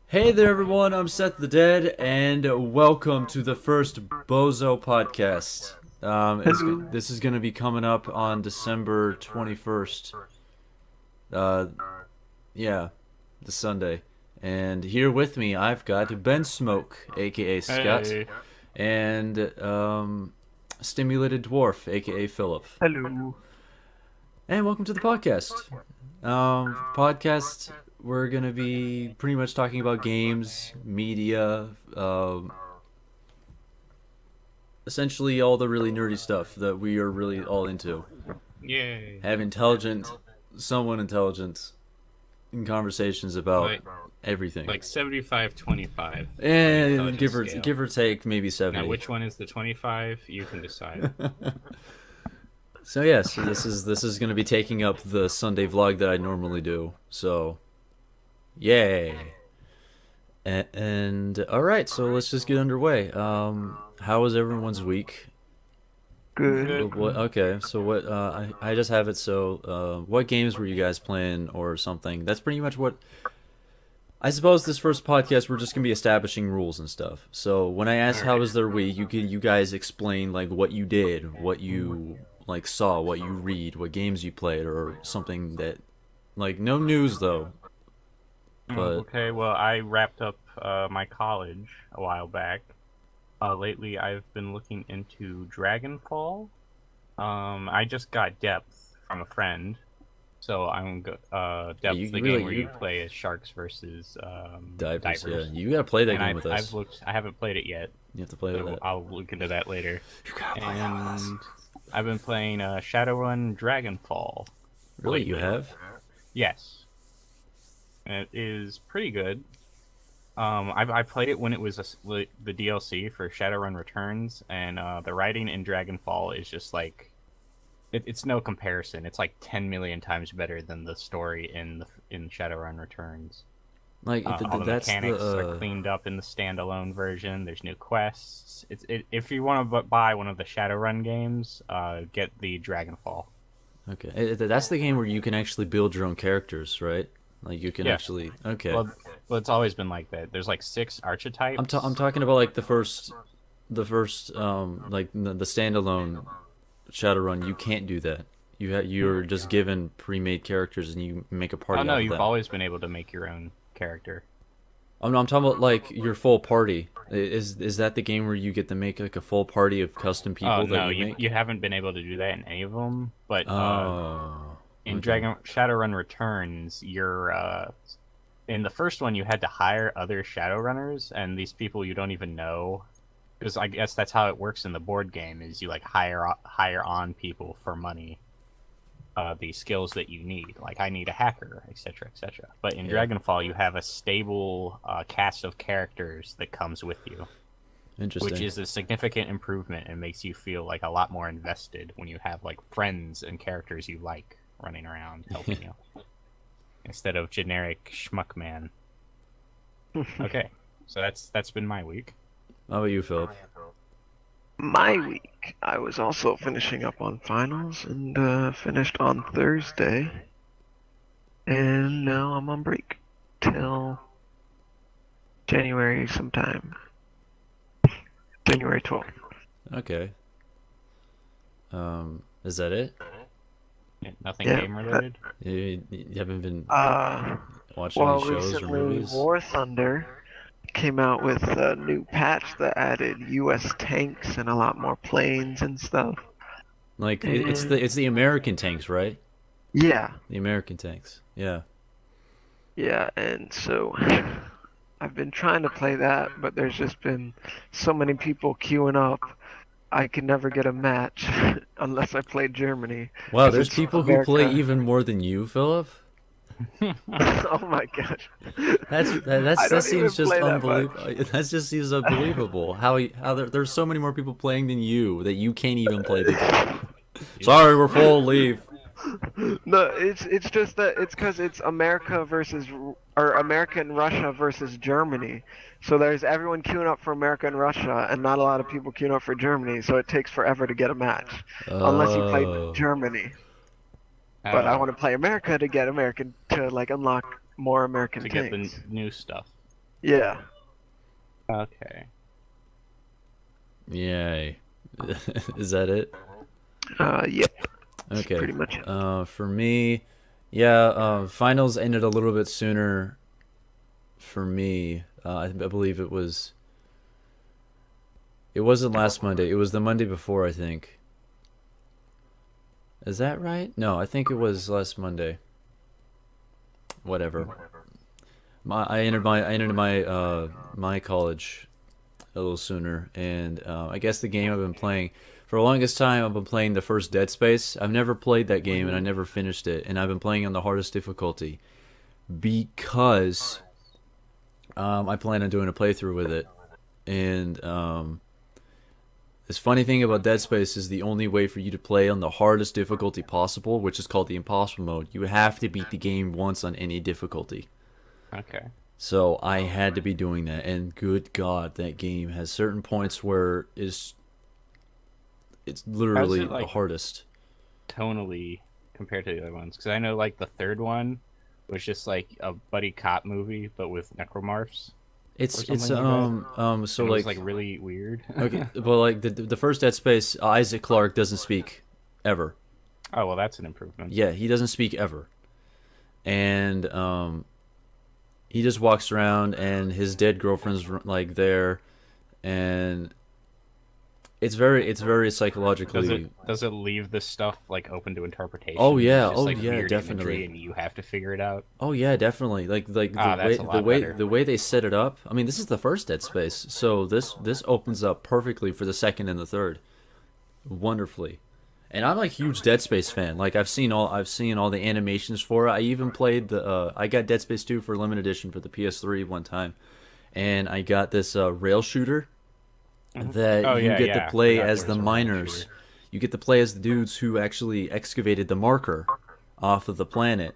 Hey there, everyone. I'm Seth the Dead, and welcome to the first BOZO Podcast. Hello. This is going to be coming up on December 21st. Uh, yeah, the Sunday. And here with me, I've got Ben Smoke, aka Scott, Hey. and Stimulated Dwarf, aka Philip. Hello. And welcome to the podcast. Podcast, we're gonna be pretty much talking about games, media, essentially all the really nerdy stuff that we are really all into. Yay. Have intelligent, somewhat intelligent, in conversations about Like everything. like 75-25. And intelligence scale. give or take maybe 70. Now, which one is the 25? You can decide. So yes, this is going to be taking up the Sunday vlog that I normally do. So, yay! And all right, so let's just get underway. How was everyone's week? Good. Okay, so what? I just have it. So, what games were you guys playing or something? That's pretty much what. I suppose this first podcast we're just gonna be establishing rules and stuff. So when I ask how Alright. was their week, you guys explain like what you did, what you like saw, what you read, what games you played, or something that like no news though. But Okay, well, I wrapped up my college a while back. Lately, I've been looking into Dragonfall. I just got Depth from a friend. So Depth's you the really- game where you- you play as sharks versus divers, yeah, you gotta play that And game with us. I haven't played it yet. You have to play with So that. I'll look into that later. You gotta play that with us. And I've been playing Shadowrun Dragonfall. Really, you lately. have? Yes. And it is pretty good. I played it when it was the DLC for Shadowrun Returns, and the writing in Dragonfall is just like it's no comparison. It's like 10 million times better than the story in Shadowrun Returns. Like All the that's mechanics the are cleaned up in the standalone version. There's new quests. If you want to buy one of the Shadowrun games, get the Dragonfall. okay. That's the game where you can actually build your own characters, right? Like you can Yeah. actually okay. Well, it's always been like that. There's like 6 archetypes. I'm talking about like the first like the standalone Shadowrun. You can't do that. You're just given pre-made characters and you make a party Oh no, out of you've them. always been able to make your own character. I'm talking about like your full party. Is that the game where you get to make like a full party of custom people Oh that no, you you make? you haven't been able to do that in any of them. But Oh. in okay. Shadowrun Returns, you're in the first one you had to hire other Shadowrunners, and these people you don't even know. Because I guess that's how it works in the board game: is you like hire on people for money. The skills that you need, like I need a hacker, etc., etc. But in Yeah. Dragonfall, you have a stable cast of characters that comes with you, Interesting. which is a significant improvement and makes you feel like a lot more invested when you have like friends and characters you like running around helping you instead of generic schmuck man. Okay, so that's been my week. How about you, Philip? My week, I was also finishing up on finals and finished on Thursday. And now I'm on break till January sometime. January 12th. Okay. Is that it? Yeah, nothing Yeah, game related. You haven't been Uh, watching well, any shows or recently movies? War Thunder came out with a new patch that added U.S. tanks and a lot more planes and stuff. Like it's the American tanks, right? Yeah, The American tanks. Yeah. yeah, and so I've been trying to play that, but there's just been so many people queuing up. I can never get a match unless I play Germany. Wow, 'Cause there's it's people who play America. even more than you, Philip. Oh my gosh. I That don't seems even just play that unbelievable. That just seems unbelievable. How there's so many more people playing than you that you can't even play the game. Sorry, we're full. Leave. No, it's just that it's because it's America versus or America and Russia versus Germany. So there's everyone queuing up for America and Russia, and not a lot of people queuing up for Germany. So it takes forever to get a match, unless you play Oh. Germany. But I want to play America to get American to like unlock more American to get the tanks. new stuff. Yeah. Okay. Yay. Is that it? Yep. That's Okay. pretty much it. For me, yeah, finals ended a little bit sooner for me. I believe it was. It wasn't last Monday. It was the Monday before, I think. Is that right? No, I think it was last Monday. Whatever. I entered my college a little sooner, and I guess the game I've been playing for the longest time, I've been playing the first Dead Space. I've never played that game, and I never finished it, and I've been playing on the hardest difficulty because I plan on doing a playthrough with it. And this funny thing about Dead Space is the only way for you to play on the hardest difficulty possible, which is called the impossible mode. You have to beat the game once on any difficulty. Okay. So I had to be doing that, and good God, that game has certain points where it's How's literally it, the like, hardest. tonally compared to the other ones? Because I know like the third one was just like a buddy cop movie, but with necromorphs or It's something like that. so And it was like like really weird. okay, but like the first Dead Space, Isaac Clarke doesn't speak ever. Oh well, that's an improvement. Yeah, he doesn't speak ever, and he just walks around, and his dead girlfriend's like there, and it's very psychologically. Does it leave this stuff like open to interpretation? Oh yeah, It's just, oh like, yeah, weird definitely. imagery and you have to figure it out. Oh yeah, definitely. Like That's a lot better. the way they set it up. I mean, this is the first Dead Space, so this opens up perfectly for the second and the third, wonderfully. And I'm like a huge Dead Space fan. Like I've seen all the animations for it. I even played the I got Dead Space 2 for limited edition for the PS3 one time, and I got this rail shooter that Oh you yeah, get yeah. to play Forgot as there the was a rail miners. shooter. You get to play as the dudes who actually excavated the marker off of the planet,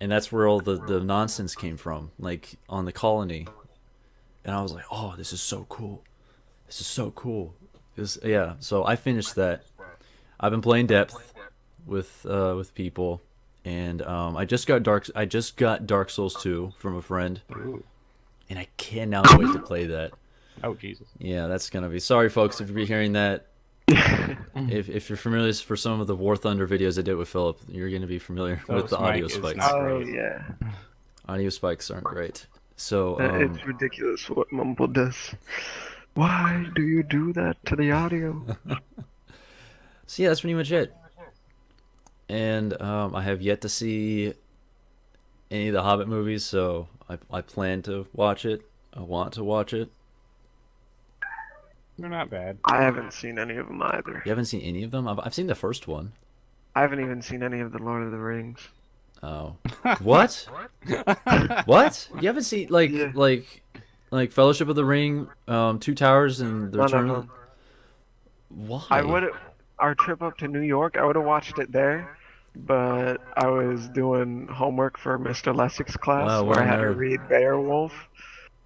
and that's where all the nonsense came from, like on the colony. And I was like, oh, this is so cool. This is so cool. Yeah, so I finished that. I've been playing depth with people, and I just got Dark Souls 2 from a friend, Ooh. and I cannot wait to play that. Oh Jesus. Yeah, that's gonna be. Sorry, folks, if you're hearing that. If you're familiar for some of the War Thunder videos I did with Philip, you're gonna be familiar So with the Smite audio is spikes. not- Oh great. yeah. Audio spikes aren't great. So It's ridiculous what Mumble does. Why do you do that to the audio? so yeah, that's pretty much it. And I have yet to see any of the Hobbit movies, so I plan to watch it. I want to watch it. They're not bad. I haven't seen any of them either. You haven't seen any of them? I've seen the first one. I haven't even seen any of the Lord of the Rings. Oh, what? What? You haven't seen Yeah. like Fellowship of the Ring, Two Towers, and the No, Return no, of no. Why? I would our trip up to New York. I would have watched it there, but I was doing homework for Mr. Lessig's class Wow, where what I a had to nerd. read Beowulf.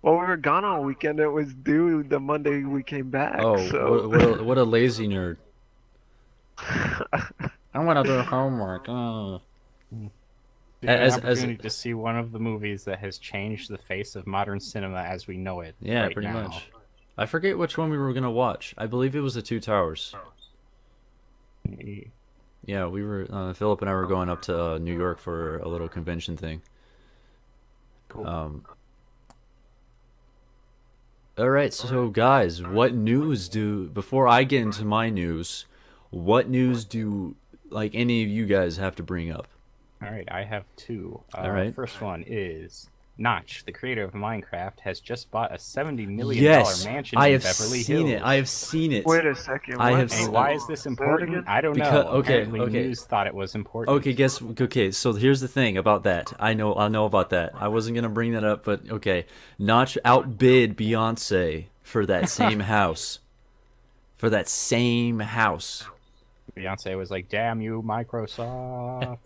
Well, we were gone all weekend. It was due the Monday we came back. Oh, So what a lazy nerd. I want to do homework. Oh. You had As- an as- opportunity to see one of the movies that has changed the face of modern cinema as we know it. Yeah, right pretty now. much. I forget which one we were gonna watch. I believe it was the Two Towers. Yeah, we were. Philip and I were going up to New York for a little convention thing. Cool. All right, so guys, what news before I get into my news, what news do like any of you guys have to bring up? All right, I have two. All right. First one is Notch, the creator of Minecraft, has just bought a $70 million Yes, mansion I in have Beverly seen Hills. it. I have seen it. wait a second. I what? have And seen- why is this Say that important? again? I don't Because- know. okay, Apparently okay. News thought it was important. Okay, so here's the thing about that. I know about that. I wasn't gonna bring that up, but okay. Notch outbid Beyonce for that same house. For that same house. Beyonce was like, "Damn you, Microsoft!"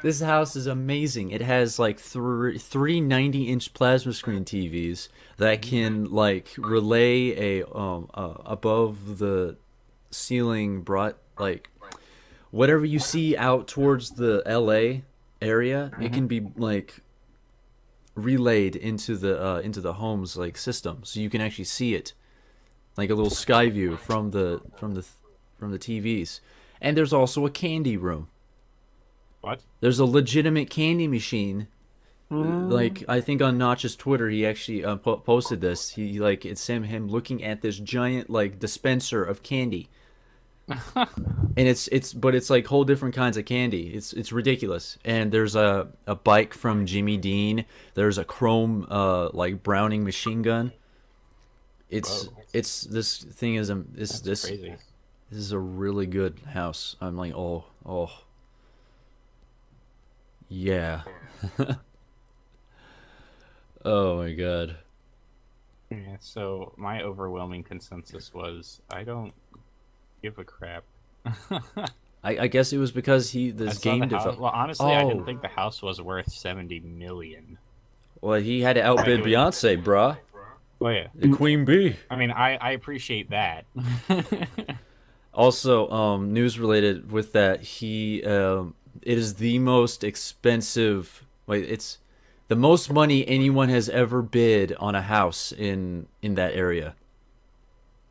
This house is amazing. It has like three 90-inch plasma screen TVs that can like relay a above the ceiling like whatever you see out towards the LA area, it can be like relayed into the home's like system, so you can actually see it, like a little sky view from the TVs. And there's also a candy room. What? There's a legitimate candy machine. Like, I think on Notch's Twitter, he actually posted this. He like, it's him looking at this giant like dispenser of candy. And it's like whole different kinds of candy. It's ridiculous. And there's a bike from Jimmy Dean. There's a chrome like Browning machine gun. It's Whoa. this thing is That's crazy. this is a really good house. I'm like, oh yeah. Oh my god. Yeah, so my overwhelming consensus was I don't give a crap. I guess it was because I this saw game the house. developed. Well, honestly, I Oh. didn't think the house was worth 70 million. Well, he had to outbid Wait. Beyonce, bruh. Oh yeah. The Queen Bee. I mean, I appreciate that. Also, news related with that, it is the most expensive. Wait, it's the most money anyone has ever bid on a house in that area.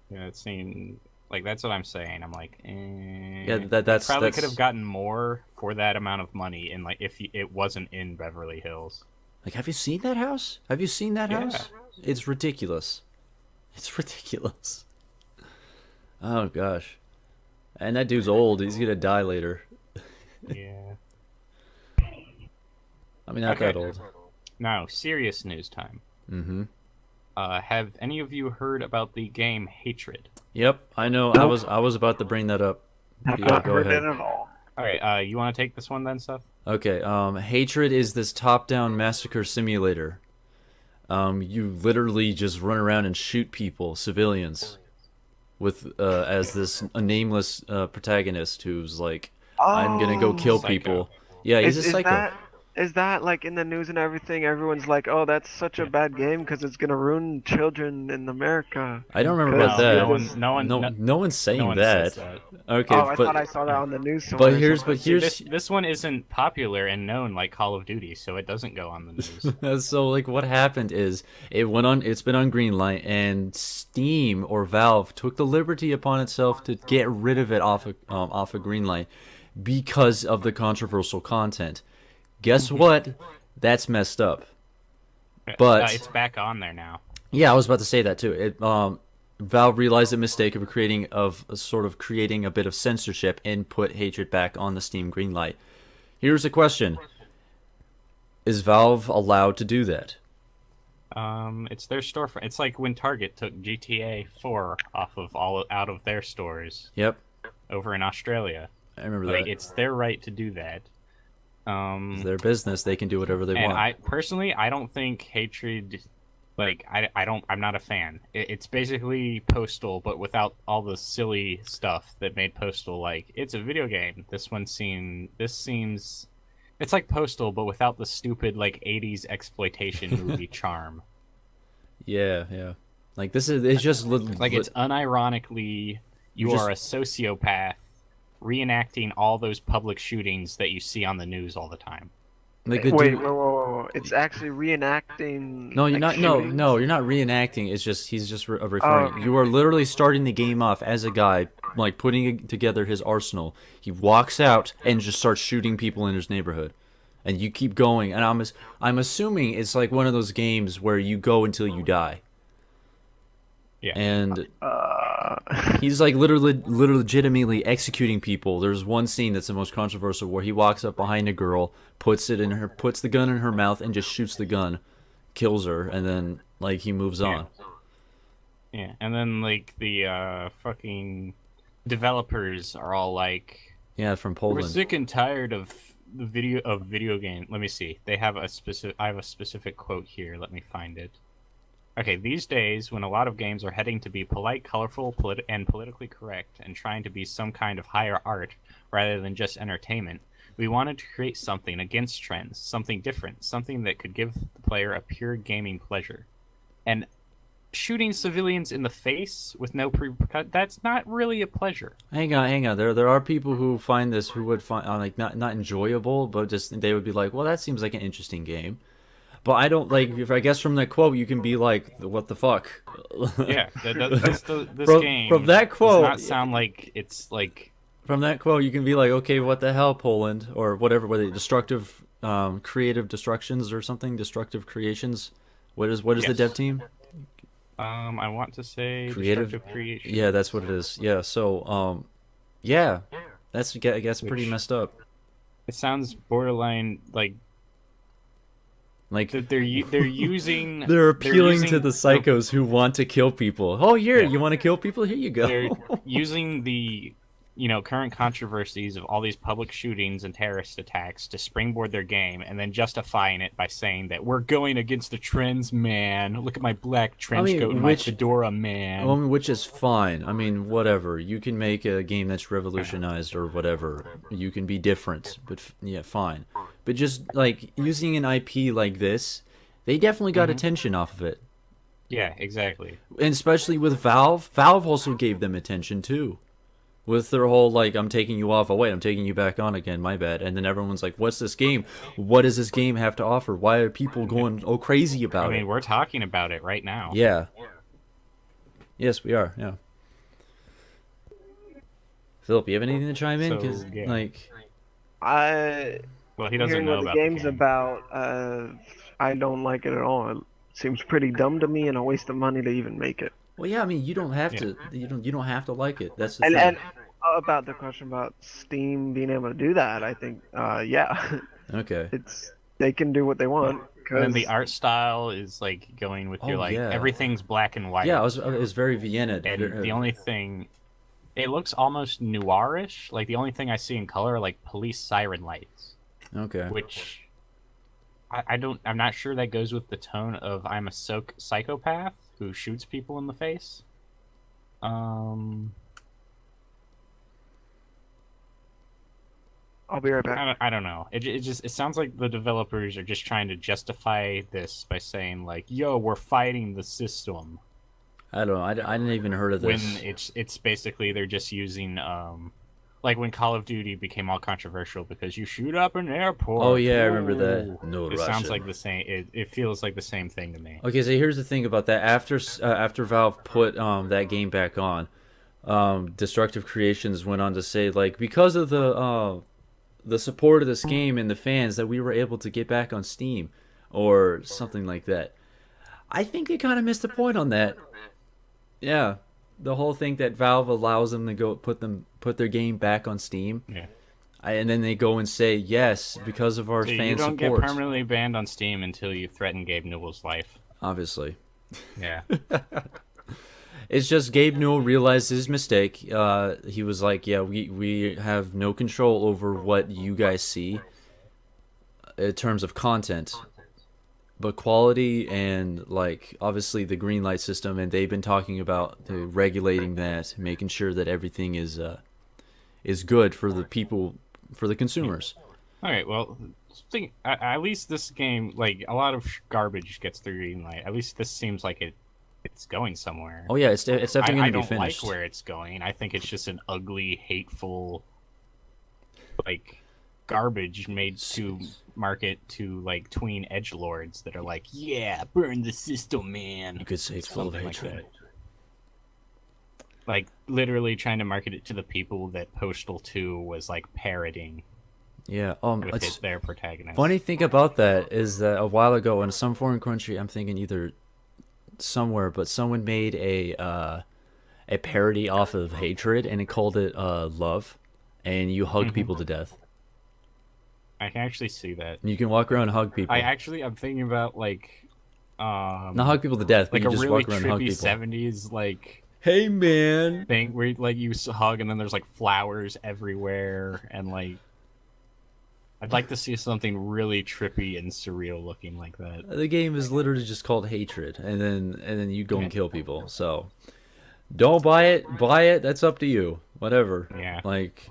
Yeah, it seemed like that's what I'm saying. I'm like, Yeah, that's probably could have gotten more for that amount of money, in like if it wasn't in Beverly Hills. Like, have you seen that house? Have you seen that Yeah. house? It's ridiculous. It's ridiculous. Oh gosh, and that dude's old. He's gonna die later. Yeah. I mean, not Okay. that old. Now, serious news time. Mm-hmm. Have any of you heard about the game Hatred? Yep, I know. Nope. I was about to bring that up. Have Yeah, not go heard ahead. it at all. All right, you want to take this one then, Seth? Okay, Hatred is this top-down massacre simulator. You literally just run around and shoot people, civilians, with as this a nameless protagonist who's like, I'm gonna go kill Psycho. people. Yeah, he's Is, a is psycho. that like in the news and everything? Everyone's like, "Oh, that's such a bad game because it's gonna ruin children in America." I don't remember No, about that. no one's saying no one that. says that. Okay, Oh, I but thought I saw that on the news but somewhere. here's This one isn't popular and known like Call of Duty, so it doesn't go on the news. so like what happened is it's been on Greenlight, and Steam or Valve took the liberty upon itself to get rid of it off of Greenlight because of the controversial content. Guess what? That's messed up. But it's back on there now. yeah, I was about to say that too. Valve realized the mistake of creating a bit of censorship and put Hatred back on the Steam Greenlight. Here's a question: is Valve allowed to do that? It's their storefront. It's like when Target took GTA 4 out of their stores Yep, over in Australia. I remember Like that. it's their right to do that. It's their business; they can do whatever they And want. I don't think Hatred. Like I'm not a fan. It's basically Postal, but without all the silly stuff that made Postal like it's a video game. This seems, it's like Postal, but without the stupid like '80s exploitation movie charm. Yeah. Like it's just Like it's unironically you just- are a sociopath reenacting all those public shootings that you see on the news all the time. like Wait, whoa. It's actually reenacting. No, you're like, not. shootings? No, you're not reenacting. It's just he's just referring. okay. You are literally starting the game off as a guy, like putting together his arsenal. He walks out and just starts shooting people in his neighborhood, and you keep going. And I'm assuming it's like one of those games where you go until you die. Yeah. And he's like literally legitimately executing people. There's one scene that's the most controversial where he walks up behind a girl, puts the gun in her mouth, and just shoots the gun, kills her, and then like he moves on. Yeah, and then like the fucking developers are all like, Yeah, from "We're Poland. sick and tired of the video game." Let me see. I have a specific quote here. Let me find it. Okay, these days, when a lot of games are heading to be polite, colorful, and politically correct, and trying to be some kind of higher art rather than just entertainment, we wanted to create something against trends, something different, something that could give the player a pure gaming pleasure. And shooting civilians in the face with no that's not really a pleasure. Hang on. There are people who find this who would find like not enjoyable, but just they would be like, well, that seems like an interesting game. But I don't like. If I guess from that quote, you can be like, "What the fuck?" Yeah, this game from that quote, does not sound like it's like. From that quote, you can be like, "Okay, what the hell, Poland?" Or whatever. Were they destructive, creative destructions or something? Destructive creations. What is the dev team? I want to say Creative destructive creation. Yeah, that's what it is. Yeah. So, yeah, that's I guess pretty messed up. It sounds borderline like Like they're using. they're appealing using to the psychos who want to kill people. Oh, here, you want to kill people? Here you go. They're using the current controversies of all these public shootings and terrorist attacks to springboard their game, and then justifying it by saying that we're going against the trends, man. Look at my black trench coat and my fedora, man. I mean, which is fine. I mean, whatever. You can make a game that's revolutionized or whatever. You can be different, but yeah, fine. But just like using an IP like this, they definitely got attention off of it. Yeah, exactly. And especially with Valve. Valve also gave them attention too. With their whole, like, I'm taking you off. Oh, wait, I'm taking you back on again. My bad. And then everyone's like, what's this game? What does this game have to offer? Why are people going crazy about it? I mean, we're talking about it right now. Yeah. Yes, we are. Yeah. Philip, you have anything to chime in? Because, like... Well, he doesn't hearing know what about the game's game. about, I don't like it at all. It seems pretty dumb to me and a waste of money to even make it. Well, yeah, I mean, you don't have to. You don't have to like it. That's the And thing. and about the question about Steam being able to do that, I think, yeah, Okay. they can do what they want. And the art style is like going with your yeah. everything's black and white. Yeah, it was very Vienna. And the only thing, it looks almost noirish. Like the only thing I see in color are like police siren lights. Okay. Which I'm not sure that goes with the tone of I'm a psychopath who shoots people in the face. I'll be right back. I don't know. It sounds like the developers are just trying to justify this by saying like, "Yo, we're fighting the system." I don't know. I didn't even heard of this. When it's basically they're just using like when Call of Duty became all controversial because you shoot up an airport. Oh yeah, I remember that. No It Russian. sounds like the same. It feels like the same thing to me. Okay, so here's the thing about that. After Valve put that game back on, Destructive Creations went on to say like because of the support of this game and the fans that we were able to get back on Steam or something like that. I think they kind of missed the point on that. Yeah, the whole thing that Valve allows them to go put their game back on Steam. Yeah. And then they go and say yes because of our fan support. You don't get permanently banned on Steam until you threaten Gabe Newell's life. Obviously. Yeah. It's just Gabe Newell realized his mistake. He was like, yeah, we have no control over what you guys see in terms of content. But quality and, like, obviously the green light system, and they've been talking about regulating that, making sure that everything is good for the people, for the consumers. All right, well, at least this game, like, a lot of garbage gets through green light. At least this seems like it's going somewhere. Oh, yeah, it's definitely going to be finished. I don't like where it's going. I think it's just an ugly, hateful, like, garbage made to market to like tween edgelords that are like, yeah, burn the system, man. You could say it's full of hatred. Like literally trying to market it to the people that Postal 2 was like parodying. Yeah, with their protagonist. Funny thing about that is that a while ago in some foreign country, I'm thinking either somewhere, but someone made a parody off of hatred and it called it love, and you hug people to death. I can actually see that. You can walk around and hug people. I'm thinking about like, not hug people to death, but like you a just really walk around and hug trippy people. 70s like, hey man, thing where like you hug and then there's like flowers everywhere and like, I'd like to see something really trippy and surreal looking like that. The game is literally just called Hatred, and then you go and kill people. So, don't buy it. Buy it. That's up to you. Whatever. Yeah. Like,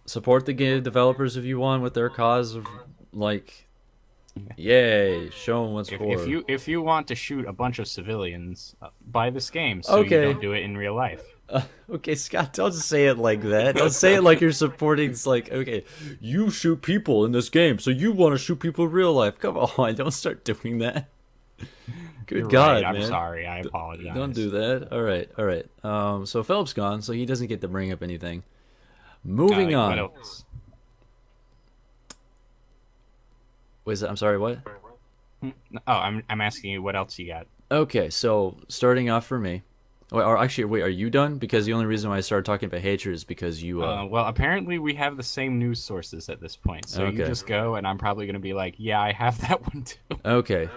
support the game developers if you want with their cause of like Yay! Show 'em what's If, for. if you want to shoot a bunch of civilians, buy this game so Okay. you don't do it in real life. Okay, Scott, don't say it like that. Don't say it like you're supporting. It's like, okay, you shoot people in this game, so you want to shoot people in real life. Come on, don't start doing that. Good You're God, right. man. I'm sorry. I apologize. Don't do that. All right, all right. So Philip's gone, so he doesn't get to bring up anything. Moving What on. else? Was it? I'm sorry. What? Oh, I'm asking you what else you got. Okay, so starting off for me. Or actually, wait, are you done? Because the only reason why I started talking about hatred is because you. Well, apparently we have the same news sources at this point, so you Okay. just go, and I'm probably gonna be like, yeah, I have that one too. Okay.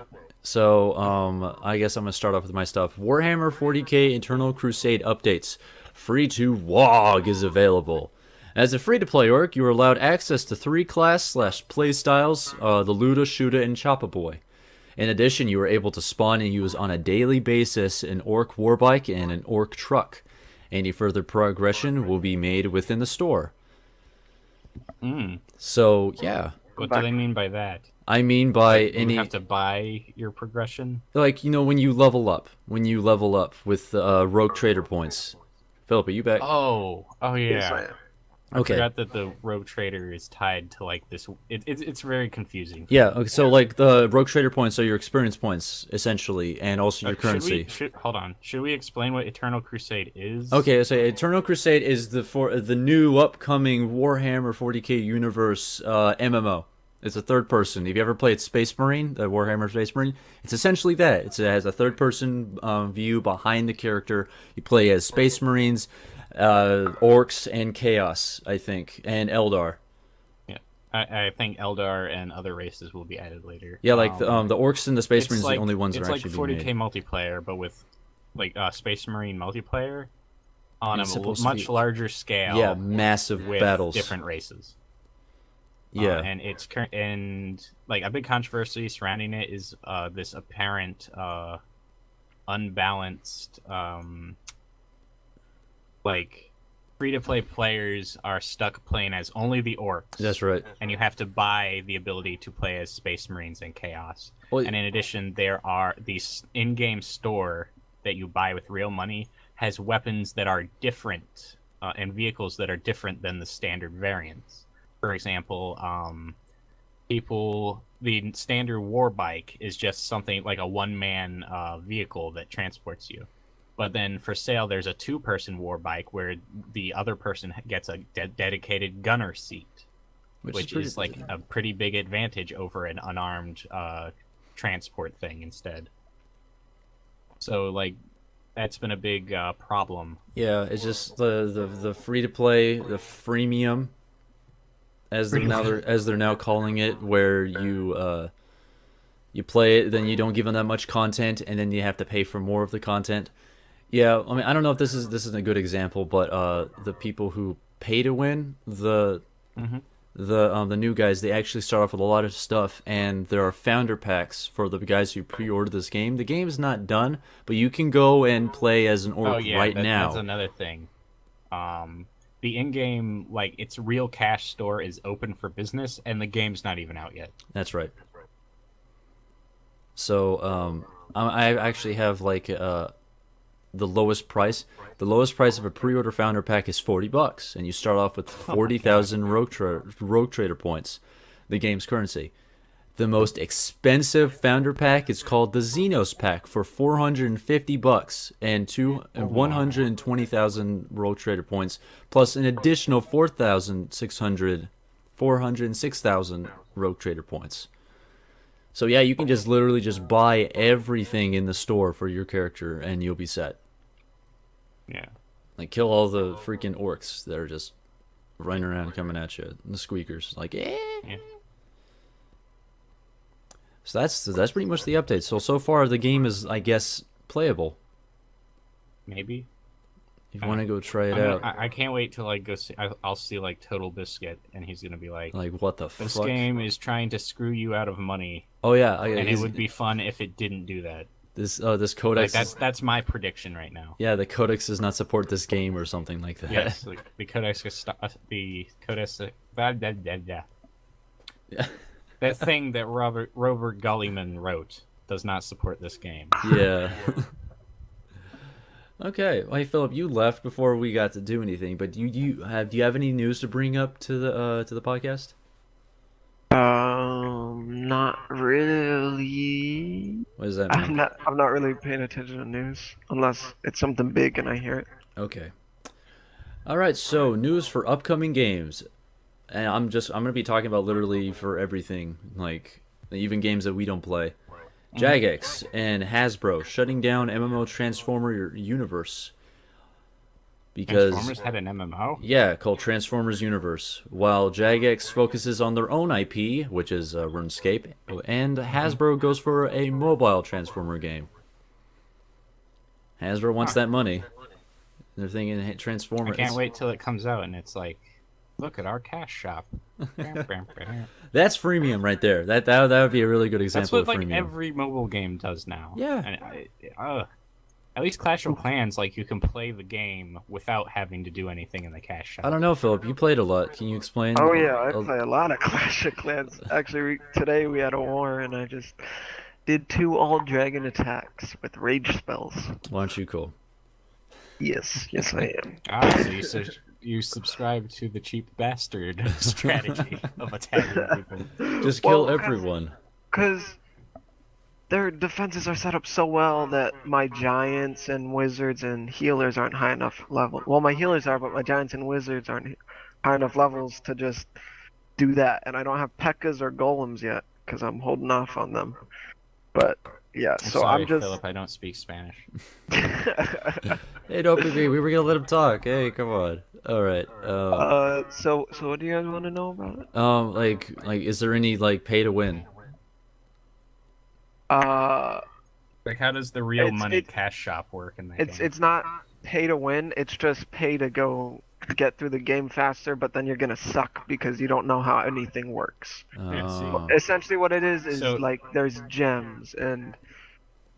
So, I guess I'm gonna start off with my stuff. Warhammer 40k Eternal Crusade updates. Free to WOG is available. As a free-to-play orc, you are allowed access to 3 class/play styles, the Luda, Shuda, and Choppa Boy. In addition, you are able to spawn and use on a daily basis an orc warbike and an orc truck. Any further progression will be made within the store. So, yeah. What do they mean by that? I mean by You have to buy your progression. like, when you level up with rogue trader points. Philip, are you back? Oh Yes, I yeah. am. I Okay. forgot that the rogue trader is tied to like this. It's very confusing. Yeah, okay, so like the rogue trader points are your experience points essentially, and also your currency. Hold on. Should we explain what Eternal Crusade is? Okay, so Eternal Crusade is the new upcoming Warhammer 40k universe MMO. It's a third person. If you ever played Space Marine, the Warhammer Space Marine, it's essentially that. It has a third person view behind the character. You play as Space Marines, orcs, and Chaos, I think, and Eldar. Yeah. I think Eldar and other races will be added later. Yeah, like the orcs and the Space It's Marines are like, the only ones that it's are like actually 40k being made. multiplayer, but with like Space Marine multiplayer on It's a supposed to much be- larger scale. Yeah, massive with battles. different races. Yeah. And it's and like a big controversy surrounding it is this apparent unbalanced like free-to-play players are stuck playing as only the orcs. That's right. And you have to buy the ability to play as Space Marines and Chaos. Well, And in addition, there are these in-game store that you buy with real money has weapons that are different and vehicles that are different than the standard variants. For example, the standard war bike is just something like a one-man vehicle that transports you. But then for sale, there's a two-person war bike where the other person gets a dedicated gunner seat, which is like a pretty big advantage over an unarmed transport thing instead. So like that's been a big problem. Yeah, it's just the free to play, the freemium, as they're now calling it, where you play it, then you don't give them that much content, and then you have to pay for more of the content. Yeah, I mean, I don't know if this is a good example, but the people who pay to win, the new guys, they actually start off with a lot of stuff, and there are founder packs for the guys who pre-order this game. The game is not done, but you can go and play as an orc now. That's another thing. The in-game, like, its real cash store is open for business, and the game's not even out yet. That's right. So, I actually have like the lowest price. The lowest price of a pre-order founder pack is $40, and you start off with 40,000 rogue trader points, the game's currency. The most expensive founder pack is called the Xenos pack for $450 and 120,000 rogue trader points, plus an additional 406,000 rogue trader points. So yeah, you can just literally just buy everything in the store for your character, and you'll be set. Yeah. Like, kill all the freaking orcs that are just running around coming at you. And the squeakers. Like, eh. Yeah. So that's pretty much the update. So far, the game is, I guess, playable. Maybe. If you want to go try it out. I can't wait till I go see. I'll see like Total Biscuit, and he's gonna be like, Like, what the "This fuck? game is trying to screw you out of money, Oh, yeah. and it would be fun if it didn't do that." This Like codex... that's my prediction right now. Yeah, the codex does not support this game or something like that. Yes, like, the codex. The That thing that Robert Gulliman wrote does not support this game. Yeah. Okay. Well, hey Philip, you left before we got to do anything, but do you have any news to bring up to the podcast? Not really. What does that mean? I'm not really paying attention to news unless it's something big and I hear it. Okay. All right. So news for upcoming games, and I'm gonna be talking about literally for everything, like even games that we don't play. Jagex and Hasbro shutting down MMO Transformer Universe because Transformers had an MMO? yeah, called Transformers Universe. While Jagex focuses on their own IP, which is RuneScape, and Hasbro goes for a mobile Transformer game. Hasbro wants that money. They're thinking hey, I Transformers. can't wait till it comes out and it's like, look at our cash shop. That's freemium right there. That would be a really good That's example what of like freemium. every mobile game does now. Yeah. And at least Clash of Clans, like you can play the game without having to do anything in the cash shop. I don't know, Philip. You played a lot. Can you explain? Oh yeah, I play a lot of Clash of Clans. Actually, today we had a war and I just did 2 all dragon attacks with rage spells. Why aren't you cool? Yes, yes I am. So you subscribe to the cheap bastard strategy of attacking people. Just kill Well, 'cause- everyone. Because their defenses are set up so well that my giants and wizards and healers aren't high enough level. Well, my healers are, but my giants and wizards aren't high enough levels to just do that. And I don't have P.E.K.K.A.s or golems yet because I'm holding off on them. But yeah, I'm so sorry, I'm just. Philip, I don't speak Spanish. Hey, don't be me. We were gonna let him talk. Hey, come on. All right. So what do you guys want to know about it? Like, is there any like pay to win? Like, how does the real It's- money it's- cash shop work in that game? It's not pay to win. It's just pay to go get through the game faster. But then you're gonna suck because you don't know how anything works. Essentially, what it is So- like there's gems, and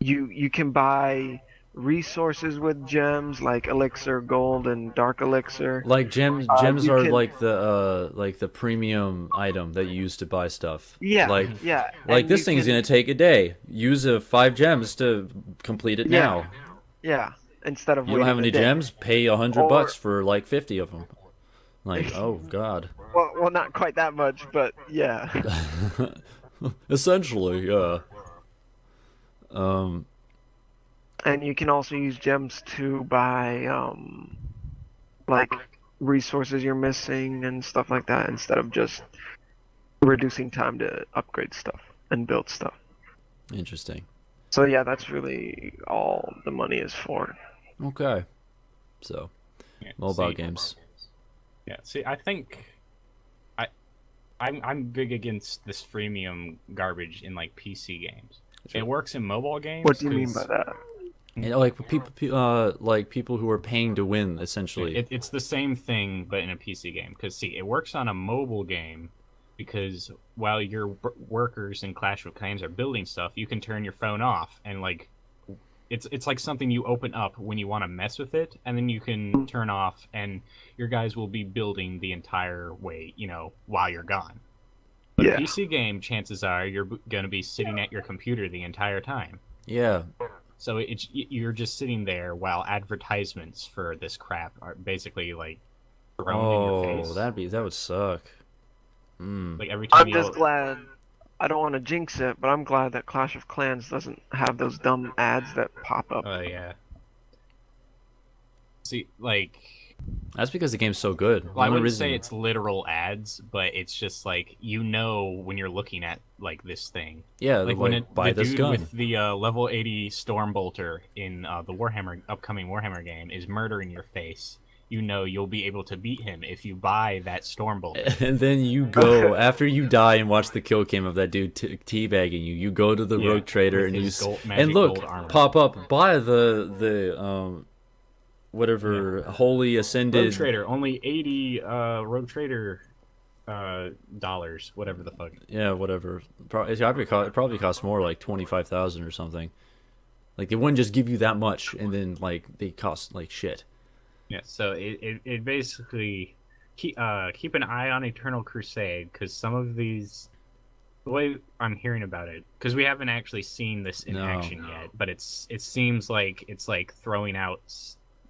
you can buy resources with gems like elixir, gold, and dark elixir. Like gems you are can- like the premium item that you use to buy stuff. Yeah, Like yeah. like and this you thing's can- gonna take a day. Use 5 gems to complete it Yeah. now. Yeah, instead of You don't have waiting any a day. gems? Pay $100 Or- bucks for like 50 of them. Like, oh god. Well, not quite that much, but yeah. Essentially, yeah. And you can also use gems to buy like resources you're missing and stuff like that instead of just reducing time to upgrade stuff and build stuff. Interesting. So yeah, that's really all the money is for. Okay. So, Yeah, mobile see- games. Yeah, see, I think I'm big against this freemium garbage in like PC games. Sure. It works in mobile games. What do you mean by 'cause that? And like people who are paying to win essentially. It's the same thing, but in a PC game. Because see, it works on a mobile game because while your workers in Clash of Clans are building stuff, you can turn your phone off and like it's like something you open up when you want to mess with it, and then you can turn off, and your guys will be building the entire way, while you're gone. But Yeah. a PC game, chances are you're going to be sitting at your computer the entire time. Yeah. So you're just sitting there while advertisements for this crap are basically like thrown in your face. that would suck. Like every time I'm just glad. I don't want to jinx it, but I'm glad that Clash of Clans doesn't have those dumb ads that pop up. Oh yeah. See, like, That's because the game's so good. well, I The only wouldn't say reason- it's literal ads, but it's just like when you're looking at like this thing. yeah, Like when it, buy the this dude gun. with the level 80 Stormbolter in the upcoming Warhammer game is murdering your face. You'll be able to beat him if you buy that Stormbolter. And then you go after you die and watch the kill cam of that dude teabagging you. You go to the Yeah, rogue trader with and you his and magic look gold armor. pop up buy the whatever holy ascended Rogue Trader, only 80 Rogue Trader dollars, whatever the fuck. yeah whatever. It probably costs more like 25,000 or something. Like they wouldn't just give you that much and then like they cost like shit. Yeah, so it basically keep an eye on Eternal Crusade because some of these the way I'm hearing about it, because we haven't actually seen this in No. action yet, but it seems like it's like throwing out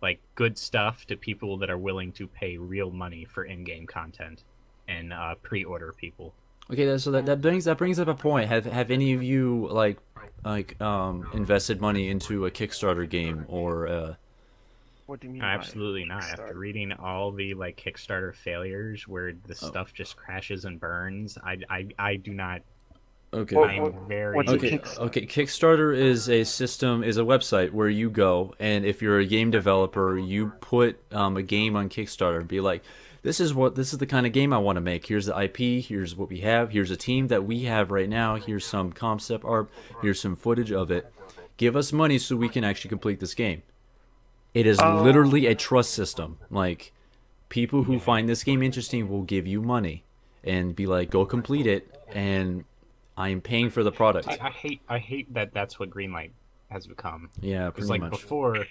like good stuff to people that are willing to pay real money for in-game content and pre-order people. Okay, so that brings up a point. Have any of you invested money into a Kickstarter game or What do you mean? by Absolutely not. Kickstarter? After reading all the like Kickstarter failures where the stuff just crashes and burns, I do not. okay. I'm very. what's a Okay, Kickstarter? okay. Kickstarter is a website where you go, and if you're a game developer, you put a game on Kickstarter and be like, this is the kind of game I want to make. Here's the IP. Here's what we have. Here's a team that we have right now. Here's some concept art. Here's some footage of it. Give us money so we can actually complete this game. It is literally a trust system. Like, people who find this game interesting will give you money and be like, go complete it, and I'm paying for the product. I hate that that's what Greenlight has become. Yeah, Because pretty like much. before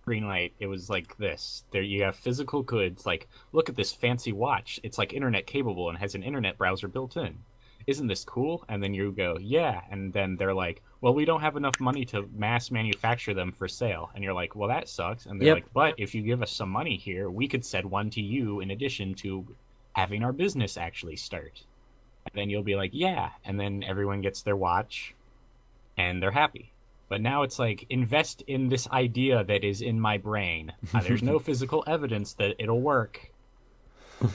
Greenlight, it was like this. There you have physical goods. Like, look at this fancy watch. It's like internet capable and has an internet browser built in. Isn't this cool? And then you go, yeah. And then they're like, well, we don't have enough money to mass manufacture them for sale. And you're like, well, that sucks. And they're Yep. like, but if you give us some money here, we could send one to you in addition to having our business actually start. And then you'll be like, yeah. And then everyone gets their watch and they're happy. But now it's like, invest in this idea that is in my brain. There's no physical evidence that it'll work,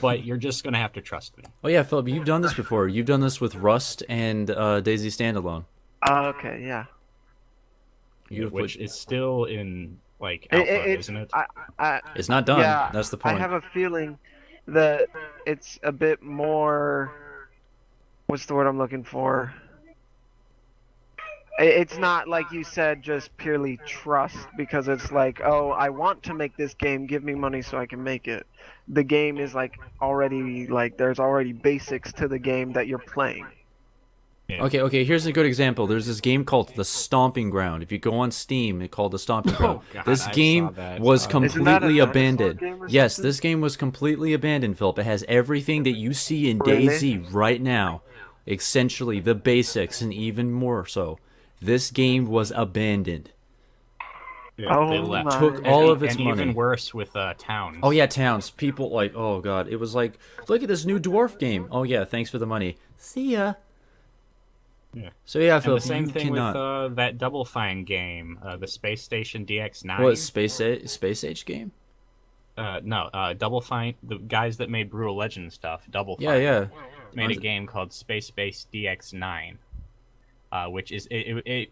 but you're just going to have to trust me. Oh yeah, Philip, you've done this before. You've done this with Rust and Daisy Standalone. Okay, yeah. You've Which put, is still in, like, alpha, isn't it? it's not done. Yeah, That's the point. I have a feeling that it's a bit more. What's the word I'm looking for? It's not like you said, just purely trust, because it's like, oh, I want to make this game, give me money so I can make it. The game is like already like there's already basics to the game that you're playing. Yeah. Okay, here's a good example. There's this game called The Stomping Ground. If you go on Steam, it's called The Stomping Ground. God, This I game saw that. was Isn't that a completely dinosaur abandoned. game or Yes, something? this game was completely abandoned, Philip. It has everything that you see in Really? DayZ right now. Essentially, the basics, and even more so. This game was abandoned. Yeah, Oh they left. my. Took all of its and money. even worse with towns. Oh yeah, towns. People like, oh god, it was like, look at this new dwarf game. Oh yeah, thanks for the money. See ya. Yeah. So yeah, And Philip, the same you thing cannot. with that Double Fine game, the Space Station DX9. What, Space Age game? No, Double Fine, the guys that made Brutal Legend stuff, Double Fine, Yeah. made a game called Space Base DX9, which is it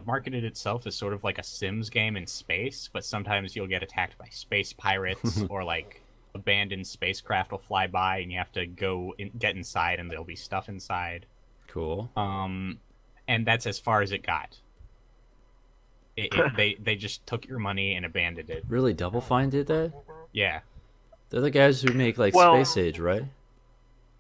marketed itself as sort of like a Sims game in space, but sometimes you'll get attacked by space pirates or like abandoned spacecraft will fly by and you have to get inside and there'll be stuff inside. Cool. And that's as far as it got. They just took your money and abandoned it. Really, Double Fine did that? Yeah. They're the guys who make like Well- Space Age, right?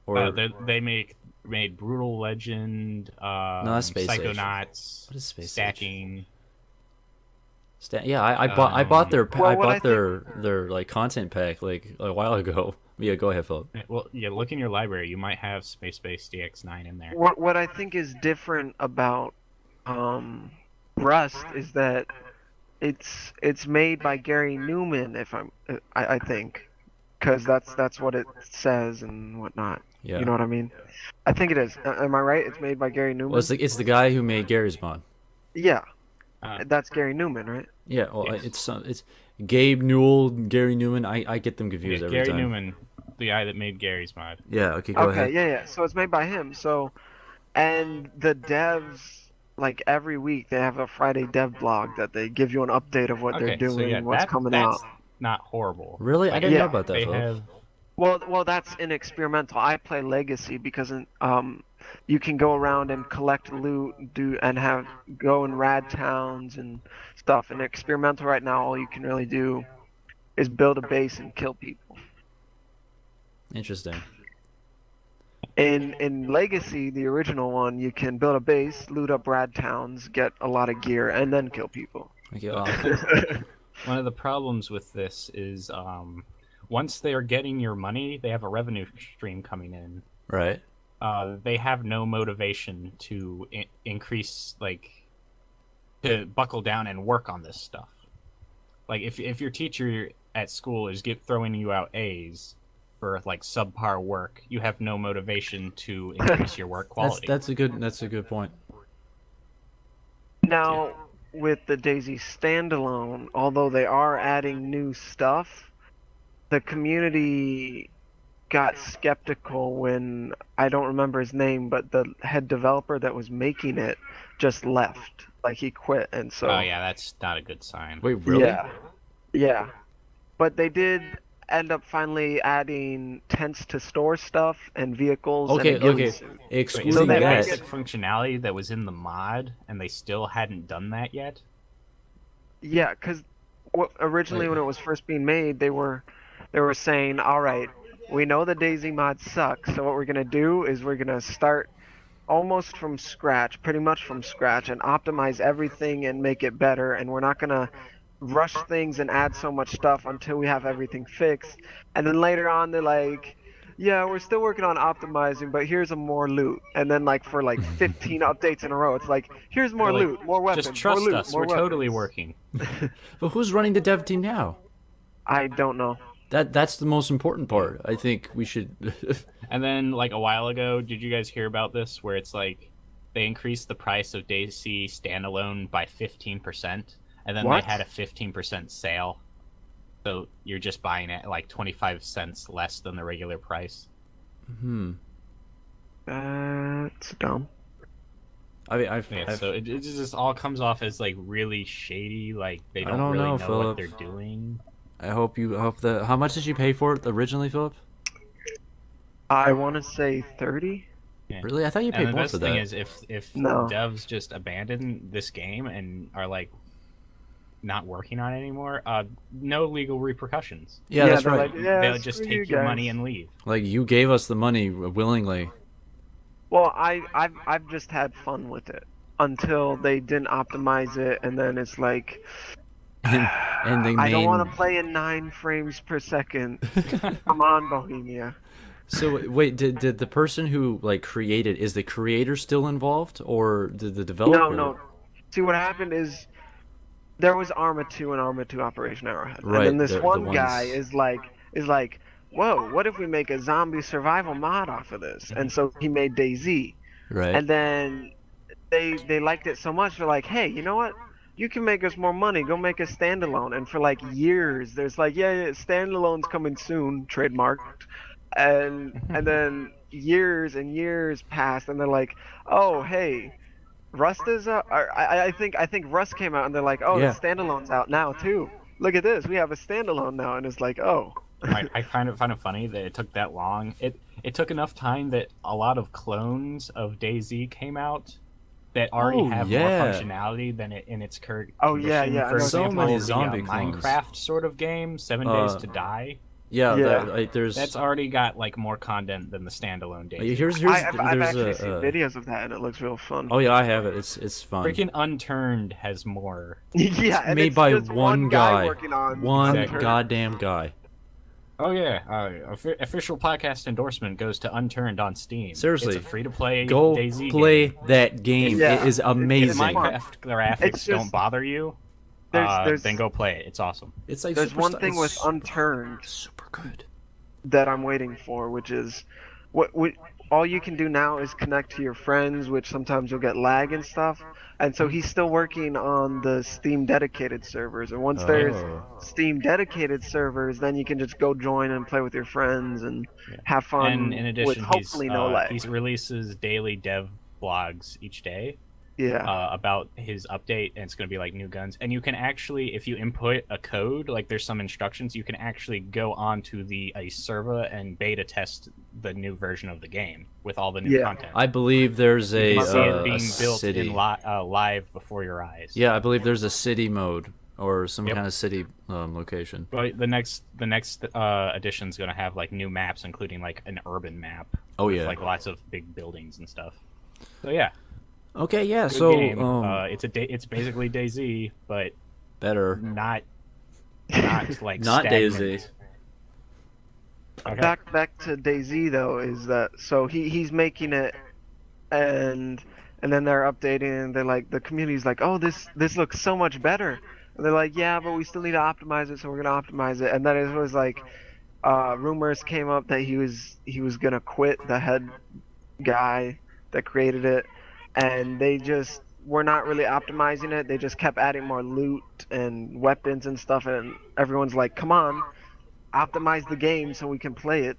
Or They made Brutal Legend, that's Space Age. Psychonauts, What is Space Age? Stacking. Yeah, I bought their Well, I what bought their like content pack like a while ago. Yeah, go ahead, Philip. Well, yeah, look in your library. You might have Space Base DX9 in there. What I think is different about Rust is that it's made by Gary Newman, I think, because that's what it says and whatnot. Yeah. You know what I mean? I think it is. Am I right? It's made by Gary Newman. Well, it's the guy who made Gary's Mod. Yeah, Uh, that's Gary Newman, right? Yeah, well, Yes. it's Gabe Newell, Gary Newman. I get them confused every Gary time. Newman, the guy that made Gary's Mod. Yeah. Okay. Go Okay, ahead. yeah. So it's made by him. So, and the devs, like every week, they have a Friday dev blog that they give you an update of what they're Okay, so doing, yeah, what's coming that's out. not horrible. Really, I Like, didn't know Yeah. about that. They Philip. have Well, that's an experimental. I play Legacy because you can go around and collect loot, go in rad towns and stuff. In experimental right now, all you can really do is build a base and kill people. Interesting. In Legacy, the original one, you can build a base, loot up rad towns, get a lot of gear, and then kill people. Okay. Well, one of the problems with this is once they are getting your money, they have a revenue stream coming in. right. they have no motivation to increase, like, to buckle down and work on this stuff. Like, if your teacher at school is throwing you out A's for like subpar work, you have no motivation to increase your work quality. That's a good point. Now, with the DayZ standalone, although they are adding new stuff, the community got skeptical when, I don't remember his name, but the head developer that was making it just left. Like, he quit, and so... Oh yeah, that's not a good sign. Wait, really? Yeah. But they did end up finally adding tents to store stuff and vehicles. Okay. And Wait, Excluding isn't that that, basic functionality that was in the mod, and they still hadn't done that yet? Yeah, because originally when it was first being made, they were saying, all right, we know the DayZ mod sucks, so what we're gonna do is we're gonna start almost from scratch, pretty much from scratch, and optimize everything and make it better, and we're not gonna rush things and add so much stuff until we have everything fixed. And then later on, they're like, yeah, we're still working on optimizing, but here's a more loot. And then like for like 15 updates in a row, it's like, here's more They're like, loot, more weapons, just trust more loot, us, more we're weapons. totally working. but who's running the dev team now? I don't know. That's the most important part. I think we should. And then, like, a while ago, did you guys hear about this, where it's like they increased the price of DayZ standalone by 15%, and then What? they had a 15% sale, so you're just buying it at like 25 cents less than the regular price. That's dumb. I mean, Yeah, so it just all comes off as like really shady. Like they I don't, don't really know, know Philip. what they're doing. I hope that. How much did you pay for it originally, Philip? I want to say 30. Yeah. Really? I thought you And paid the more best for thing that. is if No. devs just abandon this game and are like not working on it anymore, no legal repercussions. Yeah, that's they're right. like, yeah, They'll just screw you take your guys. money and leave. Like you gave us the money willingly. Well, I've just had fun with it until they didn't optimize it, and then it's like, and the I don't main. want to play in 9 frames per second. Come on, Bohemia. So wait, did the person who like created, is the creator still involved, or did the developer? No. See, what happened is there was Arma 2 and Arma 2 Operation Arrowhead, Right, and then this the one ones- guy is like, whoa, what if we make a zombie survival mod off of this? And so he made DayZ, Right. and then they liked it so much, they're like, hey, you know what? You can make us more money. Go make a standalone. And for like years, there's like, yeah, standalone's coming soon, trademarked. And then years and years passed, and they're like, oh, hey, Rust is out. I think Rust came out, and they're like, oh, Yeah. the standalone's out now too. Look at this, we have a standalone now, and it's like, oh. I find it funny that it took that long. It took enough time that a lot of clones of DayZ came out that already Oh, have yeah. more functionality than it in its current Oh, yeah, condition. yeah, I For know so example, many the, zombie clones. Minecraft sort of game, 7 Days to Die. Yeah. Yeah. There's. That's already got like more content than the standalone DayZ. Here's I've there's actually a. seen videos of that, and it looks real fun. Oh yeah, I have it. It's fun. Freaking Unturned has more. Yeah, and Made it's by just one guy. working on One Exactly. goddamn guy. Oh yeah, official podcast endorsement goes to Unturned on Steam. Seriously, it's a free-to-play Go DayZ play game. that game. Yeah. It is If amazing. Minecraft graphics It's just- don't bother you, There's then go play it. It's awesome. It's like there's one Superstar- thing with it's Unturned super good. that I'm waiting for, which is what all you can do now is connect to your friends, which sometimes you'll get lag and stuff. And so he's still working on the Steam dedicated servers. And once there's Oh. Steam dedicated servers, then you can just go join and play with your friends and have fun And in with addition, hopefully no lag. he releases daily dev blogs each day Yeah. about his update, and it's going to be like new guns. And you can actually, if you input a code, like there's some instructions, you can actually go onto a server and beta test the new version of the game with all the new Yeah. content. I believe there's You a, can see it being a built city. in live before your eyes. Yeah, I believe there's a city mode or some Yep. kind of city location. But the next edition is going to have like new maps, including like an urban map. Oh with, yeah. like lots of big buildings and stuff. So yeah, Okay, yeah. good So game. It's basically DayZ, but better. not like Not stagnant. DayZ. Okay. Back to DayZ though is that so he's making it and then they're updating and they're like the community's like, oh, this looks so much better, and they're like, yeah, but we still need to optimize it, so we're gonna optimize it. And then it was like rumors came up that he was gonna quit, the head guy that created it, and they just were not really optimizing it. They just kept adding more loot and weapons and stuff, and everyone's like, come on, optimize the game so we can play it.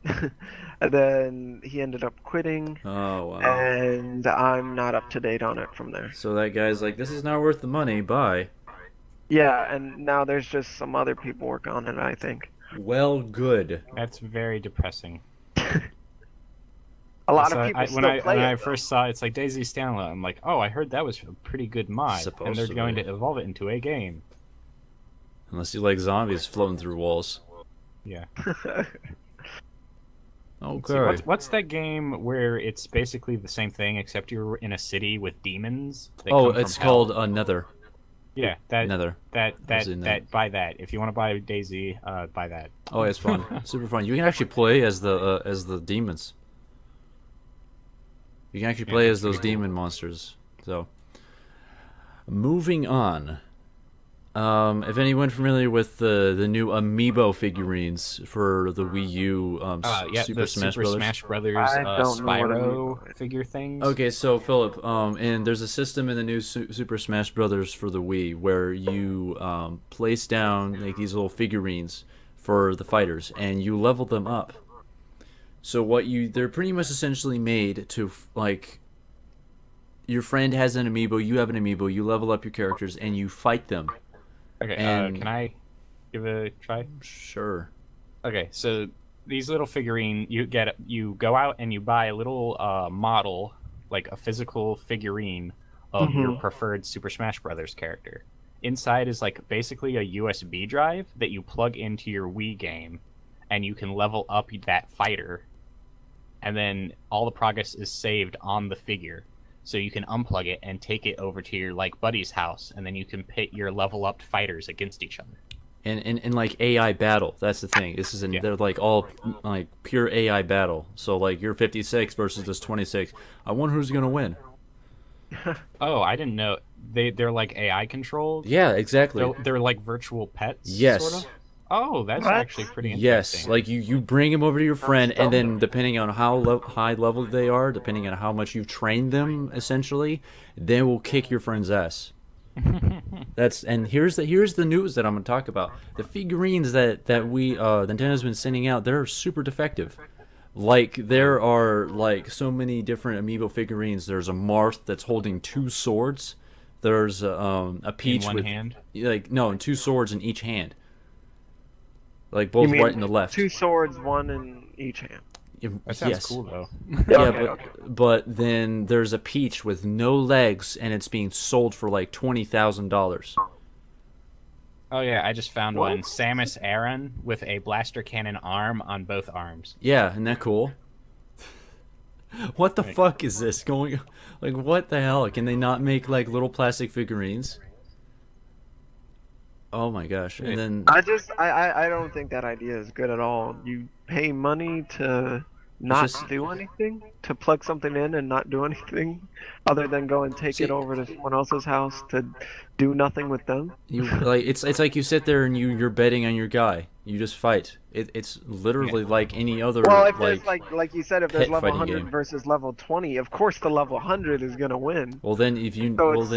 And then he ended up quitting, Oh wow. and I'm not up to date on it from there. So that guy's like, this is not worth the money. Bye. Yeah, and now there's just some other people working on it, I think. Well, good. That's very depressing. A lot So of people when still play when I it. first saw it's like DayZ standalone, I'm like, oh, I heard that was a pretty good mod, Supposed and they're to going be. to evolve it into a game. Unless you like zombies floating through walls. Yeah. Okay. See, what's that game where it's basically the same thing except you're in a city with demons? That Oh, come from it's hell? called Nether. Yeah, that Nether. I've seen that. buy that. If you want to buy DayZ, buy that. Oh, it's fun. Super fun. You can actually play as the demons. You can actually Yeah, play that's as those pretty cool. demon monsters. So, moving on. If anyone familiar with the new Amiibo figurines for the Wii U, Yeah, Super the Smash Super Brothers. Smash Brothers I don't know what Spyro figure things. Okay, so Philip, and there's a system in the new Super Smash Brothers for the Wii where you place down like these little figurines for the fighters, and you level them up. So they're pretty much essentially made to like, your friend has an amiibo, you have an amiibo, you level up your characters, and you fight them. Okay, and- can I give it a try? Sure. Okay, so these little figurine you go out and you buy a little model, like a physical figurine of your preferred Super Smash Brothers character. Inside is like basically a USB drive that you plug into your Wii game, and you can level up that fighter, and then all the progress is saved on the figure. So you can unplug it and take it over to your like buddy's house, and then you can pit your level up fighters against each other. And like AI battle, that's the thing. This is Yeah. they're like all like pure AI battle. So like you're 56 versus this 26. I wonder who's gonna win. Oh, I didn't know they're like AI controlled. Yeah, exactly. They're like virtual pets. Yes. Sort of? Oh, that's What? actually pretty interesting. Yes, like you bring them over to your friend, and then depending on how high level they are, depending on how much you've trained them, essentially, they will kick your friend's ass. Here's the news that I'm gonna talk about. The figurines that Nintendo's been sending out, they're super defective. Like there are like so many different amiibo figurines. There's a Marth that's holding two swords. There's a Peach in one with hand. like no, and two swords in each hand. Like both You mean right and the left. two swords, one in each hand. That sounds Yes. cool though. Yeah, Okay, but then there's a Peach with no legs, and it's being sold for like $20,000. Oh yeah, I just found What? one. Samus Aran with a blaster cannon arm on both arms. Yeah, isn't that cool? What the Right. fuck is this going? Like, what the hell? Can they not make like little plastic figurines? Oh my gosh! And then I don't think that idea is good at all. You pay money to not just- do anything, to plug something in and not do anything, other than go and take See- it over to someone else's house to do nothing with them. you like it's like you sit there and you're betting on your guy. You just fight. It's literally like any other Well, if like. there's like you said, if there's pet level fighting 100 game. versus level 20, of course the level 100 is gonna win. Well then, if you So well it's-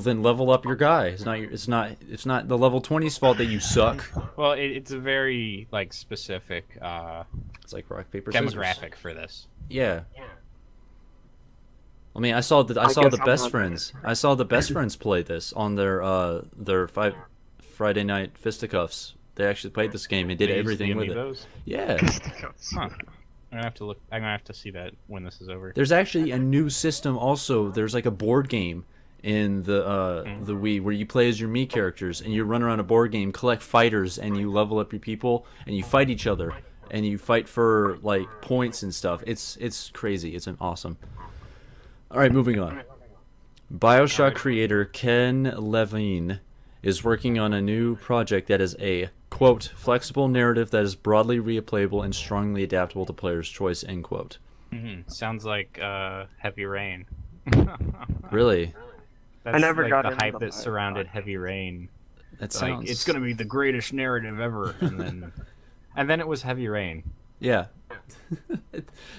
then level up your guy. It's not the level 20's fault that you suck. Well, it's a very like specific It's like rock paper scissors. demographic for this. Yeah. I mean, I saw the guess I'm best not- friends. I saw the best friends play this on their Friday night fisticuffs. They actually played this game and did They use everything the with it. amiibos? Yeah. Huh. I'm gonna have to see that when this is over. There's actually a new system also. There's like a board game in the Wii where you play as your Mii characters and you run around a board game, collect fighters, and you level up your people and you fight each other and you fight for like points and stuff. It's crazy. It's an awesome. All right, moving on. BioShock creator Ken Levine is working on a new project that is a quote, flexible narrative that is broadly replayable and strongly adaptable to players' choice, end quote. Sounds like Heavy Rain. Really? That's I never like got the into hype the that surrounded Heavy Rain. That Like, sounds... it's gonna be the greatest narrative ever, and then it was Heavy Rain. Yeah.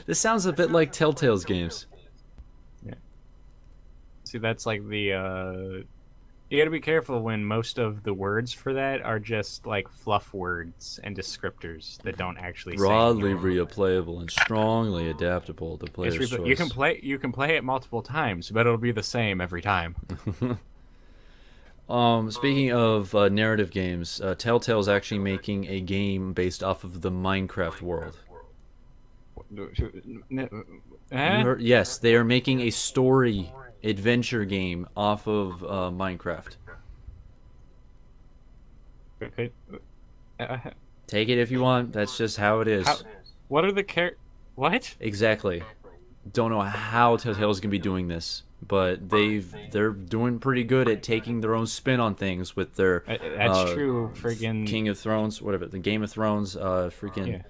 This sounds a bit like Telltale's games. See, that's like the you gotta be careful when most of the words for that are just like fluff words and descriptors that don't actually Broadly say anything. replayable and strongly adaptable to players' It's choice. you can play it multiple times, but it'll be the same every time. Speaking of narrative games, Telltale's actually making a game based off of the Minecraft world. Yes, they are making a story adventure game off of Minecraft. Take it if you want. That's just how it is. What are the What? Exactly. Don't know how Telltale's gonna be doing this, but they're doing pretty good at taking their own spin on things with their That's true. Friggin' King of Thrones, whatever, the Game of Thrones, freaking. Yeah.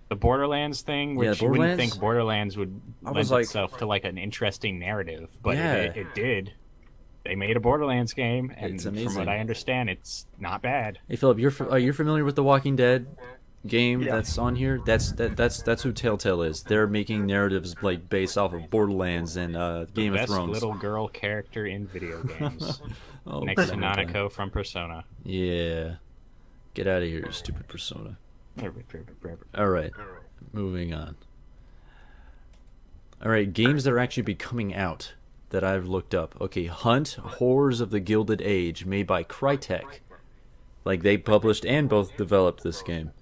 The Borderlands thing, which you wouldn't think Borderlands would lend itself to like an interesting narrative, but it did. They made a Borderlands game, and It's amazing. from what I understand, it's not bad. Hey Philip, are you familiar with the Walking Dead game Yeah. that's on here? That's who Telltale is. They're making narratives like based off of Borderlands and Game of Best Thrones. little girl character in video games, Oh, next to Persona. Nanako from Persona. Yeah. Get out of here, you stupid Persona. All right, moving on. All right, games that are actually be coming out that I've looked up. Okay, Hunt: Horrors of the Gilded Age, made by Crytek. Like, they published and both developed this game.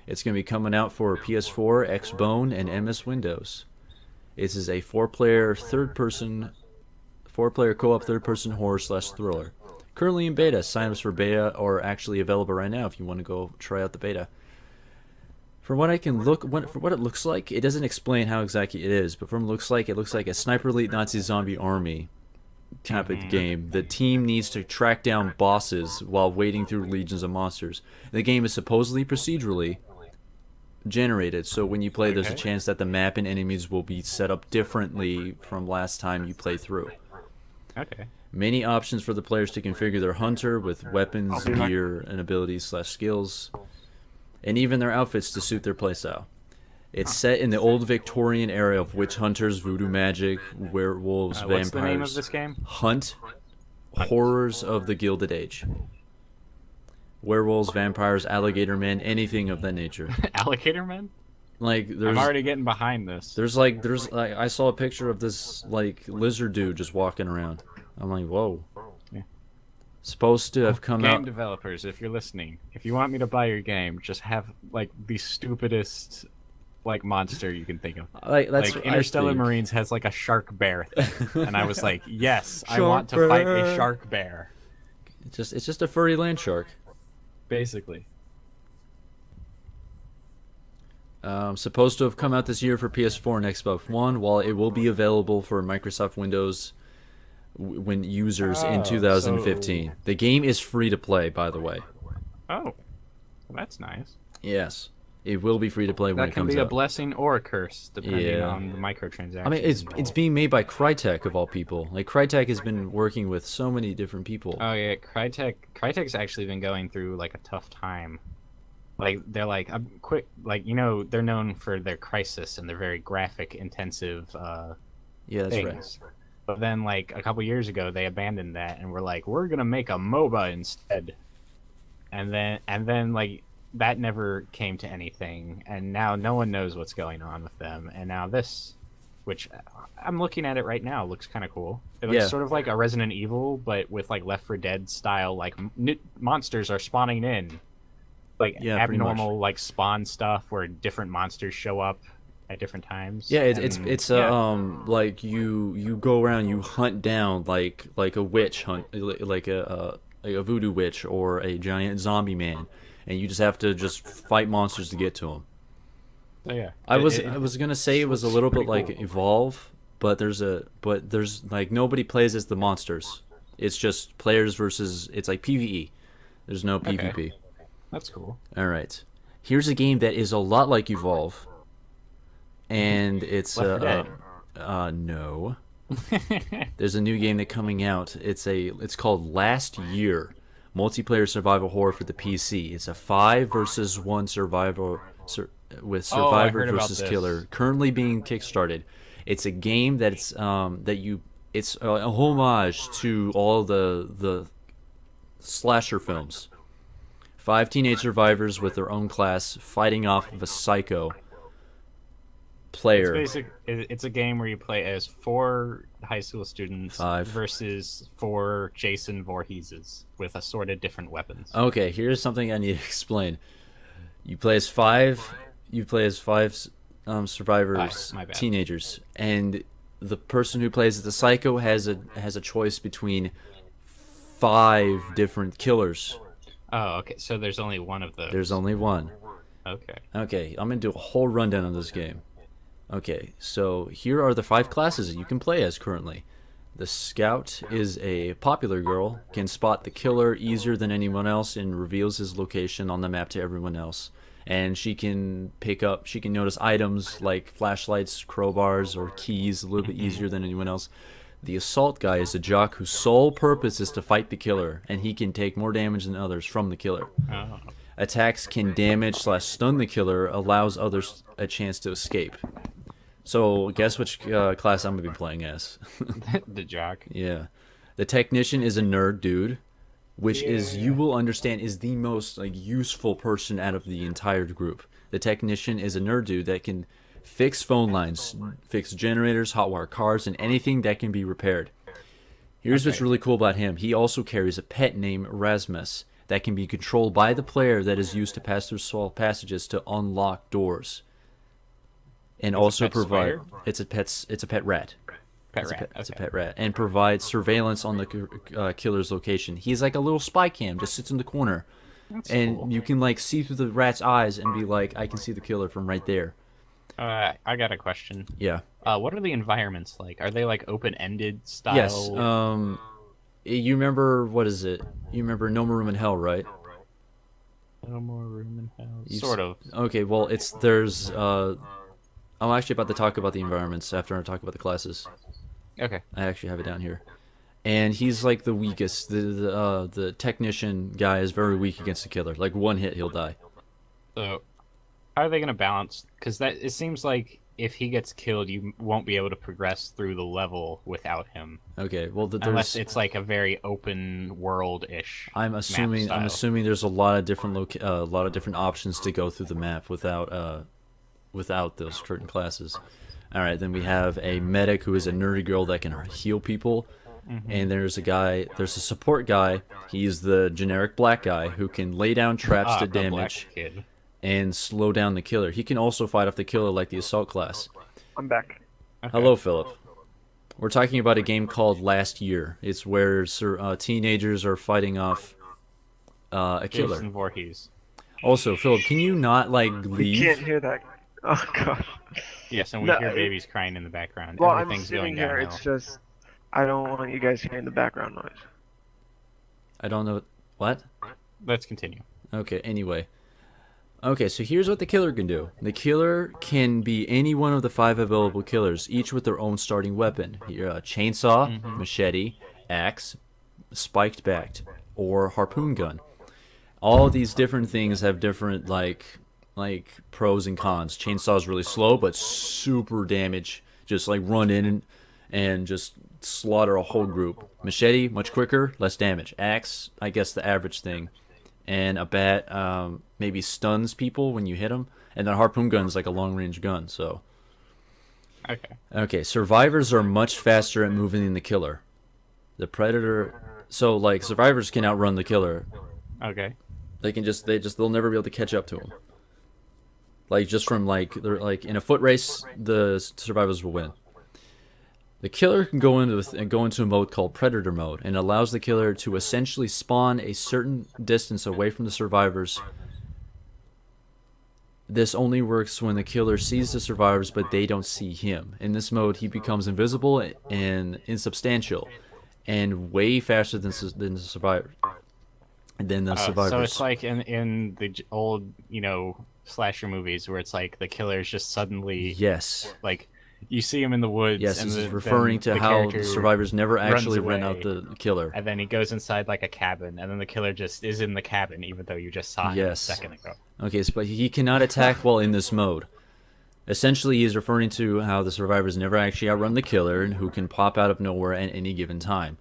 It's going to be coming out for PS4, Xbone, and MS Windows. This is a four-player co-op third-person horror/thriller. Currently in beta. Sign-ups for beta are actually available right now if you want to go try out the beta. From what I can for what it looks like, it doesn't explain how exactly it is, but from it looks like a sniper elite Nazi zombie army type of game. The team needs to track down bosses while wading through legions of monsters. The game is supposedly procedurally generated, so when you play, there's a chance that the map and enemies will be set up differently from last time you play through. Okay. Many options for the players to configure their hunter with weapons, gear, and abilities/skills, and even their outfits to suit their playstyle. It's set in the old Victorian era of witch hunters, voodoo magic, werewolves, vampires. What's the name of this game? Hunt: Horrors of the Gilded Age. Werewolves, vampires, alligator men, anything of that nature. Alligator Man? Like, I'm already getting behind this. there's I saw a picture of this like lizard dude just walking around. I'm like, whoa. Yeah. Supposed to have come Game out. developers, if you're listening, if you want me to buy your game, just have like the stupidest like monster you can think of. Like, that's Like what I Interstellar think. Marines has like a shark bear thing, and I was like, yes, I want to fight a shark bear. It's just a furry land shark. Basically. Supposed to have come out this year for PS4 and Xbox One, while it will be available for Microsoft Windows when users in 2015. The game is free to play, by the way. Oh, well, that's nice. Yes, it will be free to play when That it can comes be a out. blessing or a curse, depending Yeah. on the microtransactions. I mean, it's involved. being made by Crytek of all people. Like, Crytek has been working with so many different people. Oh yeah, Crytek's actually been going through like a tough time. Like they're like I'm quick, like they're known for their Crisis and their very graphic intensive Yeah, that's right. things. But then like a couple years ago they abandoned that and were like we're gonna make a MOBA instead. And then like that never came to anything, and now no one knows what's going on with them. And now this, which I'm looking at it right now, looks kind of cool. It looks sort of like a Resident Evil, but with like Left 4 Dead style, like monsters are spawning in, like abnormal like spawn stuff where different monsters show up at different times. Yeah, it's like you go around, you hunt down like a witch hunt, like a voodoo witch or a giant zombie man, and you just have to just fight monsters to get to them. So yeah, I was gonna say it was a little bit like cool. Evolve, but there's like nobody plays as the monsters. It's just players versus. It's like PvE. There's no PvP. That's cool. All right. Here's a game that is a lot like Evolve, and it's Left 4 no. Dead. There's a new game that's coming out. It's called Last Year, multiplayer survival horror for the PC. It's a 5 versus 1 survival with Oh, I survivor heard about versus this. killer, currently being kickstarted. It's a game it's a homage to all the slasher films. 5 teenage survivors with their own class fighting off of a psycho player. It's a game where you play as 4 high school students 5 versus 4 Jason Voorheeses with assorted different weapons. Okay, here's something I need to explain. You play as 5 survivors, My bad. teenagers, and the person who plays as the psycho has a choice between 5 different killers. Oh, okay. So there's only one of those. There's only one. Okay. Okay, I'm gonna do a whole rundown on this game. Okay, so here are the 5 classes that you can play as currently. The Scout is a popular girl, can spot the killer easier than anyone else and reveals his location on the map to everyone else. And she can notice items like flashlights, crowbars, or keys a little bit easier than anyone else. The Assault guy is a jock whose sole purpose is to fight the killer, and he can take more damage than others from the killer. Oh. Attacks can damage/stun the killer, allows others a chance to escape. So guess which class I'm gonna be playing as. The jock. Yeah, the Technician is a nerd dude, which you will understand is the most useful person out of the entire group. The Technician is a nerd dude that can fix phone lines, fix generators, hotwire cars, and anything that can be repaired. Here's what's really cool about him. He also carries a pet named Rasmus that can be controlled by the player that is used to pass through small passages to unlock doors. And also pet provide spider? it's a pet rat. It's a Okay. pet rat, and provides surveillance on the killer's location. He's like a little spy cam, just sits in the corner, That's and cool. you can see through the rat's eyes and be like, I can see the killer from right there. I got a question. Yeah. What are the environments like? Are they like open-ended style? Yes. You remember what is it? You remember No More Room in Hell, right? No more room in hell. You've Sort of. Okay. Well, I'm actually about to talk about the environments after I talk about the classes. Okay. I actually have it down here. And he's like the weakest. The Technician guy is very weak against the killer. Like one hit, he'll die. So, how are they going to balance? Because it seems like if he gets killed, you won't be able to progress through the level without him, Okay. Well, unless it's like a very open world-ish. I'm assuming there's a lot of different options to go through the map without those certain classes. All right, then we have a medic who is a nerdy girl that can heal people, and there's a support guy. He's the generic black guy who can lay down traps to the black damage kid. and slow down the killer. He can also fight off the killer like the assault class. I'm back. Okay. Hello, Philip. We're talking about a game called Last Year. It's where teenagers are fighting off a killer. Jason Voorhees. Also, Philip, can you not You leave? can't hear that. Oh gosh. Yes, and we No, hear it- babies crying in the background. Well, I'm Everything's sitting going here. downhill. It's just I don't want you guys hearing the background noise. I don't know what. Let's continue. Okay. Anyway. Okay, so here's what the killer can do. The killer can be any one of the 5 available killers, each with their own starting weapon. Here, chainsaw, machete, axe, spiked backed, or harpoon gun. All these different things have different like pros and cons. Chainsaw's really slow but super damage. Just run in and just slaughter a whole group. Machete, much quicker, less damage. Axe, I guess the average thing. And a bat maybe stuns people when you hit them. And then harpoon gun's like a long-range gun, so... Okay, survivors are much faster at moving than the killer. The predator... So, survivors can outrun the killer. Okay. They'll never be able to catch up to him. They're in a foot race, the survivors will win. The killer can go into a mode called Predator mode, and allows the killer to essentially spawn a certain distance away from the survivors. This only works when the killer sees the survivors, but they don't see him. In this mode, he becomes invisible and insubstantial, and way faster than the survivors. and then the survivors. So it's like in the old, slasher movies where it's like the killer's just suddenly Yes. like you see him in the woods. Yes, and this is then referring to the how the character survivors never actually runs rent away, out the killer. and then he goes inside like a cabin, and then the killer just is in the cabin, even though you just saw him a Yes. second ago. Okay, so, but he cannot attack while in this mode. Essentially, he is referring to how the survivors never actually outrun the killer, and who can pop out of nowhere at any given time.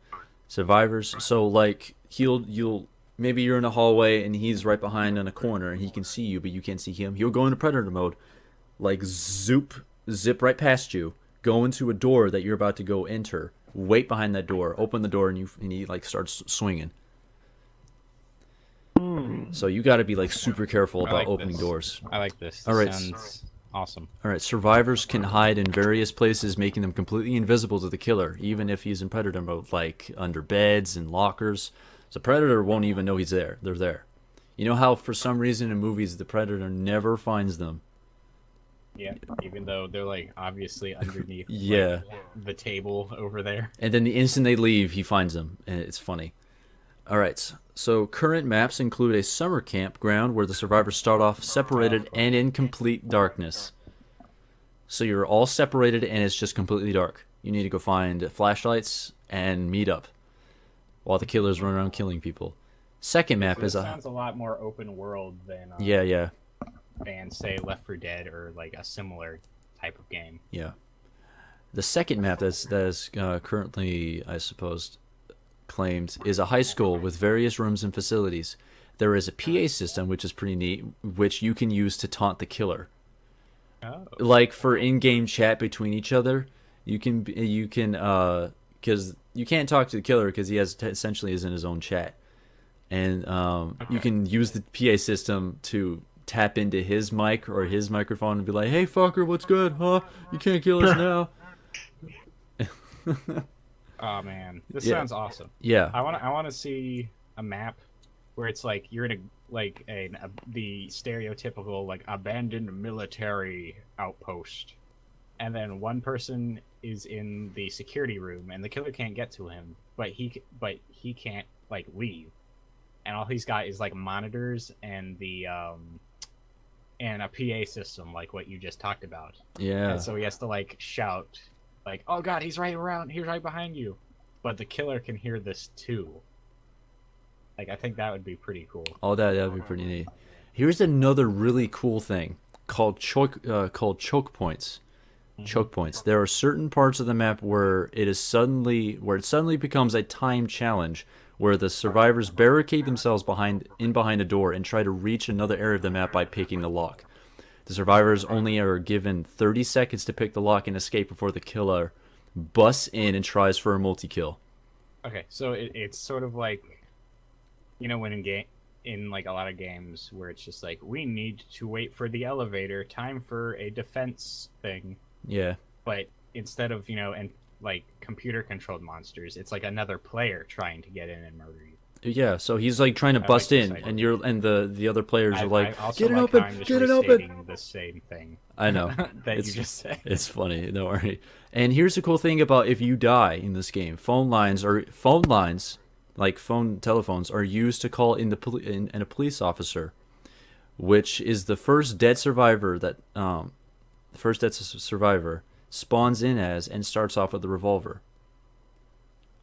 Survivors, so like you'll maybe you're in a hallway and he's right behind in a corner and he can see you, but you can't see him. He'll go into predator mode, like zip right past you, go into a door that you're about to go enter, wait behind that door, open the door, and he like starts swinging. So you got to be like super careful I about like opening this. doors. I like this. All right. Sounds awesome. All right, survivors can hide in various places, making them completely invisible to the killer, even if he's in predator mode, like under beds and lockers. So predator won't even know he's there. They're there. You know how for some reason in movies the predator never finds them? Yeah, even though they're like obviously underneath Yeah. the table over there. And then the instant they leave, he finds them, and it's funny. All right, so current maps include a summer campground where the survivors start off separated and in complete darkness. So you're all separated and it's just completely dark. You need to go find flashlights and meet up while the killers run around killing people. Second map This is a sounds a lot more open world than yeah. than say Left 4 Dead or like a similar type of game. Yeah. The second map that is currently, I suppose, claimed is a high school with various rooms and facilities. There is a PA system, which is pretty neat, which you can use to taunt the killer. Oh. Like for in-game chat between each other, you can because you can't talk to the killer because he essentially is in his own chat, and you can use the PA system to tap into his mic or his microphone and be like, "Hey fucker, what's good? Huh? You can't kill us now." Oh man, this Yeah. sounds awesome. Yeah. I want to see a map where it's like you're in the stereotypical like abandoned military outpost, and then one person is in the security room and the killer can't get to him, but he can't like leave, and all he's got is like monitors and the and a PA system like what you just talked about. Yeah. And so he has to like shout like, "Oh god, he's right behind you." But the killer can hear this too. Like I think that would be pretty cool. Oh, that'd be pretty neat. Here's another really cool thing called choke points. Choke points. There are certain parts of the map where it suddenly becomes a time challenge, where the survivors barricade themselves behind a door and try to reach another area of the map by picking the lock. The survivors only are given 30 seconds to pick the lock and escape before the killer busts in and tries for a multi-kill. Okay, so it's sort of like, when in like a lot of games where it's just like, we need to wait for the elevator, time for a defense thing. Yeah. But instead of, and like computer controlled monsters, it's like another player trying to get in and murder you. Yeah, so he's like trying to bust like this in, idea. and the other players are like, I also "Get it like open, how I'm just get it open." restating the same thing I know. that It's- you just said. It's funny, don't worry. And here's the cool thing about if you die in this game, phone lines, like phone telephones, are used to call in a police officer, which is the first dead survivor spawns in as and starts off with a revolver.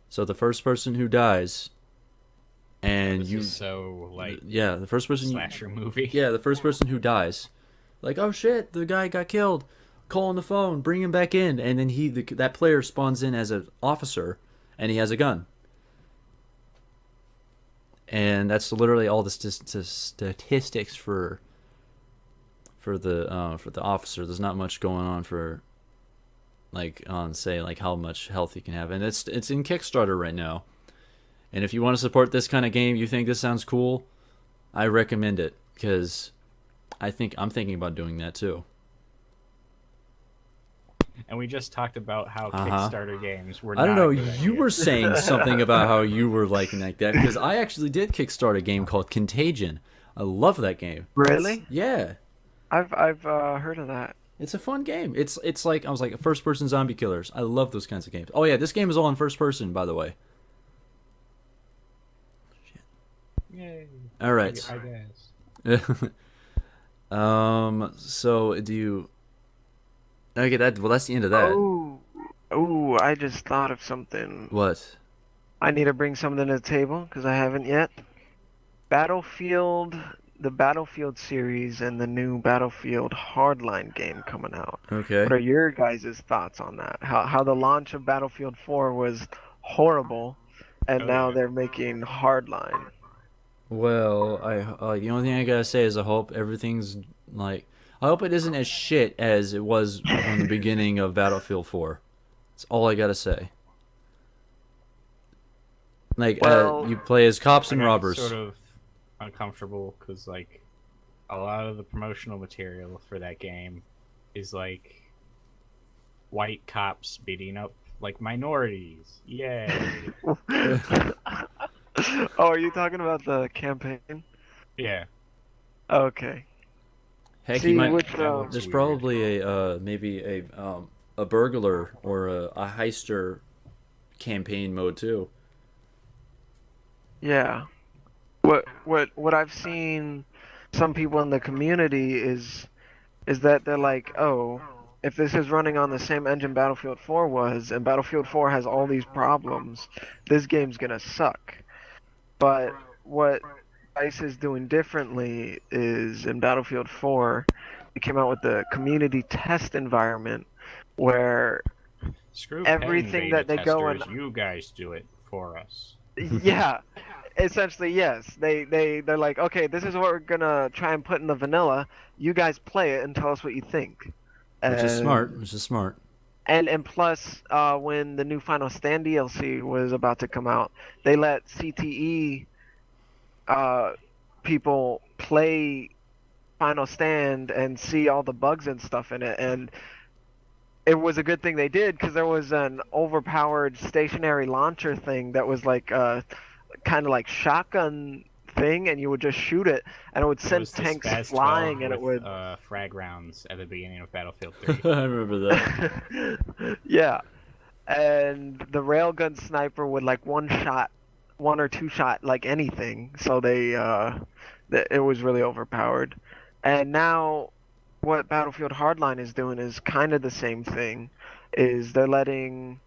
So the first person who dies, and This is so like the first person slasher movie. Yeah, the first person who dies, like, oh shit, the guy got killed. Call on the phone, bring him back in, and then that player spawns in as an officer, and he has a gun. And that's literally all the statistics for the officer. There's not much going on for like how much health he can have, and it's in Kickstarter right now. And if you want to support this kind of game, you think this sounds cool, I recommend it, because I'm thinking about doing that too. And we just talked about how Kickstarter games were. I don't not know. a good You idea. were saying something about how you were liking like that, because I actually did kickstart a game called Contagion. I love that game. Really? Yeah, I've heard of that. it's a fun game. It's like I was like first person zombie killers. I love those kinds of games. Oh yeah, this game is all in first person, by the way. Shit. Yay. All right. I guess. So do you? Okay, that's the end of that. Oh, I just thought of something. What? I need to bring something to the table because I haven't yet. Battlefield, the Battlefield series and the new Battlefield Hardline game coming out. Okay. What are your guys' thoughts on that? How the launch of Battlefield 4 was horrible, and now they're making Hardline. Well, the only thing I gotta say is I hope everything's like I hope it isn't as shit as it was from the beginning of Battlefield 4. That's all I gotta say. Like Well, you play as cops and I got robbers. sort of uncomfortable because like a lot of the promotional material for that game is like white cops beating up like minorities. Yay! Oh, are you talking about the campaign? Yeah. Okay. Heck, See, you might. with There's weird. probably maybe a burglar or a heister campaign mode too. yeah. What I've seen some people in the community is that they're like, "Oh, if this is running on the same engine Battlefield 4 was and Battlefield 4 has all these problems, this game's going to suck." But what DICE is doing differently is in Battlefield 4, they came out with the community test environment where Screw everything paying that beta they go and testers, you guys do it for us. yeah, essentially yes. They're like, okay, this is what we're gonna try and put in the vanilla. You guys play it and tell us what you think. Which is smart. And- Which is smart. And plus, when the new Final Stand DLC was about to come out, they let CTE people play Final Stand and see all the bugs and stuff in it, and it was a good thing they did because there was an overpowered stationary launcher thing that was like kind of like shotgun thing, and you would just shoot it, and it would It send was the tanks Spaz 12 flying, and it with, would. frag rounds at the beginning of Battlefield 3. I remember that. Yeah, and the railgun sniper would like one or two shot like anything, so it was really overpowered. And now what Battlefield Hardline is doing is kind of the same thing. Is they're letting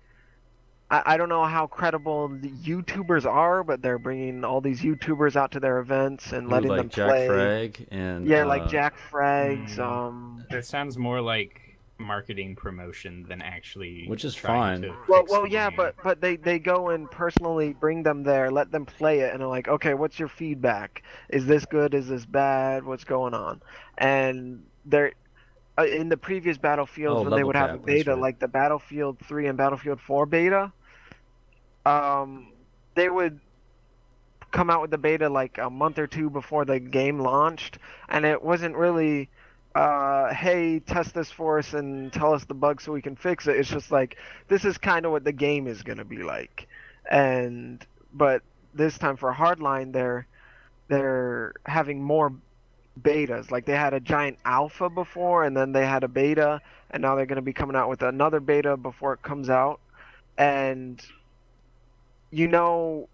I don't know how credible the YouTubers are, but they're bringing all these YouTubers out to their events and Ooh, letting like them Jack play. Frag and Yeah, like Jack Frags. That sounds more like marketing promotion than actually Which is trying fine. to Well, fix well, the yeah, game. but they go and personally bring them there, let them play it, and they're like, okay, what's your feedback? Is this good? Is this bad? What's going on? And they're in the previous Battlefields when they level would have a cap, that's beta, right. like the Battlefield 3 and Battlefield 4 beta, they would come out with the beta like a month or two before the game launched, and it wasn't really hey, test this for us and tell us the bugs so we can fix it. It's just like, this is kind of what the game is going to be like. But this time for Hardline, they're having more betas. Like, they had a giant alpha before, and then they had a beta, and now they're going to be coming out with another beta before it comes out. And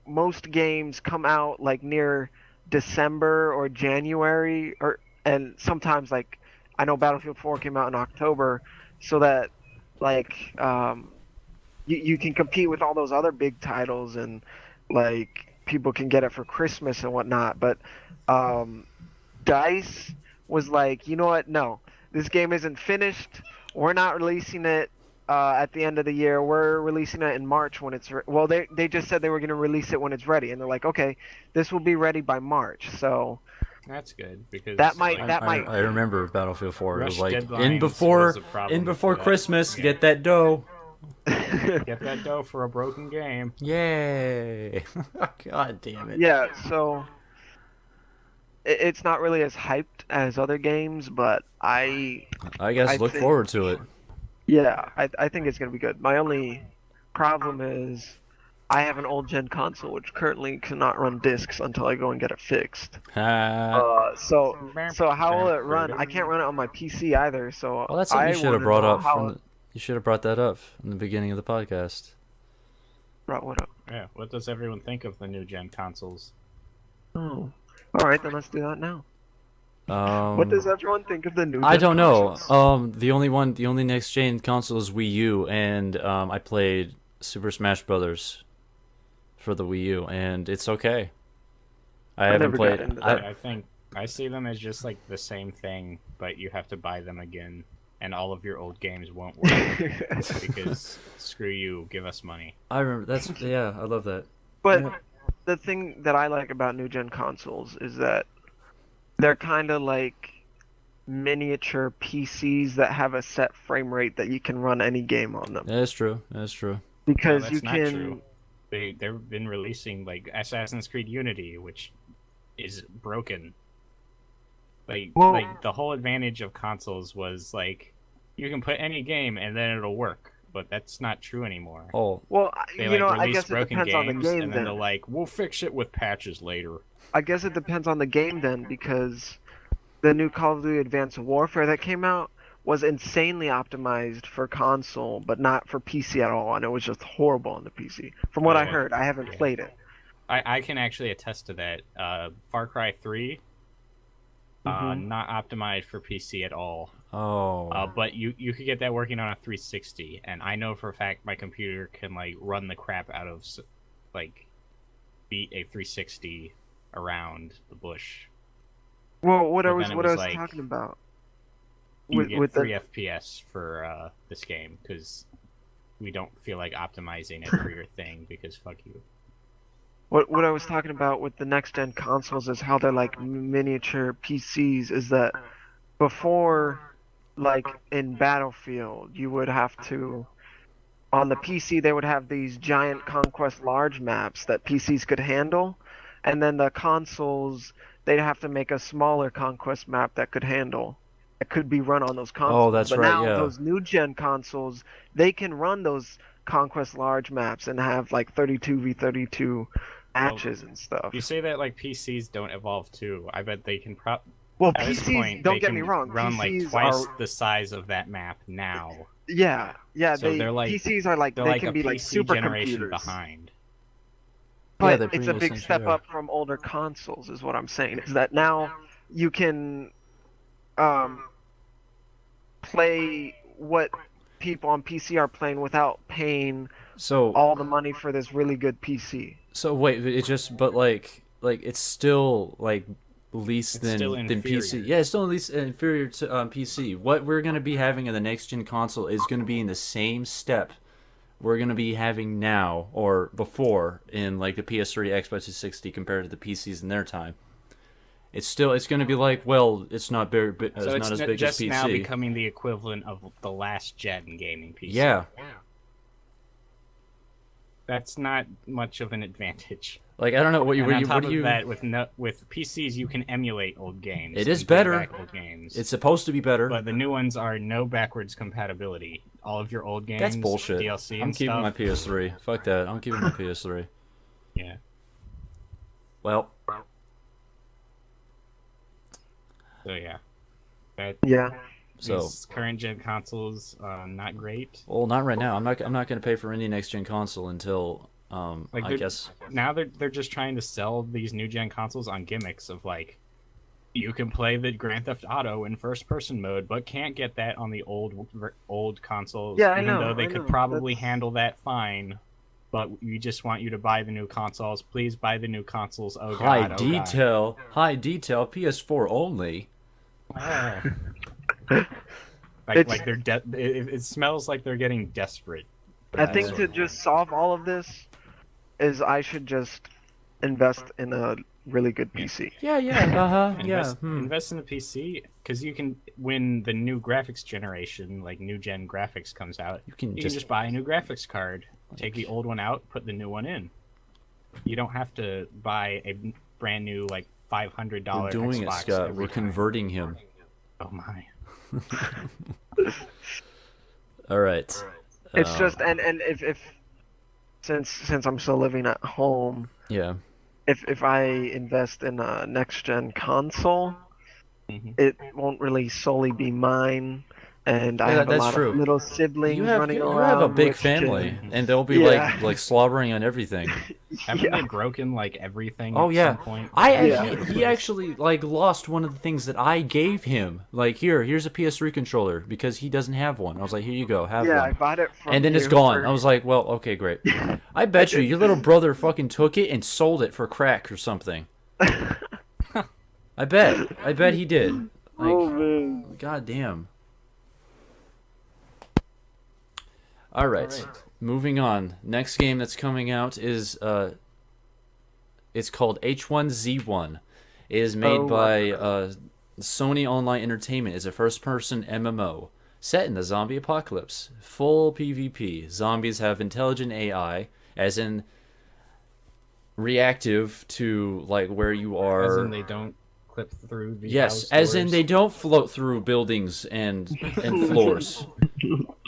most games come out like near December or January, and sometimes, like, I know Battlefield 4 came out in October, so that like you can compete with all those other big titles, and like people can get it for Christmas and whatnot. But DICE was like, you know what? No, this game isn't finished. We're not releasing it at the end of the year. We're releasing it in March when it's well. They just said they were going to release it when it's ready, and they're like, okay, this will be ready by March. So That's good because That might- like, that might- I remember Battlefield 4. It was Rush like deadlines in was a problem before for that Christmas, game. get that dough. get that dough for a broken game. Yay! God damn it. yeah, so it's not really as hyped as other games, but I guess I look think- forward to it. I think it's going to be good. My only problem is I have an old gen console which currently cannot run discs until I go and get it fixed. So how will it run? I can't run it on my PC either. So Well, that's something you I should have wanna brought know up how from the, you should have brought that up in the beginning of the podcast. brought what up. Yeah, what does everyone think of the new gen consoles? Oh. All right, then let's do that now. What does Um, everyone think of the new I gen don't know. consoles? The only next gen console is Wii U, and I played Super Smash Brothers for the Wii U, and it's okay. I I haven't never got played. into I, that. I think I see them as just like the same thing, but you have to buy them again, and all of your old games won't work because screw you, give us money. I remember that's yeah. I love that. But Yeah. the thing that I like about new gen consoles is that they're kind of like miniature PCs that have a set frame rate that you can run any game on them. That's true. That's true. No, Because you that's not true. can. They've been releasing like Assassin's Creed Unity, which is broken. Well, Like the whole advantage of consoles was like you can put any game and then it'll work, but that's not true anymore. Oh, well, They you like know, I release guess it broken depends on the games game and then then. they're like, we'll fix it with patches later. I guess it depends on the game then, because the new Call of Duty Advanced Warfare that came out was insanely optimized for console, but not for PC at all, and it was just horrible on the PC. From what I heard, I haven't Yeah. played it. I can actually attest to that. Far Cry 3, Mhm. not optimized for PC at all. oh. But you could get that working on a 360, and I know for a fact my computer can like run the crap out of like beat a 360 around the bush. Well, what I But was then it what I was was like, talking about You get with 3 the FPS for this game because we don't feel like optimizing it for your thing because fuck you. what I was talking about with the next gen consoles is how they're like miniature PCs. Is that before, like in Battlefield, you would have to on the PC they would have these giant Conquest large maps that PCs could handle, and then the consoles they'd have to make a smaller Conquest map that could handle that could be run on those Oh, consoles. that's But right. now Yeah. those new gen consoles they can run those Conquest large maps and have like 32v32 Well, matches and stuff. you say that like PCs don't evolve too. I bet they can Well, at this PCs, point don't they get me can wrong, run like PCs twice are the size of that map now. yeah, So they they're like PCs are like they're they like can a be like PC generation supercomputers. behind. Yeah, But they're it's pretty a big essentially step are. up from older consoles, is what I'm saying. Is that now you can um, play what people on PC are playing without paying So all the money for this really good PC. so wait, it just but like it's still like least It's still than PC. inferior. Yeah, it's still at least inferior to PC. What we're gonna be having in the next gen console is gonna be in the same step we're gonna be having now or before in like the PS3, Xbox 360 compared to the PCs in their time. It's gonna be like well, it's not very So it's it's not as big as just now PC. becoming the equivalent of the last gen gaming PC. Yeah, That's not much of an advantage. like I don't know what you And on what top do of you. that, with PCs, you can emulate old games. It is and bring better. back old games. It's supposed to be better. But the new ones are no backwards compatibility. All of your old games, That's bullshit. DLC I'm and keeping stuff. my PS3. Fuck that. I'm keeping my PS3. Yeah. Well, So yeah, that Yeah. so these current gen consoles, not great. well, not right now. I'm not going to pay for any next gen console until Like I they're- guess Now they're just trying to sell these new gen consoles on gimmicks of like, you can play the Grand Theft Auto in first person mode, but can't get that on the old consoles. Yeah, I even know, though they I could know. probably That's- handle that fine. But we just want you to buy the new consoles. Please buy the new consoles. Oh high god, oh god. detail PS4 only. Like they're it smells like they're getting desperate. for I that think sort to of just thing. solve all of this is I should just invest in a really good PC. Yeah, Invest, invest in the PC because you can, when the new graphics generation, like new gen graphics comes out, You can you just- can just buy a new graphics card, take the old one out, put the new one in. You don't have to buy a brand new like $500 We're doing Xbox it, Scott. every We're time. converting him. Oh my! All right. It's Um, just and if since I'm still living at home, yeah. if I invest in a next gen console, Mhm. it won't really solely be mine. and I Yeah, have a that's lot true. of little siblings You have running you around. have a big which family, can- and they'll be Yeah. like slobbering on everything. Haven't they Yeah. broken like everything Oh at yeah, some point? Yeah. he actually like lost one of the things that I gave him. Like here's a PS3 controller because he doesn't have one. I was like, here you go, have Yeah, I one. bought it And from then it's you gone. for. I was like, well, okay, great. Yeah, I I bet you did. your little brother fucking took it and sold it for crack or something. I bet he did. Like, Oh man. god damn. All right. Moving on. Next game that's coming out is it's called H1Z1. It is made Oh, by Sony Online Entertainment. It's a first-person MMO set in the zombie apocalypse. Full PvP. Zombies have intelligent AI, as in reactive to like where you are. As in they don't clip through the Yes, house as in doors? they don't float through buildings and floors,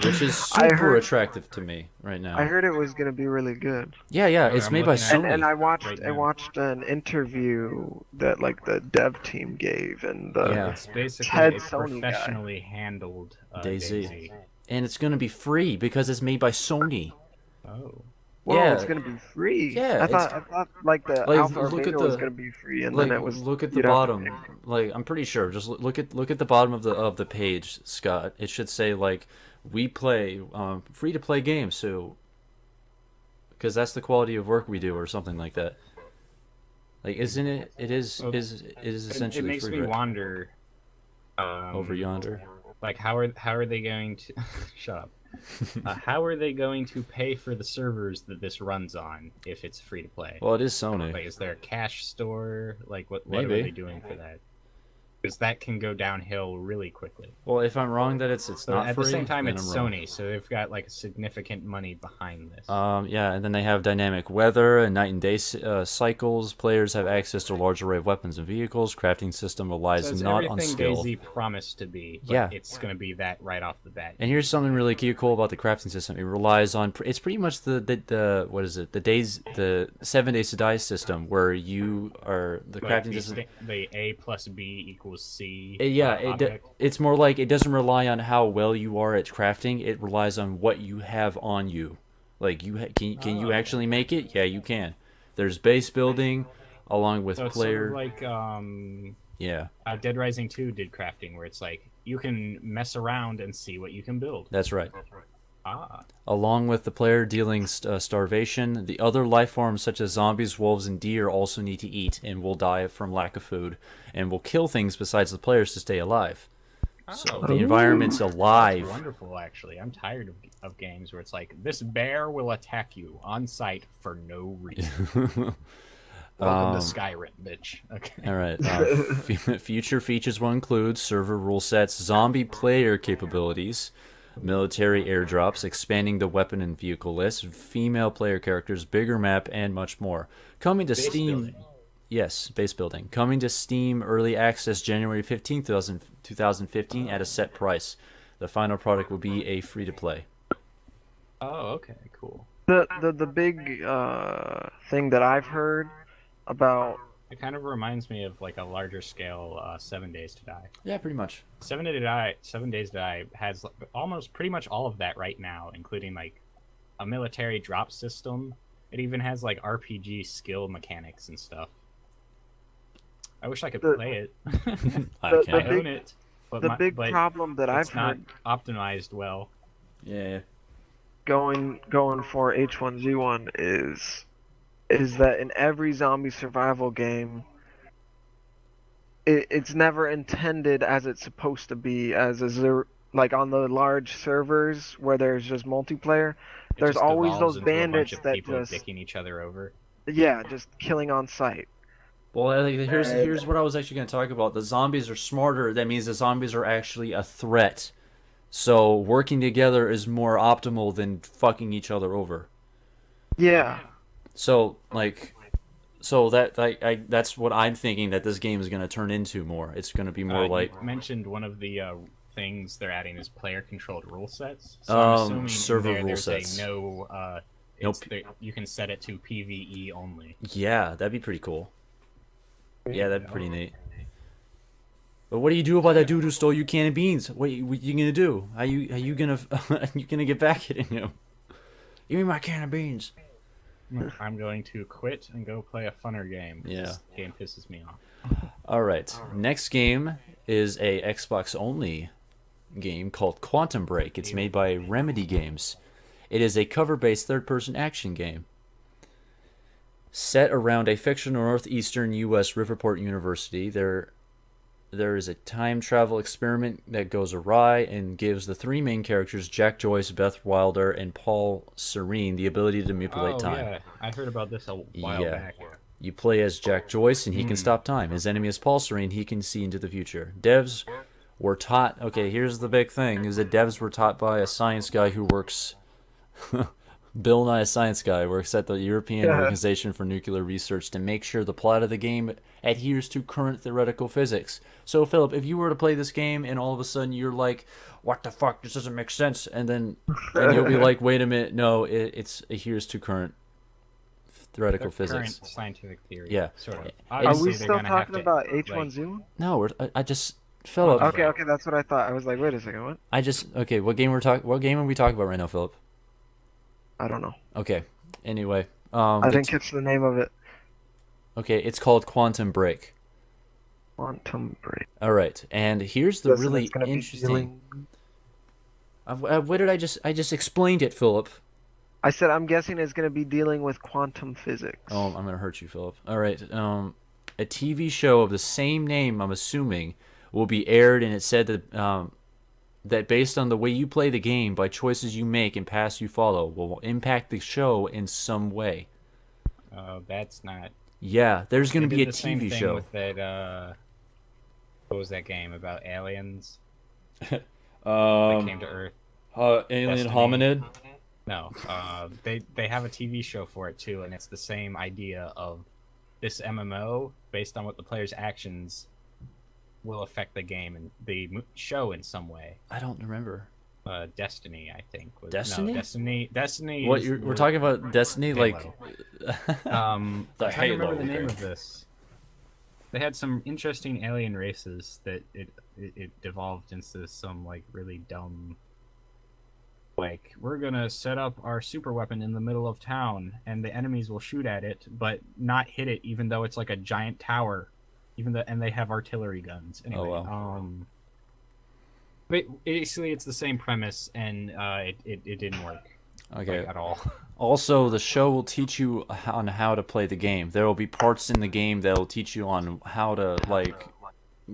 which is I super heard- attractive to me right now. I heard it was gonna be really good. Yeah, yeah, Oh, it's I'm made by looking at it. Sony. And I watched Right I now. watched an interview that like the dev team gave, and Yeah. It's basically Ted a Sony guy. professionally handled DayZ. DayZ. And it's gonna be free because it's made by Sony. Oh. whoa, Yeah. it's gonna be free. Yeah, I thought like the like, alpha or look beta at was the- gonna be free, and Like, then it was. look at the you'd have to bottom. pay. Like, I'm pretty sure. Just look at the bottom of the page, Scott. It should say like, we play free to play games. So, because that's the quality of work we do, or something like that. Like, isn't it? It is. Well, It is essentially it makes free. me right? wonder. Over yonder. Like how are they going to shut up? How are they going to pay for the servers that this runs on if it's free to play? Well, it is Sony. Like, is there a cash store? Like, what Maybe. are they doing for that? Because that can go downhill really quickly. Well, if I'm wrong that it's So not at free, the same time, then it's I'm wrong. Sony, so they've got like significant money behind this. Yeah, and then they have dynamic weather and night and day cycles. Players have access to a large array of weapons and vehicles. Crafting system relies so it's not everything on skill. DayZ promised to be, but Yeah. it's going to be that right off the bat. And here's something really cool about the crafting system. It relies on. It's pretty much the what is it? The 7 days to die system where you are the Like crafting the, system. the A plus B equals C. Yeah, object. it's more like it doesn't rely on how well you are at crafting. It relies on what you have on you. Like can you actually make it? Yeah, you can. There's base building, along with So it's player. sort of like Yeah, Dead Rising 2 did crafting, where it's like you can mess around and see what you can build. that's right. Ah, Along with the player dealing starvation, the other life forms such as zombies, wolves, and deer also need to eat and will die from lack of food and will kill things besides the players to stay alive. So Oh. the environment's that's alive. wonderful. Actually, I'm tired of games where it's like this bear will attack you on sight for no reason. Welcome to Skyrim, bitch. Okay. All right. Future features will include server rule sets, zombie player capabilities, military airdrops, expanding the weapon and vehicle list, female player characters, bigger map, and much more. Coming to Base Steam. building. Yes, base building. Coming to Steam Early Access January 15th, 2015 at a set price. The final product will be a free-to-play. Oh, okay, cool. The big thing that I've heard about. It kind of reminds me of like a larger scale 7 Days to Die. Yeah, pretty much. 7 Days to Die has like, almost pretty much all of that right now, including like a military drop system. It even has like RPG skill mechanics and stuff. I wish I could The- play it. I The- I can't. own it, but The big but problem that I've it's not heard optimized well. Yeah. going for H1Z1 is that in every zombie survival game, it's never intended as it's supposed to be, like on the large servers where there's just multiplayer. It There's just always devolves those into a bunch bandits of that people just dicking each other over. just killing on sight. Well, like, here's what I was actually going to talk about. The zombies are smarter. That means the zombies are actually a threat. So working together is more optimal than fucking each other over. Yeah. So that's what I'm thinking that this game is going to turn into more. It's going to be more like You mentioned one of the things they're adding is player-controlled rule sets. So I'm assuming server rule there's sets. a no. Nope. You can set it to PVE only. yeah, that'd be pretty cool. Yeah, that'd be pretty neat. But what do you do about that dude who stole your can of beans? What you gonna do? How you gonna you gonna get back at him? Give me my can of beans. I'm going to quit and go play a funner game. Yeah. This game pisses me off. All right. Next game is a Xbox only game called Quantum Break. It's made by Remedy Games. It is a cover-based third-person action game set around a fictional northeastern U.S. Riverport University. There is a time travel experiment that goes awry and gives the three main characters, Jack Joyce, Beth Wilder, and Paul Serene, the ability to manipulate time. Yeah, I heard about this a while back. You play as Jack Joyce, and he can stop time. His enemy is Paul Serene. He can see into the future. Devs were taught... Okay, here's the big thing, is that devs were taught by a science guy who works... Bill Nye, a science guy, works at the European Organization for Nuclear Research to make sure the plot of the game adheres to current theoretical physics. So, Philip, if you were to play this game and all of a sudden you're like, what the fuck, this doesn't make sense, and you'll be like, wait a minute, no, it adheres to current theoretical physics. Current scientific theory. Yeah. Sort of. Are we still talking about H1Z1? No, I just... Philip. Okay, that's what I thought. I was like, wait a second, what? Okay, what game are we talking about right now, Philip? I don't know. Okay. Anyway, I didn't catch the name of it. Okay, it's called Quantum Break. Quantum Break. All right, and here's the really interesting. What did I just? I just explained it, Philip. I said I'm guessing it's going to be dealing with quantum physics. Oh, I'm gonna hurt you, Philip. All right. A TV show of the same name, I'm assuming, will be aired, and it said that that based on the way you play the game, by choices you make and paths you follow, will impact the show in some way. Oh, that's not... Yeah, there's going to be a the same TV thing show. With that, what was that game about aliens that came to Earth? Alien Destiny. Hominid? No, they have a TV show for it too, and it's the same idea of this MMO based on what the player's actions will affect the game and the show in some way. I don't remember. Destiny, I think. Destiny? No, Destiny. What we're talking about? Destiny, Halo. like the I'm trying to remember the name of this. They had some interesting alien races that it devolved into some like really dumb. Like, we're gonna set up our super weapon in the middle of town, and the enemies will shoot at it, but not hit it, even though it's like a giant tower. And they have artillery guns. Anyway, oh, wow. But basically, it's the same premise, and it didn't work. Okay. Like, at all. Also, the show will teach you on how to play the game. There will be parts in the game that will teach you on how to like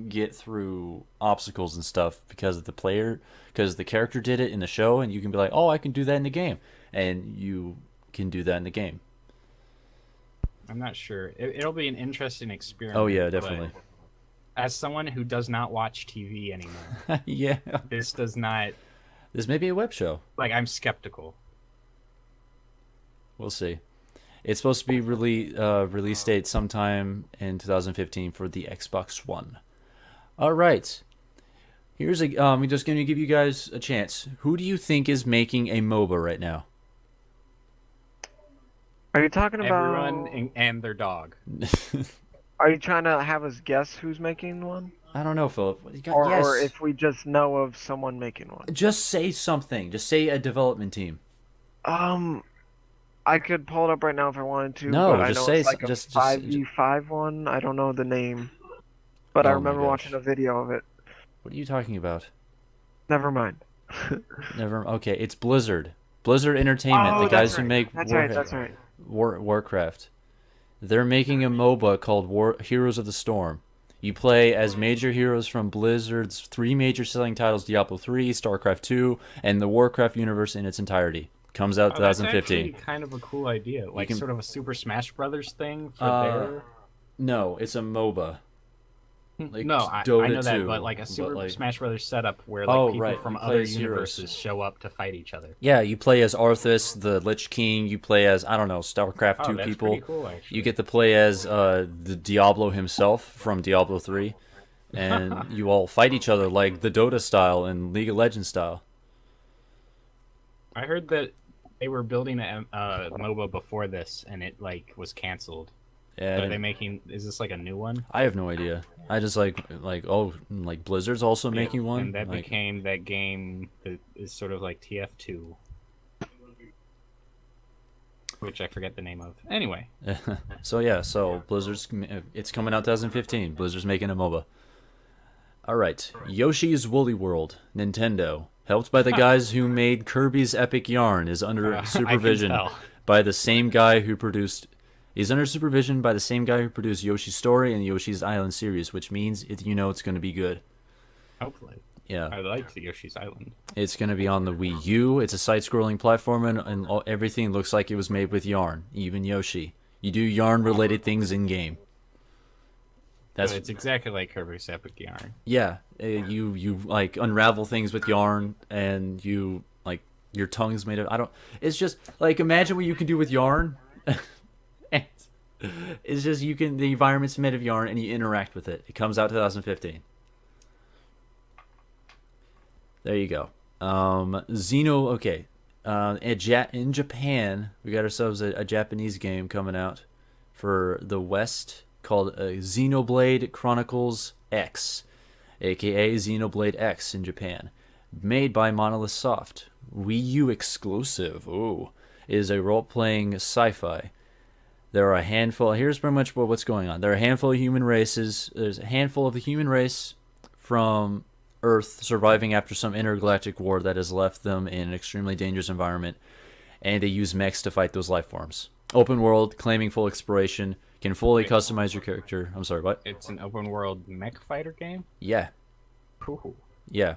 get through obstacles and stuff because the character did it in the show, and you can be like, oh, I can do that in the game, and you can do that in the game. I'm not sure. It'll be an interesting experiment. Oh yeah, definitely. As someone who does not watch TV anymore, yeah, this does not. This may be a web show. Like, I'm skeptical. We'll see. It's supposed to be release date sometime in 2015 for the Xbox One. All right. Here's I'm just going to give you guys a chance. Who do you think is making a MOBA right now? Are you talking about everyone and their dog? Are you trying to have us guess who's making one? I don't know, Philip. Or if we just know of someone making one. Just say something. Just say a development team. I could pull it up right now if I wanted to. No, but just I know say it's like a just 5v5 one. I don't know the name, but I remember watching a video of it. What are you talking about? Never mind. Okay, it's Blizzard. Blizzard Entertainment, the guys who make that's right. Warcraft. They're making a MOBA called Heroes of the Storm. You play as major heroes from Blizzard's three major selling titles: Diablo 3, StarCraft 2, and the Warcraft universe in its entirety. Comes out 2015. That's actually kind of a cool idea, like sort of a Super Smash Brothers thing for their. No, it's a MOBA. Like no, I know that, but like a Super Smash Brothers setup where like people from other universes show up to fight each other. Yeah, you play as Arthas, the Lich King. You play as, I don't know, StarCraft 2 that's people. Pretty cool, actually. You get to play as the Diablo himself from Diablo 3, and you all fight each other like the Dota style and League of Legends style. I heard that they were building a MOBA before this, and it like was canceled. Yeah, are they making? Is this like a new one? I have no idea. I just like Blizzard's also making one. And that like, became that game that is sort of like TF2, which I forget the name of. Anyway, so Blizzard's it's coming out 2015. Blizzard's making a MOBA. All right, Yoshi's Woolly World, Nintendo, helped by the guys who made Kirby's Epic Yarn, is under supervision by the same guy who produced. He's under supervision by the same guy who produced Yoshi's Story and Yoshi's Island series, which means it's going to be good. Hopefully. Yeah. I liked the Yoshi's Island. It's going to be on the Wii U. It's a side-scrolling platformer, and everything looks like it was made with yarn, even Yoshi. You do yarn-related things in-game. So it's exactly like Kirby's Epic Yarn. Yeah. You like, unravel things with yarn, and you, like, your tongue's made of... It's just, like, imagine what you can do with yarn... It's just the environment's made of yarn and you interact with it. It comes out 2015. There you go. Okay. In Japan, we got ourselves a Japanese game coming out for the West called Xenoblade Chronicles X, aka Xenoblade X in Japan, made by Monolith Soft. Wii U exclusive. Ooh, is a role-playing sci-fi. There are a handful. Here's pretty much what's going on. There are a handful of human races. There's a handful of the human race from Earth surviving after some intergalactic war that has left them in an extremely dangerous environment, and they use mechs to fight those life forms. Open world, claiming full exploration, can fully customize your character. I'm sorry, what? It's an open world mech fighter game? Yeah. Ooh. Yeah.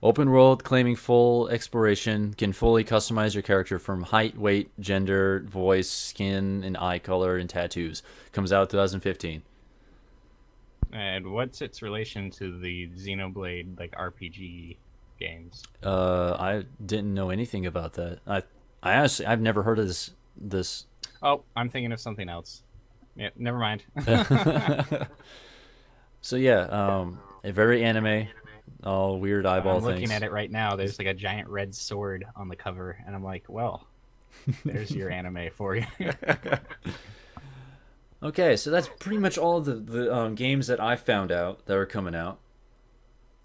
Open world, claiming full exploration, can fully customize your character from height, weight, gender, voice, skin, and eye color, and tattoos. Comes out 2015. And what's its relation to the Xenoblade like RPG games? I didn't know anything about that. I honestly, I've never heard of this. Oh, I'm thinking of something else. Yeah, never mind. So yeah, a very anime. All weird eyeball I'm things. looking at it right now. There's like a giant red sword on the cover, and I'm like, well, there's your anime for you. Okay, so that's pretty much all the games that I found out that are coming out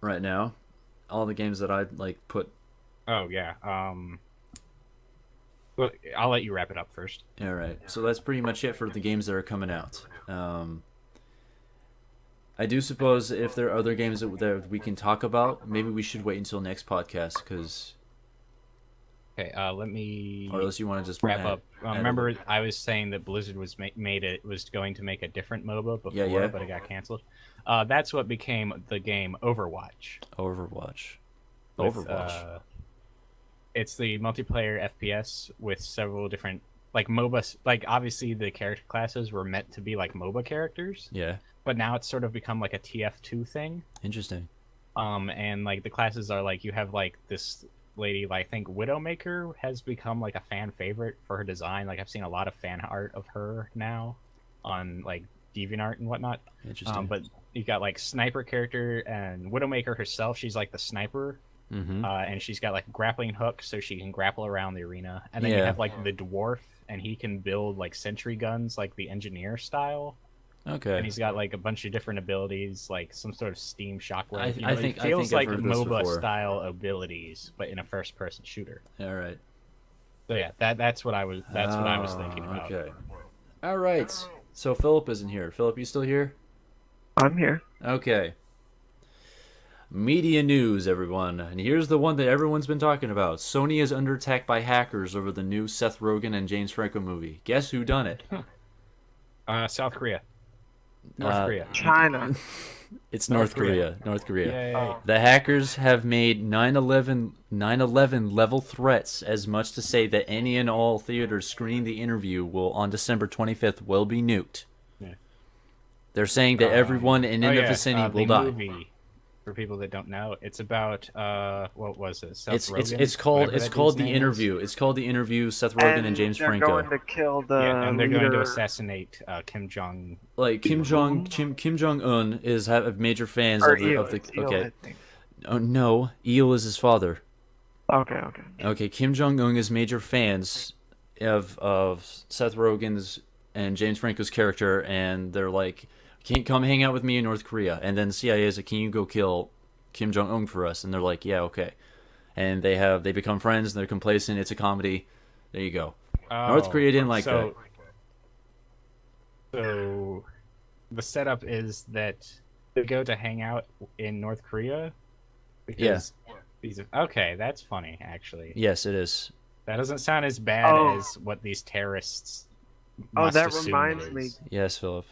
right now. All the games that I put. Oh yeah. Well, I'll let you wrap it up first. All right. So that's pretty much it for the games that are coming out. I do suppose if there are other games that we can talk about, maybe we should wait until next podcast, because... Okay, let me... Or unless you want to just... wrap up. Remember, I was saying that Blizzard was going to make a different MOBA before, but it got canceled. That's what became the game Overwatch. Overwatch. It's the multiplayer FPS with several different... Like, MOBA... Like, obviously, the character classes were meant to be like MOBA characters. Yeah. But now it's sort of become like a TF2 thing. Interesting. And like the classes are like, you have like this lady, like, I think Widowmaker has become like a fan favorite for her design. Like I've seen a lot of fan art of her now on like DeviantArt and whatnot. Interesting. But you've got like sniper character, and Widowmaker herself, she's like the sniper. Mm-hmm. And she's got like grappling hooks so she can grapple around the arena. And then you have like the dwarf, and he can build like sentry guns like the engineer style. Okay. And he's got like a bunch of different abilities, like some sort of steam shockwave. I think it feels I've like heard this MOBA before. style abilities, but in a first-person shooter. All right. So yeah, that's what I was thinking about. Okay. All right. So Philip isn't here. Philip, you still here? I'm here. Okay. Media news, everyone. And here's the one that everyone's been talking about. Sony is under attack by hackers over the new Seth Rogen and James Franco movie. Guess who done it? South Korea. North Korea. China. It's North Korea. North Korea. Yay. The hackers have made 9/11 level threats, as much to say that any and all theaters screening the interview on December 25th will be nuked. Yeah. They're saying that everyone in the vicinity will die. Movie, for people that don't know, it's about what was it? Seth It's Rogen? called The Interview. It's called The Interview. Seth Rogen and James they're Franco. going to kill the and they're leader. going to assassinate Kim Jong. Like Kim Jong Un have major fans Or of the Eel, of the it's Eel, okay. I think. Oh no, Il is his father. Okay. Okay, Kim Jong Un is major fans of Seth Rogen's and James Franco's character, and they're like, can you come hang out with me in North Korea? And then the CIA is like, can you go kill Kim Jong Un for us? And they're like, yeah, okay. And they become friends. And they're complacent. It's a comedy. There you go. North Korea didn't like that. So the setup is that they go to hang out in North Korea. Because okay, that's funny actually. Yes, it is. That doesn't sound as bad as what these terrorists. That reminds me. Yes, Philip.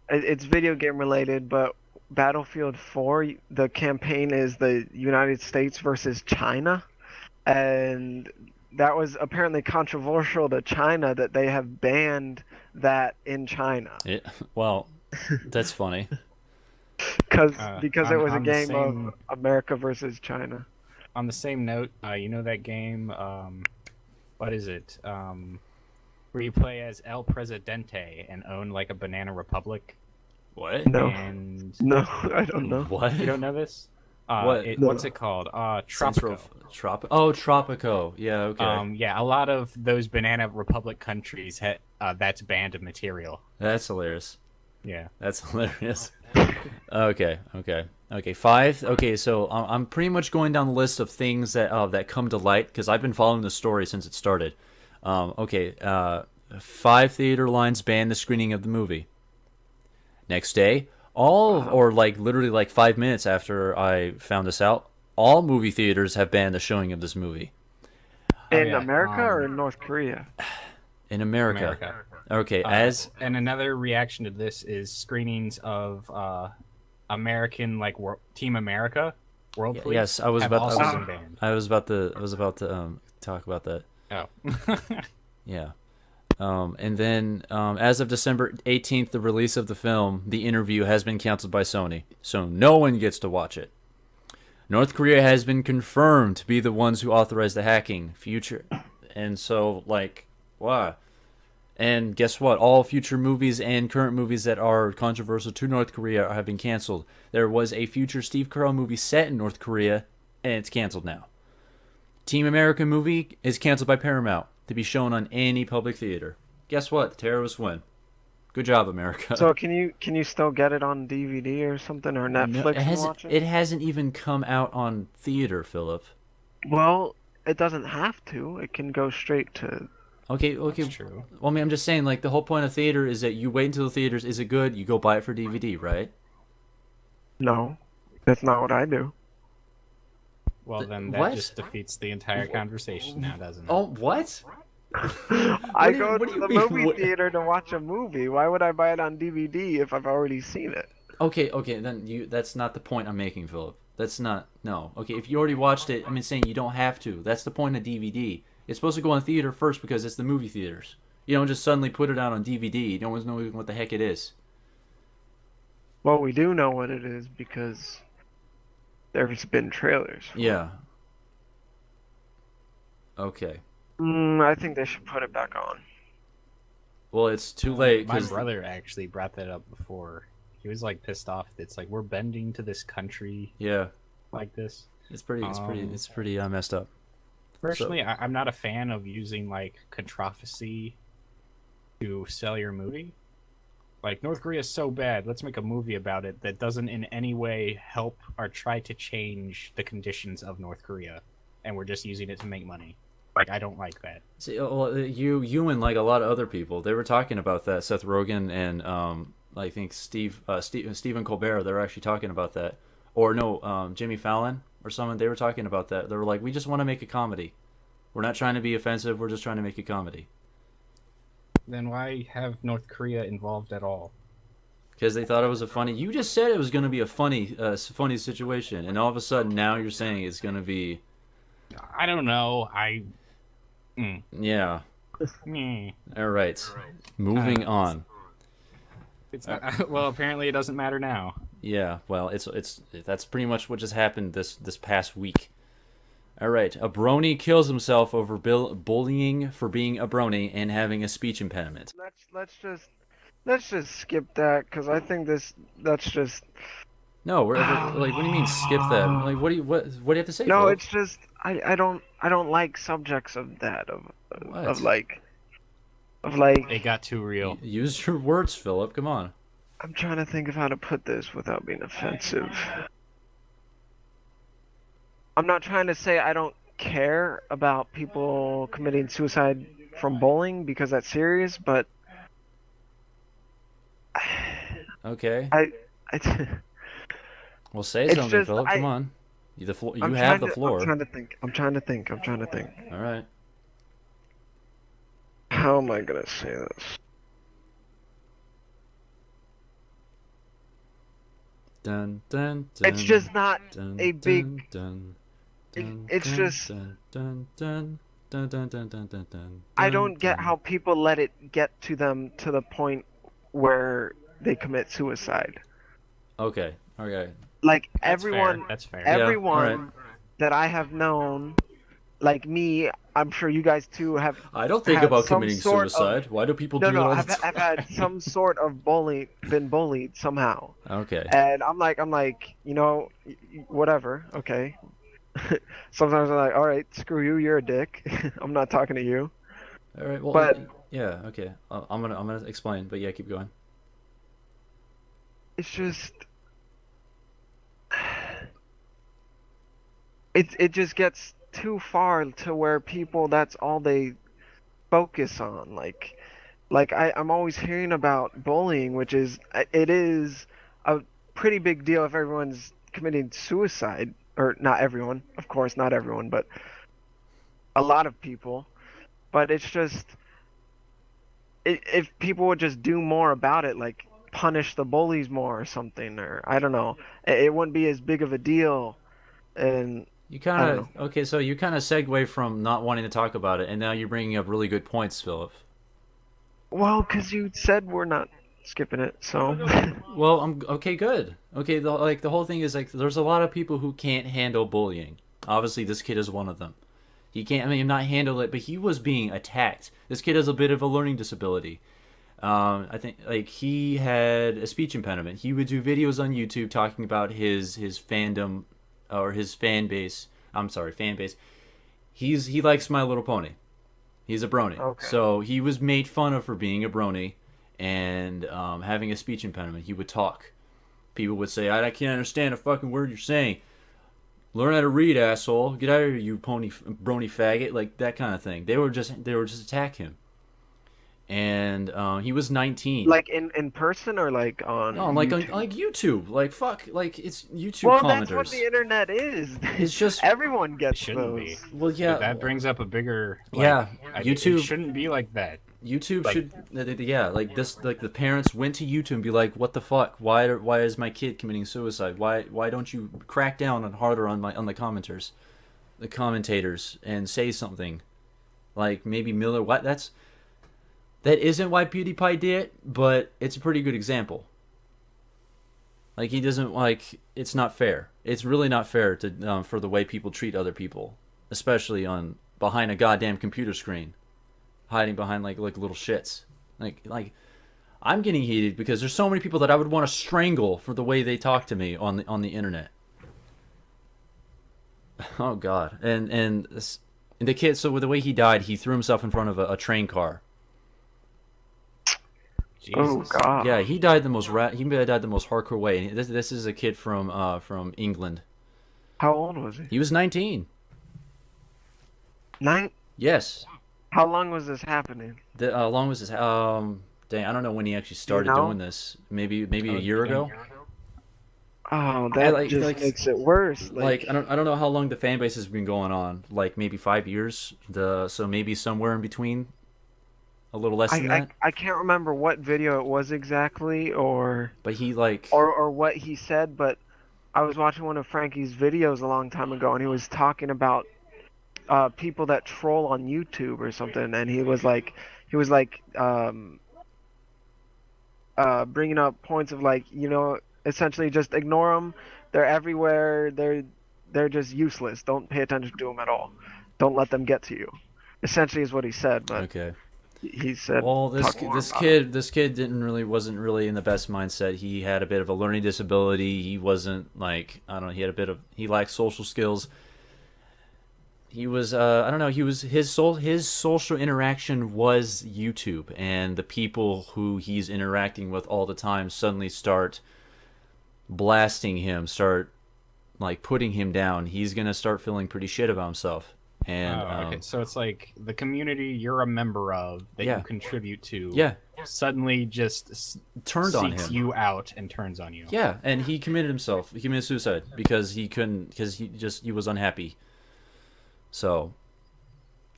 It's video game related, but Battlefield 4, the campaign is the United States versus China, and that was apparently controversial to China that they have banned that in China. Well, that's funny. Because it was a game of America versus China. On the same note, you know that game, what is it? Where you play as El Presidente and own like a banana republic. What? No. No, I don't know. What? You don't know this? What's it called? Tropico. Tropico. Yeah, okay. Yeah, a lot of those banana republic countries that's banned material. That's hilarious. Yeah. That's hilarious. Okay. 5. Okay, so I'm pretty much going down the list of things that come to light because I've been following the story since it started. 5 theater lines banned the screening of the movie. Next day, literally 5 minutes after I found this out, all movie theaters have banned the showing of this movie. In America or in North Korea? In America. Okay, and another reaction to this is screenings of American Team America, World Police. Yes, I was about to talk about that. Oh. Yeah. And then, as of December 18th, the release of the film, The Interview, has been canceled by Sony, so no one gets to watch it. North Korea has been confirmed to be the ones who authorized the hacking. And so, wow. And guess what? All future movies and current movies that are controversial to North Korea have been canceled. There was a future Steve Carell movie set in North Korea, and it's canceled now. Team America movie is canceled by Paramount to be shown on any public theater. Guess what? The terrorists win. Good job, America. So can you still get it on DVD or something or Netflix and watch it? It hasn't even come out on theater, Philip. Well, it doesn't have to. It can go straight to... Okay. That's true. Well, I mean, I'm just saying, the whole point of theater is that you wait until the theaters, is it good? You go buy it for DVD, right? No, that's not what I do. Well, then that just defeats the entire conversation now, doesn't it? Oh, what? I go to the movie theater to watch a movie. Why would I buy it on DVD if I've already seen it? Okay, then that's not the point I'm making, Philip. That's not, no. Okay, if you already watched it, I'm saying you don't have to. That's the point of DVD. It's supposed to go on theater first because it's the movie theaters. You don't just suddenly put it out on DVD. You don't know what the heck it is. Well, we do know what it is because there's been trailers. Yeah. Okay. I think they should put it back on. Well, it's too late. My brother actually brought that up before. He was pissed off. It's we're bending to this country. Yeah. Like this. It's pretty messed up. Personally, I'm not a fan of using controversy to sell your movie. North Korea is so bad, let's make a movie about it that doesn't in any way help or try to change the conditions of North Korea, and we're just using it to make money. I don't like that. See, well, you and a lot of other people, they were talking about that. Seth Rogen and I think Stephen Colbert, they were actually talking about that. Or no, Jimmy Fallon or someone, they were talking about that. They were like, we just want to make a comedy. We're not trying to be offensive. We're just trying to make a comedy. Then why have North Korea involved at all? Because they thought it was a funny... You just said it was going to be a funny situation, and all of a sudden now you're saying it's going to be... I don't know. Yeah. All right. Moving on. It's well, apparently it doesn't matter now. Yeah, well, that's pretty much what just happened this past week. All right, a brony kills himself over bullying for being a brony and having a speech impediment. Let's just skip that because I think that's just. No, what do you mean skip that? What do you have to say? No, Philip? it's just I don't like subjects of that of It got too real. Use your words, Philip. Come on. I'm trying to think of how to put this without being offensive. I'm not trying to say I don't care about people committing suicide from bullying because that's serious, but Okay. I, I Well, say it's something, just Philip. Come on. You I'm have trying the to I'm floor. trying to think. I'm trying to think. I'm trying to think. All right. How am I gonna say this? Dun dun dun. It's just not dun, a dun, big. dun, dun, It's dun, just dun, dun, dun, dun, dun, dun, dun, dun, dun, I dun, don't get dun. how people let it get to them to the point where they commit suicide. Okay. Okay. Like That's fair. That's fair. Yeah. All right. everyone that I have known, like me, I'm sure you guys too have I don't think had about some committing sort of suicide. Why do people no do it no all the have had time? some sort of been bullied somehow. Okay. And I'm like, whatever, okay. Sometimes I'm like, all right, screw you, you're a dick. I'm not talking to you. All right. Well, But yeah. Okay. I'm gonna explain, but yeah, keep going. it's just it just gets too far to where people that's all they focus on. I'm always hearing about bullying, which is it is a pretty big deal if everyone's committing suicide, or not everyone, of course, not everyone, but a lot of people. But it's just if people would just do more about it, like punish the bullies more or something, or I don't know, it wouldn't be as big of a deal. And You I don't kind know. of okay. So you kind of segue from not wanting to talk about it, and now you're bringing up really good points, Philip. Well, 'cause you said we're not skipping it, so Well, I'm okay. Good. Okay. The whole thing is like there's a lot of people who can't handle bullying. Obviously, this kid is one of them. He can't. I mean, not handle it, but he was being attacked. This kid has a bit of a learning disability. I think like he had a speech impediment. He would do videos on YouTube talking about his fandom or his fan base. I'm sorry, fan base. He likes My Little Pony. He's a brony. okay. So he was made fun of for being a brony and having a speech impediment. He would talk. People would say, I can't understand a fucking word you're saying. Learn how to read, asshole. Get out of here, you brony faggot. Like that kind of thing. They were just attack him. And he was 19. Like in person or like No, on like on YouTube? like YouTube. Like fuck, like it's YouTube Well, that's what commenters. the internet is. It's just Everyone It gets shouldn't be. those. well, But yeah, that brings up a bigger. yeah. It YouTube shouldn't be like that. YouTube Like- should, yeah, like this, like the parents went to YouTube and be like, "What the fuck? Why is my kid committing suicide? Why don't you crack down on harder on the commenters, the commentators, and say something, like maybe Miller? That isn't why PewDiePie did it, but it's a pretty good example. Like he doesn't like it's not fair. It's really not fair to for the way people treat other people, especially on behind a goddamn computer screen, hiding behind like little shits. Like I'm getting heated because there's so many people that I would want to strangle for the way they talk to me on the internet. Oh God, and the kid. So with the way he died, he threw himself in front of a train car. Oh Jesus. God. Yeah, he died the most he died the most hardcore way. And this is a kid from England. How old was he? He was 19. Nine. Yes. How long was this happening? How long was this? Dang, I don't know when he actually started know? doing this. Maybe a year ago. Oh, that like- just like- makes it worse. Like I don't know how long the fan base has been going on. Like maybe 5 years. So maybe somewhere in between. A little less than that. I can't remember what video it was exactly, or But he like what he said, but I was watching one of Frankie's videos a long time ago, and he was talking about people that troll on YouTube or something, and he was like bringing up points of like, essentially just ignore them. They're everywhere. They're just useless. Don't pay attention to them at all. Don't let them get to you. Essentially is what he said, but okay. he said. Well, talk more about it. this kid wasn't really in the best mindset. He had a bit of a learning disability. He wasn't like I don't know. He lacked social skills. he was I don't know, his social interaction was YouTube, and the people who he's interacting with all the time suddenly start blasting him, start like putting him down. He's gonna start feeling pretty shit about himself. And Okay, so it's like the community you're a member of that Yeah. you contribute to yeah, suddenly just turned on seeks him. you out and turns on you. Yeah, and he committed himself. He committed suicide because he was unhappy. So,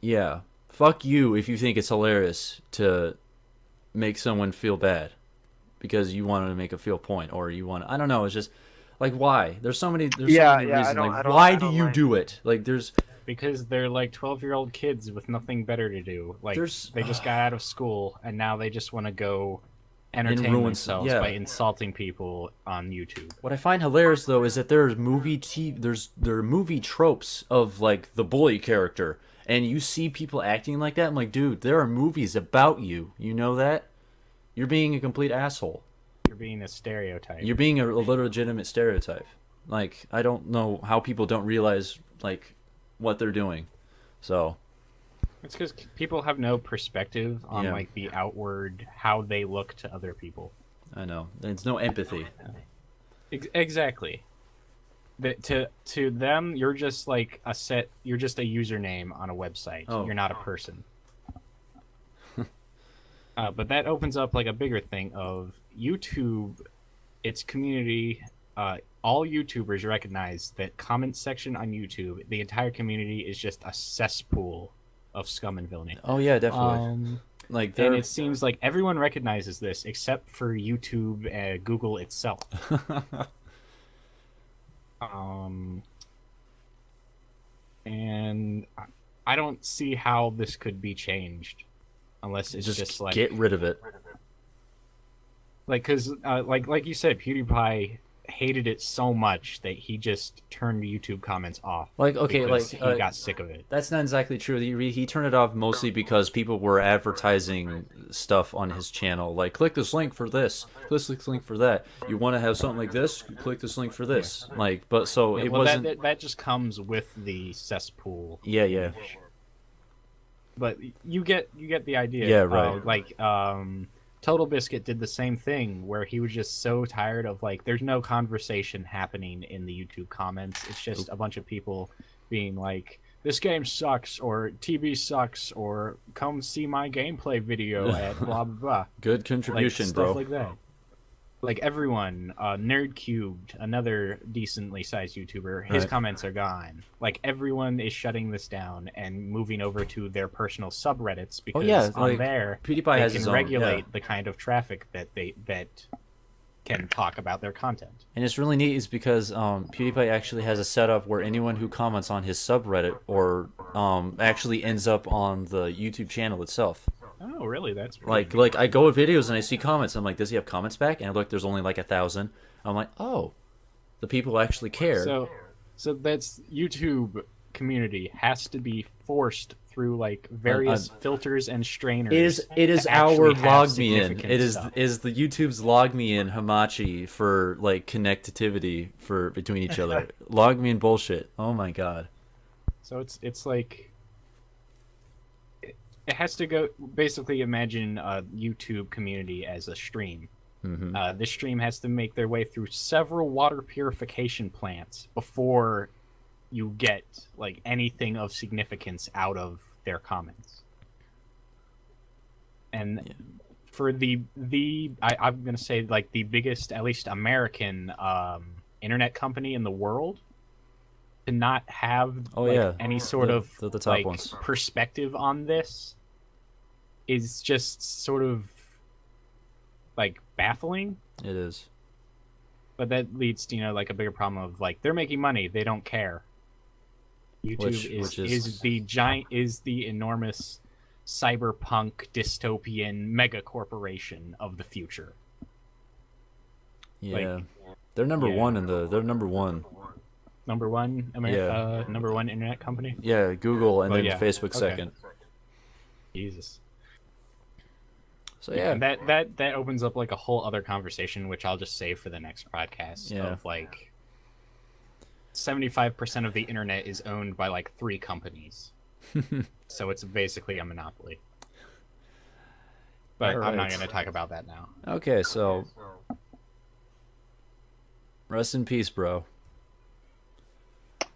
yeah, fuck you if you think it's hilarious to make someone feel bad because you wanted to make a feel point, or you want, I don't know, it's just like, why? There's so many Yeah, reasons. I don't- Like, I don't- why I do don't you like- do it? Like, there's Because they're like 12-year-old kids with nothing better to do. Like There's- they just got out of school and now they just want to go entertain ruin themselves yeah. by insulting people on YouTube. What I find hilarious though is that there are movie tropes of like the bully character, and you see people acting like that. I'm like, dude, there are movies about you. You know that? You're being a complete asshole. You're being a stereotype. You're being a legitimate stereotype. Like, I don't know how people don't realize like what they're doing. So It's because people have no perspective on Yeah. like the outward how they look to other people. I know there's no empathy. Exactly. To them, you're just like you're just a username on a website. Oh. You're not a person. But that opens up like a bigger thing of YouTube, its community. All YouTubers recognize that comment section on YouTube, the entire community is just a cesspool of scum and villainy. Oh yeah, definitely. Like And there. it seems like everyone recognizes this except for YouTube, Google itself. And I don't see how this could be changed unless it's just like get rid of it. because like you said, PewDiePie hated it so much that he just turned YouTube comments off. Like, okay, because like, he got sick of it. That's not exactly true. He turned it off mostly because people were advertising stuff on his channel. Like, click this link for this. Click this link for that. You want to have something like this? Click this link for this. Like, but so it Well, wasn't. that just comes with the cesspool. Yeah, yeah. But you get the idea. Yeah, right. Like Total Biscuit did the same thing where he was just so tired of like there's no conversation happening in the YouTube comments. It's just a bunch of people being like this game sucks or TB sucks or come see my gameplay video at blah blah blah. Good Like, contribution, stuff bro. like that. Like everyone, Nerd Cubed, another decently sized YouTuber, his Right. comments are gone. Like everyone is shutting this down and moving over to their personal subreddits because yeah, on like, there PewDiePie they has can his own, regulate yeah. the kind of traffic that can talk about their content. And it's really neat is because PewDiePie actually has a setup where anyone who comments on his subreddit or actually ends up on the YouTube channel itself. Oh, really? That's pretty Like I go with videos and I see comments. I'm like, does he have comments back? And I look, there's only like 1,000. I'm like, oh, the people actually care. So that's YouTube community has to be forced through like various filters and strainers. It is to our actually have log me in. significant It stuff. is the YouTube's log me in Hamachi for like connectivity for between each other. Log me in bullshit. Oh my god. So it's like it has to go. Basically, imagine a YouTube community as a stream. Mm-hmm. This stream has to make their way through several water purification plants before you get like anything of significance out of their comments. And for I'm gonna say like the biggest, at least American, internet company in the world, to not have any sort of the top like ones. perspective on this is just sort of like baffling. It is. But that leads to like a bigger problem of like they're making money, they don't care. YouTube Which is the enormous cyberpunk dystopian mega corporation of the future. Yeah. Like, they're number yeah. one they're number one. Number one number one internet company. Yeah, Google and Oh, then yeah. Facebook Okay. second. Jesus. So yeah. And that opens up like a whole other conversation, which I'll just save for the next podcast. Yeah. Of like, 75% of the internet is owned by like 3 companies. So it's basically a monopoly. But I'm not Alright. going to talk about that now. Okay, so rest in peace, bro.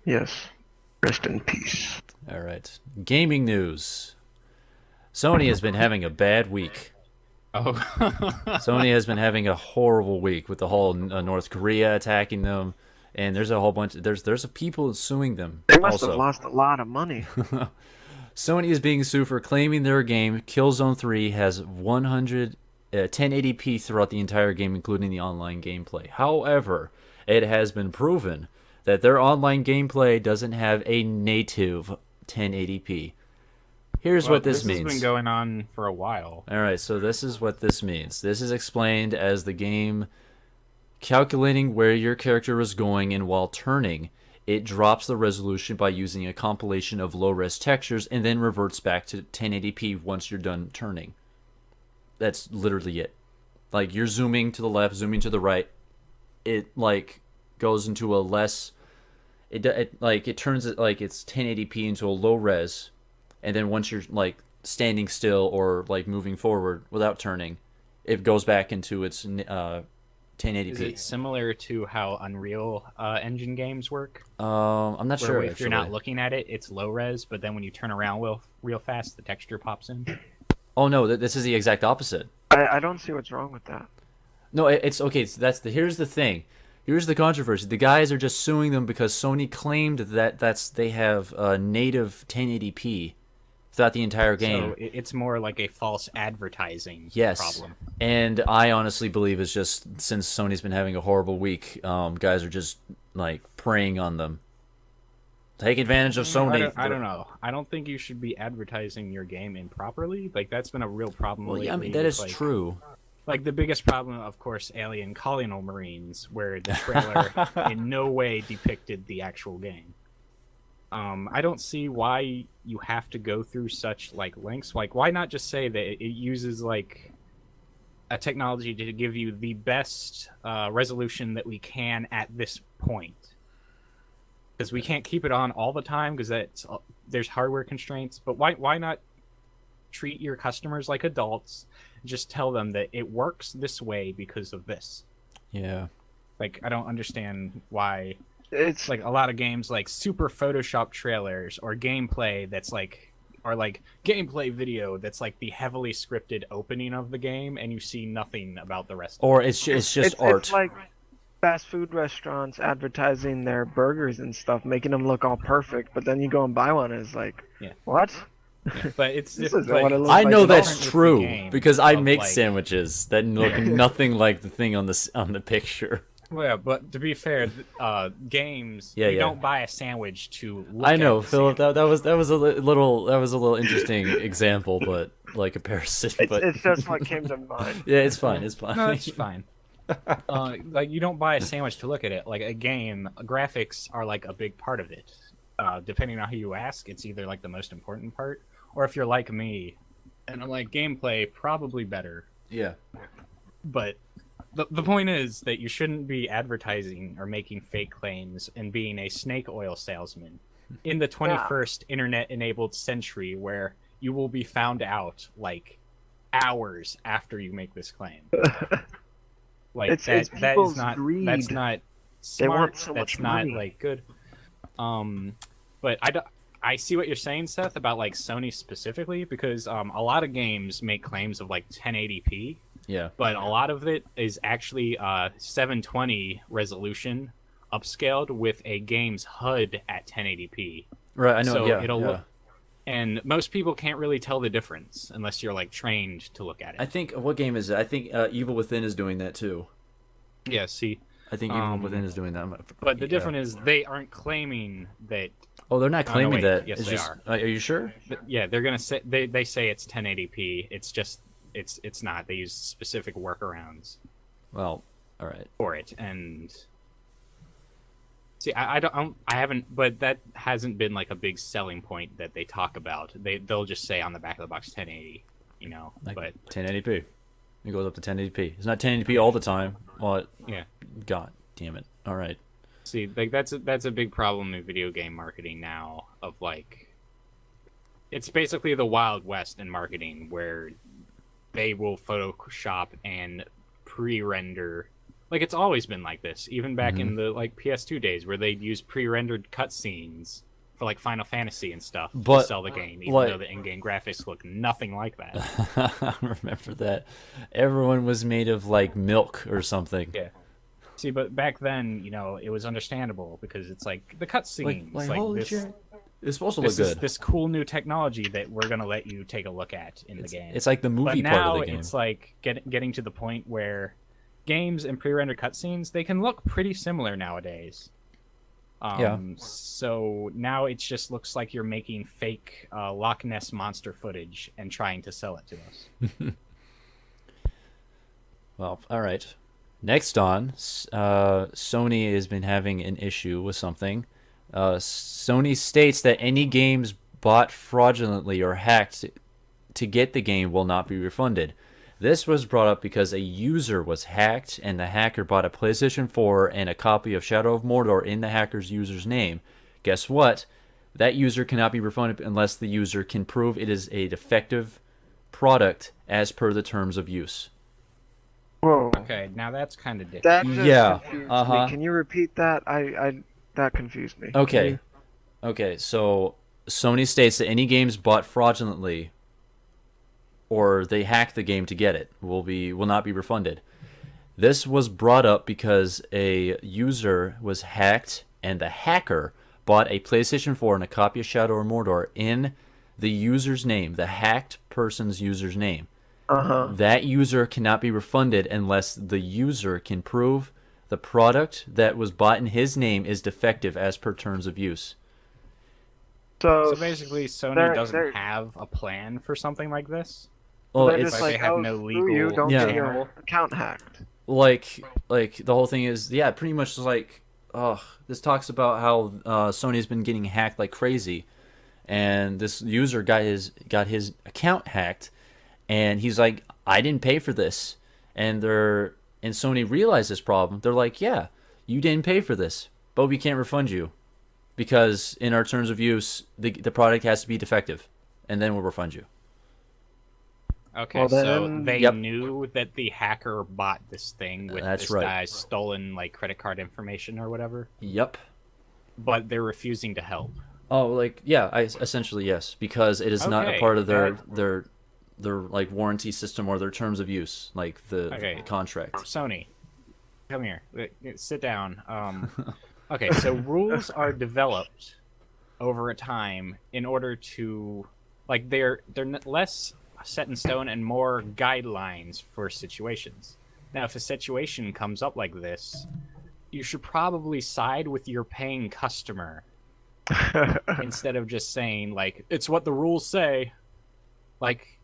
Yes. Rest in peace. All right. Gaming news. Sony has been having a bad week. Oh. Sony has been having a horrible week with the whole North Korea attacking them, and there's a whole bunch. There's people suing them. They must also. have lost a lot of money. Sony is being sued for claiming their game Killzone 3 has 1080p throughout the entire game, including the online gameplay. However, it has been proven that their online gameplay doesn't have a native 1080p. Here's what this means. This has been going on for a while. All right, so this is what this means. This is explained as the game calculating where your character is going, and while turning, it drops the resolution by using a compilation of low-res textures and then reverts back to 1080p once you're done turning. That's literally it. Like, you're zooming to the left, zooming to the right. It, like, goes into a less... It turns it, like, it's 1080p into a low-res, and then once you're, like, standing still or, like, moving forward without turning, it goes back into its 1080p. Is it similar to how Unreal Engine games work? I'm not sure. If you're not looking at it, it's low res, but then when you turn around real fast, the texture pops in. Oh no, this is the exact opposite. I don't see what's wrong with that. No, it's okay. So here's the thing. Here's the controversy. The guys are just suing them because Sony claimed that they have native 1080p throughout the entire game. So it's more like a false advertising problem. And I honestly believe it's just since Sony's been having a horrible week, guys are just like preying on them. Take advantage of Sony. I don't know. I don't think you should be advertising your game improperly. Like, that's been a real problem lately. Yeah, I mean, that is true. Like, the biggest problem, of course, Alien Colonial Marines, where the trailer in no way depicted the actual game. I don't see why you have to go through such like lengths. Like, why not just say that it uses like a technology to give you the best resolution that we can at this point? Because we can't keep it on all the time because there's hardware constraints. But why not treat your customers like adults? Just tell them that it works this way because of this. Yeah. Like, I don't understand why. It's like a lot of games like super Photoshop trailers or gameplay that's like, or like gameplay video that's like the heavily scripted opening of the game, and you see nothing about the rest. Or it's just art. It's like fast food restaurants advertising their burgers and stuff, making them look all perfect, but then you go and buy one, and it's like, what? Yeah, but it's This isn't what it looks I like know at that's all. true because I make like- sandwiches that look nothing like the thing on the picture. Well, yeah, but to be fair, games you don't buy a sandwich to look I know, at the Philip. sandwich. That was a little interesting example, but like comparison. But It's just what came to mind. yeah, it's fine. It's fine. No, it's fine. Like, you don't buy a sandwich to look at it. Like, a game, graphics are like a big part of it. Depending on who you ask, it's either like the most important part, or if you're like me, and I'm like, gameplay probably better. Yeah. But the point is that you shouldn't be advertising or making fake claims and being a snake oil salesman in the 21st internet-enabled century, where you will be found out like hours after you make this claim. Like, It's that is people's not greed. that's not smart. They want so that's much not money. like good. But I see what you're saying, Seth, about like Sony specifically, because a lot of games make claims of like 1080p. Yeah. But a lot of it is actually 720 resolution upscaled with a game's HUD at 1080p. Right. I know. So yeah. it'll yeah. look, and most people can't really tell the difference unless you're like trained to look at it. I think what game is it? I think Evil Within is doing that too. Yeah. See. I think Evil Within is doing that. But the difference is they aren't claiming that. Oh, they're not claiming wait. that. Yes, it's they just, are. Are you sure? Yeah, they're gonna say they say it's 1080p. It's just it's not. They use specific workarounds Well, all right. for it, and see, I haven't, but that hasn't been like a big selling point that they talk about. They'll just say on the back of the box 1080, you know. Like but 1080p. It goes up to 1080p. It's not 1080p all the time. Well, yeah, God damn it. All right. See, like that's a big problem in video game marketing now. Of like, it's basically the Wild West in marketing, where they will Photoshop and pre-render. Like it's always been like this, even back in the like PS2 days, where they'd use pre-rendered cutscenes for like Final Fantasy and stuff to sell the game, even though the in-game graphics look nothing like that. I remember that. Everyone was made of like milk or something. Yeah. See, but back then, it was understandable because it's like the cutscenes, like like holy this. shit. It's supposed to look good. This cool new technology that we're gonna let you take a look at in the game. It's like the movie part of the game. But now it's like getting to the point where games and pre-rendered cutscenes, they can look pretty similar nowadays. So now it just looks like you're making fake Loch Ness monster footage and trying to sell it to us. Well, all right. Next on, Sony has been having an issue with something. Sony states that any games bought fraudulently or hacked to get the game will not be refunded. This was brought up because a user was hacked and the hacker bought a PlayStation 4 and a copy of Shadow of Mordor in the hacker's user's name. Guess what? That user cannot be refunded unless the user can prove it is a defective product as per the terms of use. Whoa. Okay, now that's kind of different. That just Yeah, confused uh-huh. me. Can you repeat that? That confused me. Okay. Okay, so Sony states that any games bought fraudulently or they hack the game to get it will not be refunded. This was brought up because a user was hacked and the hacker bought a PlayStation 4 and a copy of Shadow of Mordor in the user's name, the hacked person's user's name. That user cannot be refunded unless the user can prove the product that was bought in his name is defective as per terms of use. So basically, Sony doesn't have a plan for something like this? Well, they're it's just like like, they have oh, no screw legal you, don't Yeah. get your account hacked. like the whole thing is, yeah, pretty much like, this talks about how Sony's been getting hacked like crazy, and this user got his account hacked, and he's like, I didn't pay for this, and Sony realized this problem. They're like, yeah, you didn't pay for this, but we can't refund you because in our terms of use, the product has to be defective, and then we'll refund you. Okay, Well, so then- they Yep. knew that the hacker bought this thing with That's this right. guy's stolen like credit card information or whatever, Yep. but they're refusing to help. Oh, like, yeah, essentially yes, because it is not a Okay, part of their like warranty system or their terms of use, like the Okay. contract. Sony, come here. Sit down. Okay, so rules are developed over a time in order to, like, they're less set in stone and more guidelines for situations. Now, if a situation comes up like this, you should probably side with your paying customer instead of just saying like it's what the rules say. Like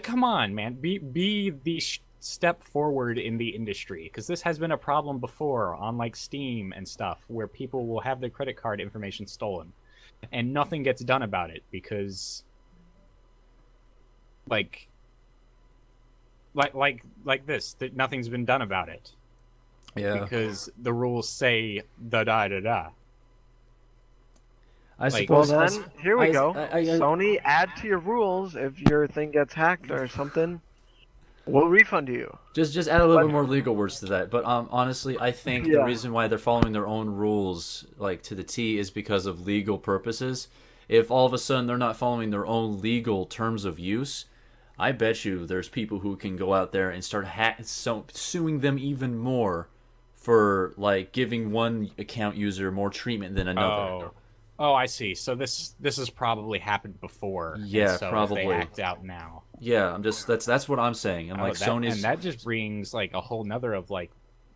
come on, man, be the step forward in the industry, because this has been a problem before on like Steam and stuff where people will have their credit card information stolen and nothing gets done about it because like this, that nothing's been done about it Yeah, because the rules say da da da da. I like- Well suppose. then, here we go. I- Sony, add to your rules if your thing gets hacked or something. We'll refund you. just add a little bit more legal words to that. But honestly, I think the Yeah. reason why they're following their own rules like to the T is because of legal purposes. If all of a sudden they're not following their own legal terms of use, I bet you there's people who can go out there and start suing them even more for like giving one account user more treatment than another. Oh, I see. So this has probably happened before. and Yeah, so probably. They act out now. Yeah, I'm just that's what I'm saying. And like Sony's. and that just brings like a whole nother of like,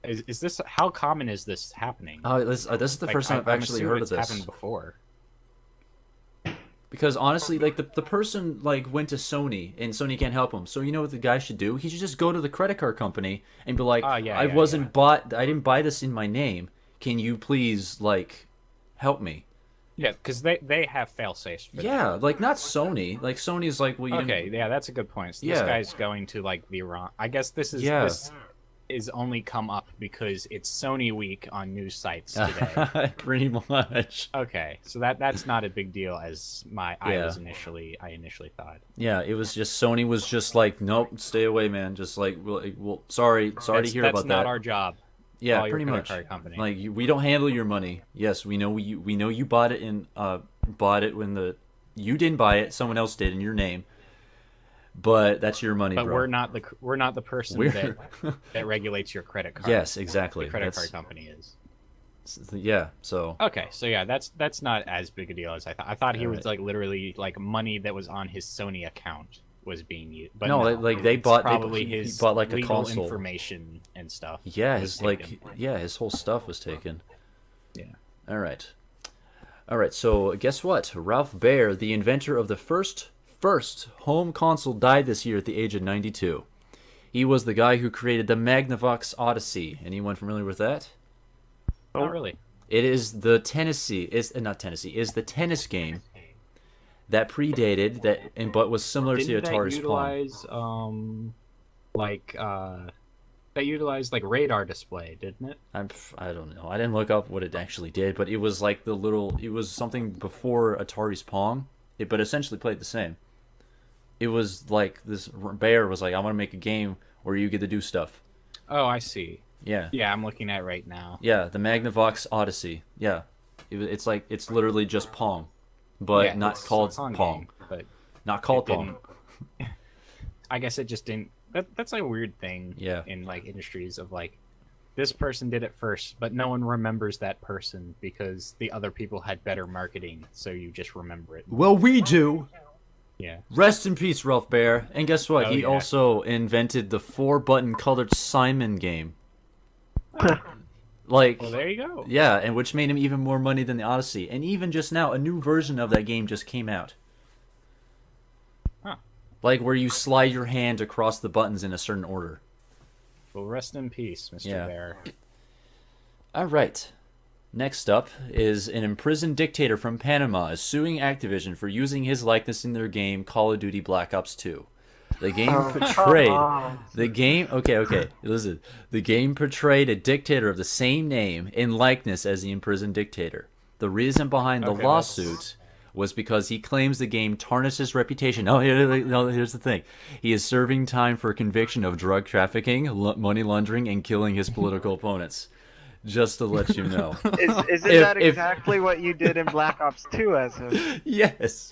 is this, how common is this happening? This is the Like, first time I've I'm actually assuming heard of it's this. happened before. Because honestly, like the person like went to Sony and Sony can't help him. So you know what the guy should do? He should just go to the credit card company and be like, Oh, yeah, I yeah. I didn't buy this in my name. Can you please like help me? Yeah, because they have fail safes. Yeah, like not Sony. Like Sony's like, well, you Okay, didn't. yeah, that's a good point. So Yeah. this guy's going to like the wrong. I guess this is Yeah. is only come up because it's Sony Week on news sites today. Pretty much. Okay, so that's not a big deal as I initially thought. Yeah, it was just Sony was just like, nope, stay away, man. Just like, well, sorry to hear about that. That's not our job. Yeah, Call your pretty credit much. card company. Like we don't handle your money. Yes, we know you bought it when you didn't buy it, someone else did in your name. But that's your money, but bro. we're not the person that regulates your credit card. Yes, exactly. The credit card company is. Yeah. So. Okay, so yeah, that's not as big a deal as I thought. I thought he was like literally like money that was on his Sony account was being used. But no, like they bought probably he his bought like a legal console information and stuff. Yeah, his whole stuff was taken. Yeah. All right. So guess what? Ralph Baer, the inventor of the first home console, died this year at the age of 92. He was the guy who created the Magnavox Odyssey. Anyone familiar with that? Not really. It is the tennis game that predated that, but was similar to Atari's Pong. That utilized like radar display, didn't it? I don't know. I didn't look up what it actually did, but it was like it was something before Atari's Pong, but essentially played the same. It was like this Baer was like, I want to make a game where you get to do stuff. Oh, I see. Yeah. Yeah, I'm looking at it right now. Yeah, the Magnavox Odyssey. Yeah. It's literally just Pong, but not called Pong. Game, but not called Pong. I guess it just didn't. That's like a weird thing. Yeah. In like industries of like, this person did it first, but no one remembers that person because the other people had better marketing, so you just remember it. Well, we do. Yeah. Rest in peace, Ralph Baer. And guess what? He also invented the 4-button colored Simon game. Well, there you go. Yeah, and which made him even more money than the Odyssey. And even just now, a new version of that game just came out. Huh. Like where you slide your hand across the buttons in a certain order. Well, rest in peace, Mr. Bear. All right. Next up is an imprisoned dictator from Panama is suing Activision for using his likeness in their game Call of Duty Black Ops 2. The game Listen. The game portrayed a dictator of the same name and likeness as the imprisoned dictator. The reason behind the lawsuit was because he claims the game tarnished his reputation. Here's the thing. He is serving time for conviction of drug trafficking, money laundering, and killing his political opponents. Just to let you know. Isn't that exactly what you did in Black Ops 2 as him? Yes.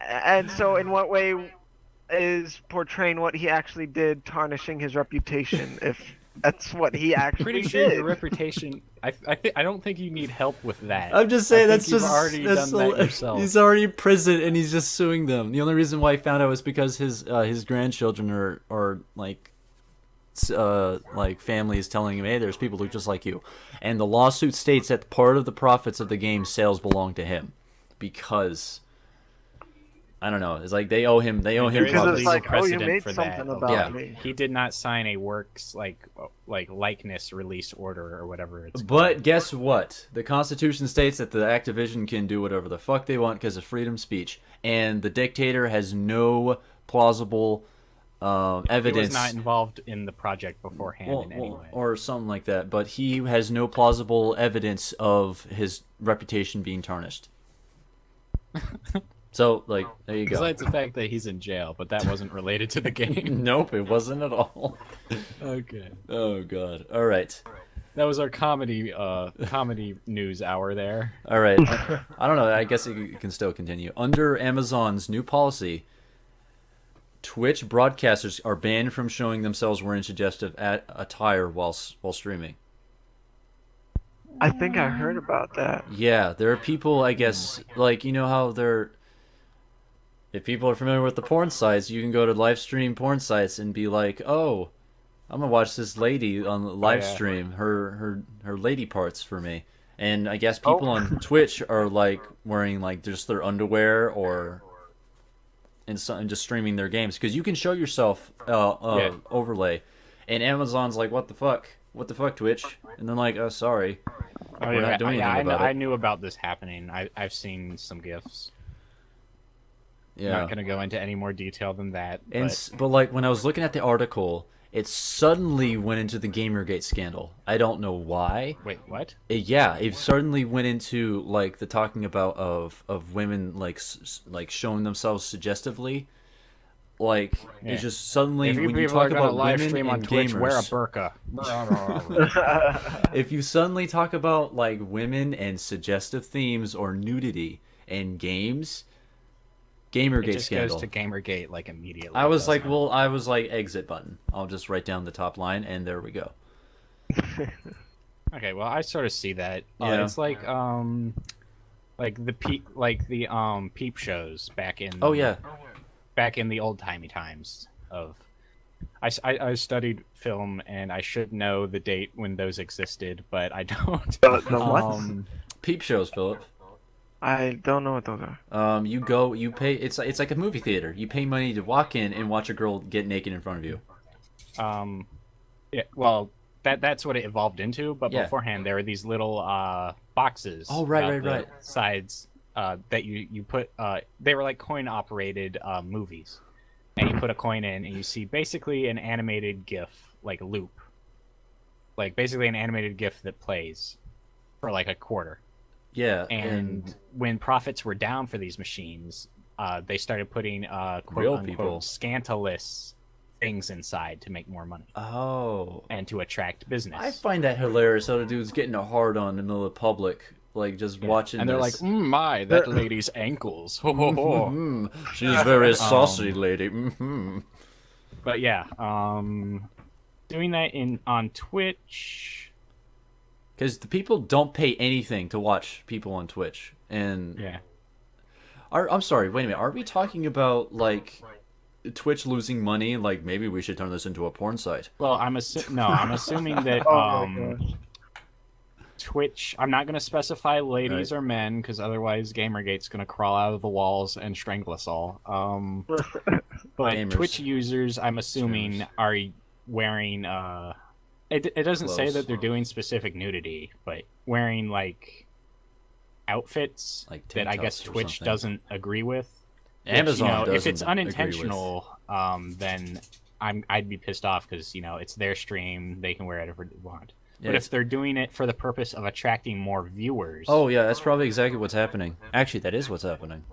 And so in what way is portraying what he actually did tarnishing his reputation, if that's what he actually Pretty did? sure your reputation... I don't think you need help with that. I'm just saying you've already done that yourself. He's already in prison and he's just suing them. The only reason why I found out was because his grandchildren are like family is telling him, hey, there's people who look just like you, and the lawsuit states that part of the profits of the game sales belong to him because I don't know, it's like they owe him Because it's like, you made for something that. about me. He did not sign a works like likeness release order or whatever it's but called. guess what, the Constitution states that the Activision can do whatever the fuck they want because of freedom of speech, and the dictator has no plausible evidence. He was not involved in the project beforehand in any way. Or something like that, but he has no plausible evidence of his reputation being tarnished. So, like, there you go. Besides the fact that he's in jail, but that wasn't related to the game. Nope, it wasn't at all. Okay. Oh, God. All right. That was our comedy news hour there. All right. I don't know. I guess it can still continue. Under Amazon's new policy, Twitch broadcasters are banned from showing themselves wearing suggestive attire while streaming. I think I heard about that. Yeah, there are people, I guess, like, you know how if people are familiar with the porn sites, you can go to live stream porn sites and be like, oh, I'm gonna watch this lady on the live stream, her lady parts for me. And I guess people on Twitch are like wearing like just their underwear and just streaming their games, because you can show yourself overlay, and Amazon's like, what the fuck Twitch, and then like, oh, sorry, we're not doing anything about it. I knew about this happening. I've seen some GIFs. Yeah, not gonna go into any more detail than that. But like when I was looking at the article, it suddenly went into the Gamergate scandal. I don't know why. Wait, what? It suddenly went into like the talking about of women like showing themselves suggestively. Like Yeah. it just suddenly If you when you people are talk gonna about live women stream on and Twitch, wear a gamers, burqa. if you suddenly talk about like women and suggestive themes or nudity in games, It Gamergate just scandal. goes to Gamergate like immediately. I was like, doesn't it? well, I was like, exit button. I'll just write down the top line, and there we go. Okay, well, I sort of see that. Yeah. It's like the peep shows back in. Oh yeah, Back in the old timey times of. I studied film and I should know the date when those existed, but I don't. The what? peep shows, Philip. I don't know what those are. You pay. It's like a movie theater. You pay money to walk in and watch a girl get naked in front of you. Yeah, well, that's what it evolved into. But Yeah. beforehand, there were these little boxes. Oh, right, about right, the right. Sides that you put. They were like coin operated movies, and you put a coin in, and you see basically an animated GIF, like a loop, like basically an animated GIF that plays for like a quarter. Yeah, And when profits were down for these machines, they started putting quote Real unquote people. scandalous things inside to make more money oh, and to attract business. I find that hilarious. How the dude's getting a hard on in the middle of the public, like just watching. and they're this. like, my, that lady's ankles. Ho, ho, ho. Mm, she's very saucy, lady. But yeah, doing that on Twitch. Because the people don't pay anything to watch people on Twitch, and Yeah. I'm sorry. Wait a minute. Are we talking about like Twitch losing money? Like maybe we should turn this into a porn site. Well, I'm assuming that Oh my gosh. Twitch. I'm not going to specify ladies Right. or men because otherwise Gamergate's going to crawl out of the walls and strangle us all. But Gamers. Twitch users, I'm assuming, are wearing. It doesn't say Clothes. that they're doing specific nudity, but wearing like outfits Like that tank I guess tops or Twitch something. doesn't agree with. Which, Amazon doesn't if it's agree with. unintentional, then I'd be pissed off because it's their stream. They can wear whatever they want. Yeah, But it's- if they're doing it for the purpose of attracting more viewers, Oh yeah, that's probably exactly what's happening. Actually, that is what's happening.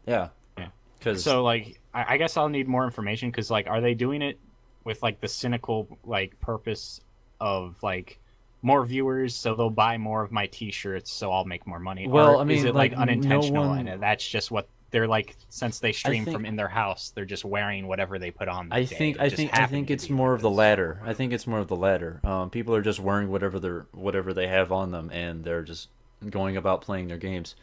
Yeah. Yeah. Because so like I guess I'll need more information because like are they doing it with like the cynical like purpose of like more viewers so they'll buy more of my T-shirts so I'll make more money? Well, or I mean, is it like, like unintentional no one- and that's just what they're like since they stream think- from in their house they're just wearing whatever they put on. That I day. think It I just think I happened think to it's be more of the this. latter. I think it's more of the latter. People are just wearing whatever they have on them, and they're just going about playing their games.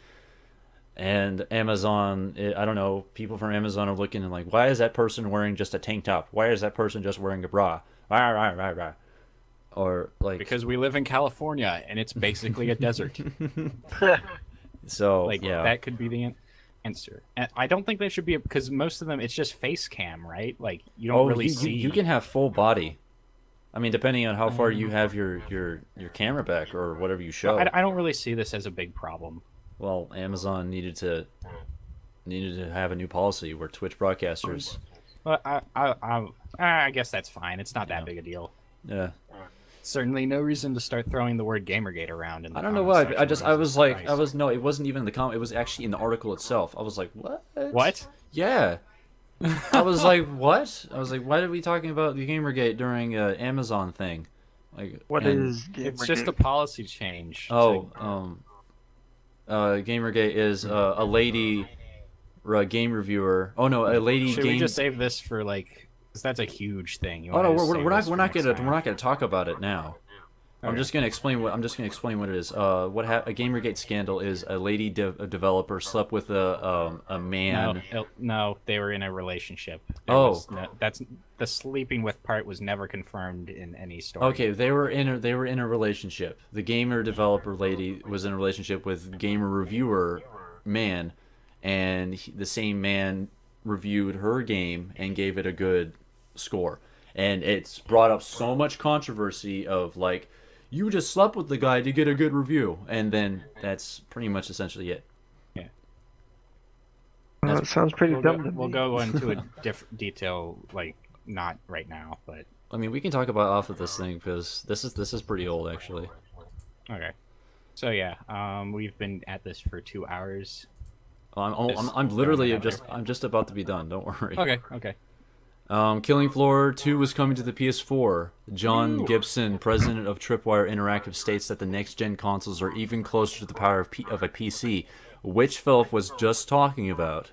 And Amazon, I don't know, people from Amazon are looking and like, why is that person wearing just a tank top? Why is that person just wearing a bra? Rah, rah, rah, rah. Or like, Because we live in California and it's basically a desert. so Like yeah, that could be the answer. And I don't think that should be because most of them it's just face cam, right? Like you don't really see. you can have full body. I mean, depending on how far you have your camera back or whatever you show. I don't really see this as a big problem. Well, Amazon needed to have a new policy where Twitch broadcasters. But I guess that's fine. It's not that big a deal. Yeah, Certainly no reason to start throwing the word Gamergate around. In the I don't know comment why. section. I was like, Christ. no, it wasn't even in the comment. It was actually in the article itself. I was like, what? What? Yeah. I was like, what? I was like, why are we talking about the Gamergate during Amazon thing? Like, What and- is It's just a Gamergate? policy change. Gamergate is a lady, game reviewer. Oh no, a lady Should game. we just save this for like? Because that's a huge thing. You Oh no, wanna save we're this not for next time? gonna talk about it now. I'm Okay. just gonna explain what it is. A Gamergate scandal is a lady a developer slept with a man. No, they were in a relationship. That's the sleeping with part was never confirmed in any story. Okay, they were in a relationship. The gamer developer lady was in a relationship with gamer reviewer man, and the same man reviewed her game and gave it a good score. And it's brought up so much controversy of like, you just slept with the guy to get a good review, and then that's pretty much essentially it. It sounds pretty dumb to We'll me. go into a different detail, like not right now, but I mean, we can talk about off of this thing because this is pretty old actually. Okay. So yeah, we've been at this for 2 hours. I'm literally I'm just about to be done. Don't worry. Okay. Okay. Killing Floor 2 was coming to the PS4. John Gibson, president of Tripwire Interactive, states that the next-gen consoles are even closer to the power of a PC, which Philip was just talking about.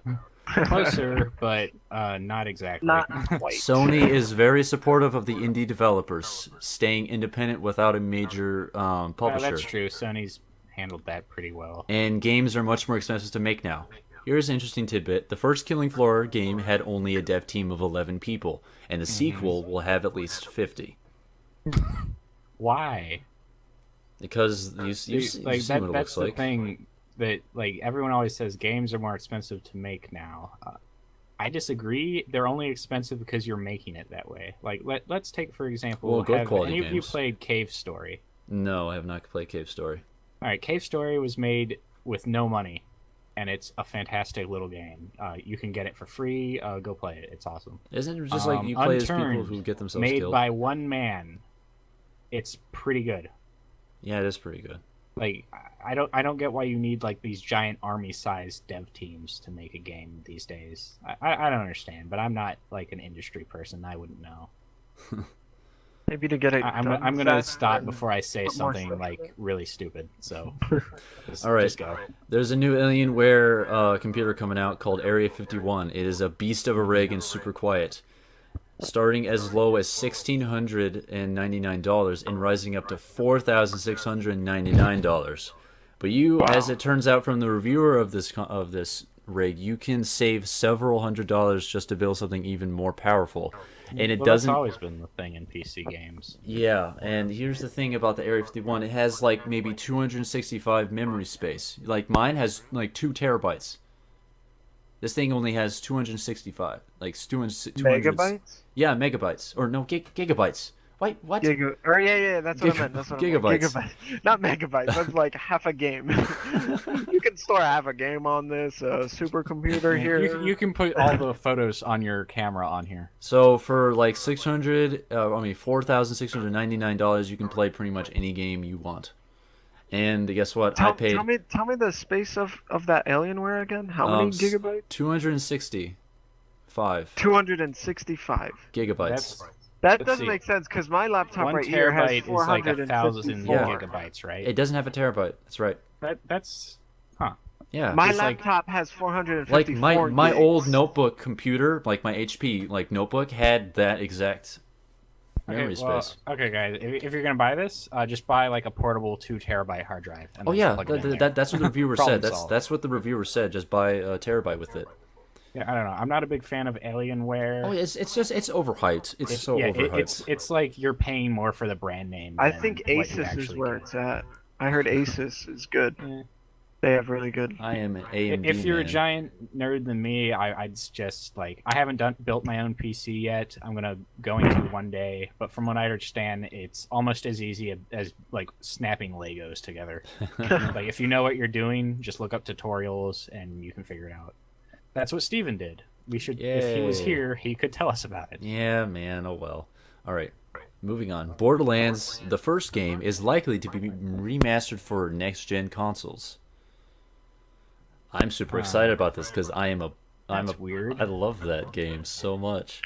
Closer, but not exactly. Not quite. Sony is very supportive of the indie developers, staying independent without a major publisher. That's true. Sony's handled that pretty well. And games are much more expensive to make now. Here's an interesting tidbit. The first Killing Floor game had only a dev team of 11 people, and the sequel will have at least 50. Why? Because you see what it looks that's like. The thing that like everyone always says games are more expensive to make now. I disagree. They're only expensive because you're making it that way. Like let's take for example, good have quality any of you games. played Cave Story? No, I have not played Cave Story. All right, Cave Story was made with no money, and it's a fantastic little game. You can get it for free. Go play it. It's awesome. Isn't it just like you play as people Unturned, who get themselves made killed? by one man. It's pretty good. Yeah, it is pretty good. Like I don't get why you need like these giant army-sized dev teams to make a game these days. I don't understand, but I'm not like an industry person. I wouldn't know. Maybe to get it. I'm gonna faster stop and before I say put more something stuff. like really stupid. So, All right. just go. There's a new Alienware computer coming out called Area 51. It is a beast of a rig and super quiet, starting as low as $1,699 and rising up to $4,699. But as it turns out from the reviewer of this rig, you can save several $100s just to build something even more powerful. And it doesn't. That's always been the thing in PC games. Yeah, and here's the thing about the Area 51. It has like maybe 265 memory space. Like mine has like 2 terabytes. This thing only has 265. Like 200. Megabytes? Yeah, megabytes. Or no, gigabytes. Wait, what? Yeah, that's what I meant. That's what I meant. Gigabytes. Gigabytes. Not megabytes. That's like half a game. You can store half a game on this supercomputer here. You can put all the photos on your camera on here. So for like $4,699, you can play pretty much any game you want. And guess what? I paid. Tell me the space of that Alienware again. How many gigabytes? 265 265. gigabytes. That Let's doesn't see. make sense because my laptop 1 right here has terabyte is like 1,000 454. gigabytes, right? It doesn't have a terabyte. That's right. That's Yeah. My It's like- laptop has 454. Like my gigs. old notebook computer, like my HP like notebook, had that exact memory space. Okay, guys, if you're gonna buy this, just buy like a portable 2 terabyte hard drive. And Oh then yeah, plug it in there. that's what the reviewer Problem said. solved. That's what the reviewer said. Just buy a terabyte with it. Yeah, I don't know. I'm not a big fan of Alienware. Oh, it's overhyped. It's so overhyped. It's like you're paying more for the brand name. I than think what you Asus is actually where get. it's at. I heard Asus is good. Yeah. They have really good. I am an AMD If you're a man. giant nerd than me, I'd suggest like I haven't built my own PC yet. I'm going to one day, but from what I understand, it's almost as easy as like snapping Legos together. Like if you know what you're doing, just look up tutorials and you can figure it out. That's what Steven did. If he was Yay. here, he could tell us about it. Yeah, man. Oh well. All right. Moving on. Borderlands, the first game, is likely to be remastered for next-gen consoles. I'm super excited about this because That's weird. I love that game so much.